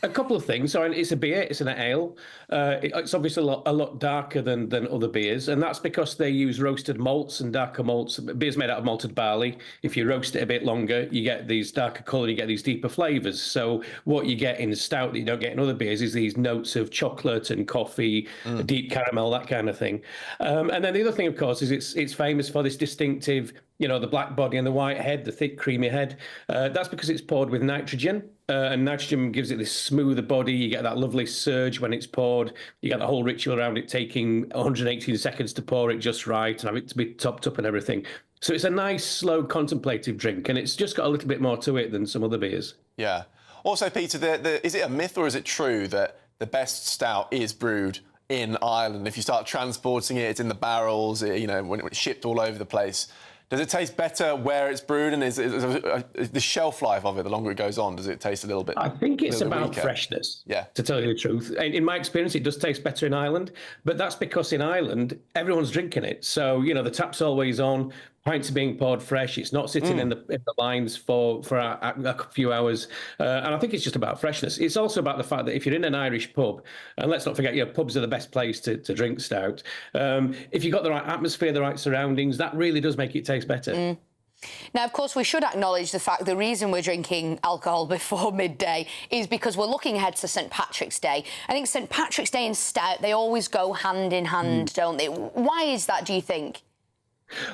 [SPEAKER 11] A couple of things. So it's a beer, it's an ale. It's obviously a lot darker than other beers, and that's because they use roasted malts and darker malts. Beer's made out of malted barley. If you roast it a bit longer, you get these darker colour, you get these deeper flavours. So what you get in Stout that you don't get in other beers is these notes of chocolate and coffee, deep caramel, that kind of thing. And then the other thing, of course, is it's famous for this distinctive, the black body and the white head, the thick, creamy head. That's because it's poured with nitrogen. And nitrogen gives it this smoother body. You get that lovely surge when it's poured. You get the whole ritual around it taking 118 seconds to pour it just right and have it to be topped up and everything. So it's a nice, slow, contemplative drink, and it's just got a little bit more to it than some other beers.
[SPEAKER 2] Yeah. Also, Peter, is it a myth or is it true that the best Stout is brewed in Ireland? If you start transporting it, it's in the barrels, when it's shipped all over the place. Does it taste better where it's brewed, and is the shelf life of it, the longer it goes on, does it taste a little bit?
[SPEAKER 11] I think it's about
[SPEAKER 2] weaker?
[SPEAKER 11] Freshness.
[SPEAKER 2] Yeah.
[SPEAKER 11] To tell you the truth, in my experience, it does taste better in Ireland, but that's because in Ireland everyone's drinking it. So the tap's always on. Pints are being poured fresh. It's not sitting in the lines for a few hours. And I think it's just about freshness. It's also about the fact that if you're in an Irish pub, and let's not forget, pubs are the best place to drink Stout. If you've got the right atmosphere, the right surroundings, that really does make it taste better.
[SPEAKER 1] Now, of course, we should acknowledge the fact the reason we're drinking alcohol before midday is because we're looking ahead to St Patrick's Day. I think St Patrick's Day and Stout, they always go hand in hand, don't they? Why is that, do you think?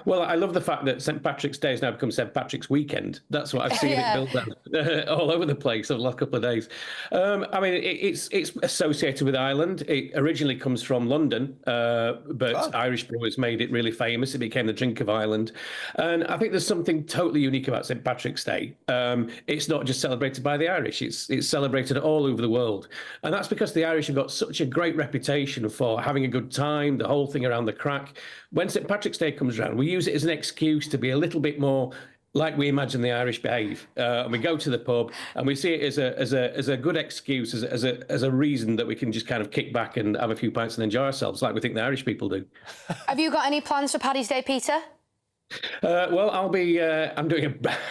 [SPEAKER 11] Well, I love the fact that St Patrick's Day has now become St Patrick's Weekend. That's what I've seen it built all over the place over the last couple of days. I mean, it's associated with Ireland. It originally comes from London, but Irish brewers made it really famous. It became the drink of Ireland. And I think there's something totally unique about St Patrick's Day. It's not just celebrated by the Irish. It's celebrated all over the world. And that's because the Irish have got such a great reputation for having a good time, the whole thing around the crack. When St Patrick's Day comes around, we use it as an excuse to be a little bit more like we imagine the Irish behave. And we go to the pub and we see it as a good excuse, as a reason that we can just kind of kick back and have a few pints and enjoy ourselves, like we think the Irish people do.
[SPEAKER 1] Have you got any plans for Paddy's Day, Peter?
[SPEAKER 11] Well, I'll be. I'm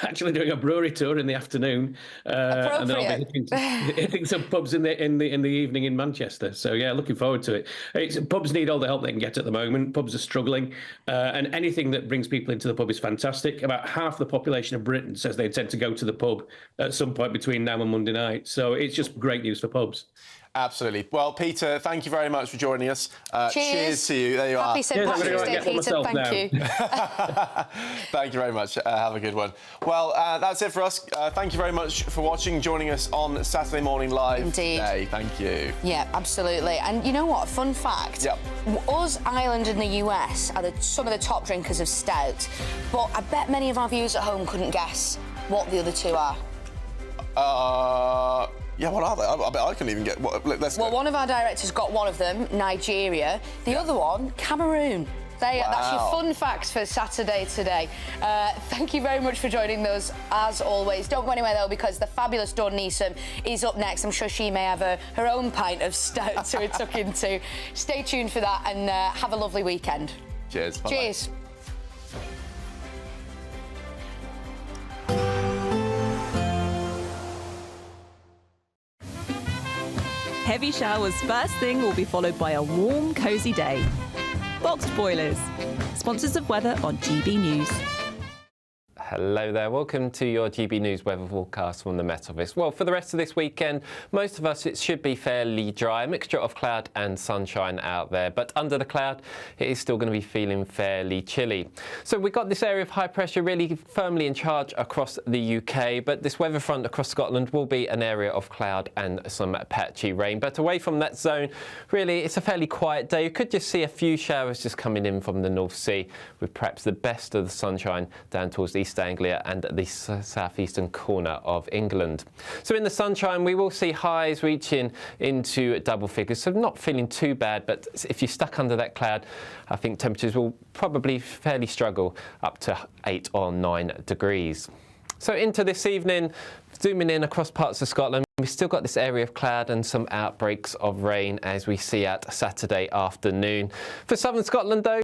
[SPEAKER 11] actually doing a brewery tour in the afternoon, and then I'll be hitting some pubs in the evening in Manchester. So yeah, looking forward to it. Pubs need all the help they can get at the moment. Pubs are struggling, and anything that brings people into the pub is fantastic. About half the population of Britain says they intend to go to the pub at some point between now and Monday night. So it's just great news for pubs.
[SPEAKER 2] Absolutely. Well, Peter, thank you very much for joining us. Cheers to you. There you are.
[SPEAKER 1] Happy St Patrick's Day, Peter. Thank you.
[SPEAKER 2] Thank you very much. Have a good one. Well, that's it for us. Thank you very much for watching, joining us on Saturday Morning Live today. Thank you.
[SPEAKER 1] Yeah, absolutely. And you know what? Fun fact.
[SPEAKER 2] Yep.
[SPEAKER 1] Us, Ireland and the US are some of the top drinkers of stout. But I bet many of our viewers at home couldn't guess what the other two are.
[SPEAKER 2] Yeah, what are they? I bet I couldn't even get...
[SPEAKER 1] Well, one of our directors got one of them, Nigeria. The other one, Cameroon. That's your fun facts for Saturday today. Thank you very much for joining us, as always. Don't go anywhere, though, because the fabulous Dawn Neeson is up next. I'm sure she may have her own pint of stout to tuck into. Stay tuned for that and have a lovely weekend.
[SPEAKER 2] Cheers. Bye-bye.
[SPEAKER 1] Cheers.
[SPEAKER 12] Heavy showers first thing will be followed by a warm, cosy day. Boxed Boilers, sponsors of weather on GB News.
[SPEAKER 13] Hello there, welcome to your GB News weather forecast from the Met Office. Well, for the rest of this weekend, most of us, it should be fairly dry, a mixture of cloud and sunshine out there, but under the cloud, it is still going to be feeling fairly chilly. So we've got this area of high pressure really firmly in charge across the UK, but this weather front across Scotland will be an area of cloud and some patchy rain. But away from that zone, really, it's a fairly quiet day. You could just see a few showers just coming in from the North Sea, with perhaps the best of the sunshine down towards East Anglia and the southeastern corner of England. So in the sunshine, we will see highs reaching into double figures, so not feeling too bad, but if you're stuck under that cloud, I think temperatures will probably fairly struggle up to 8 or 9 degrees. So into this evening, zooming in across parts of Scotland, we've still got this area of cloud and some outbreaks of rain as we see at Saturday afternoon. For southern Scotland, though,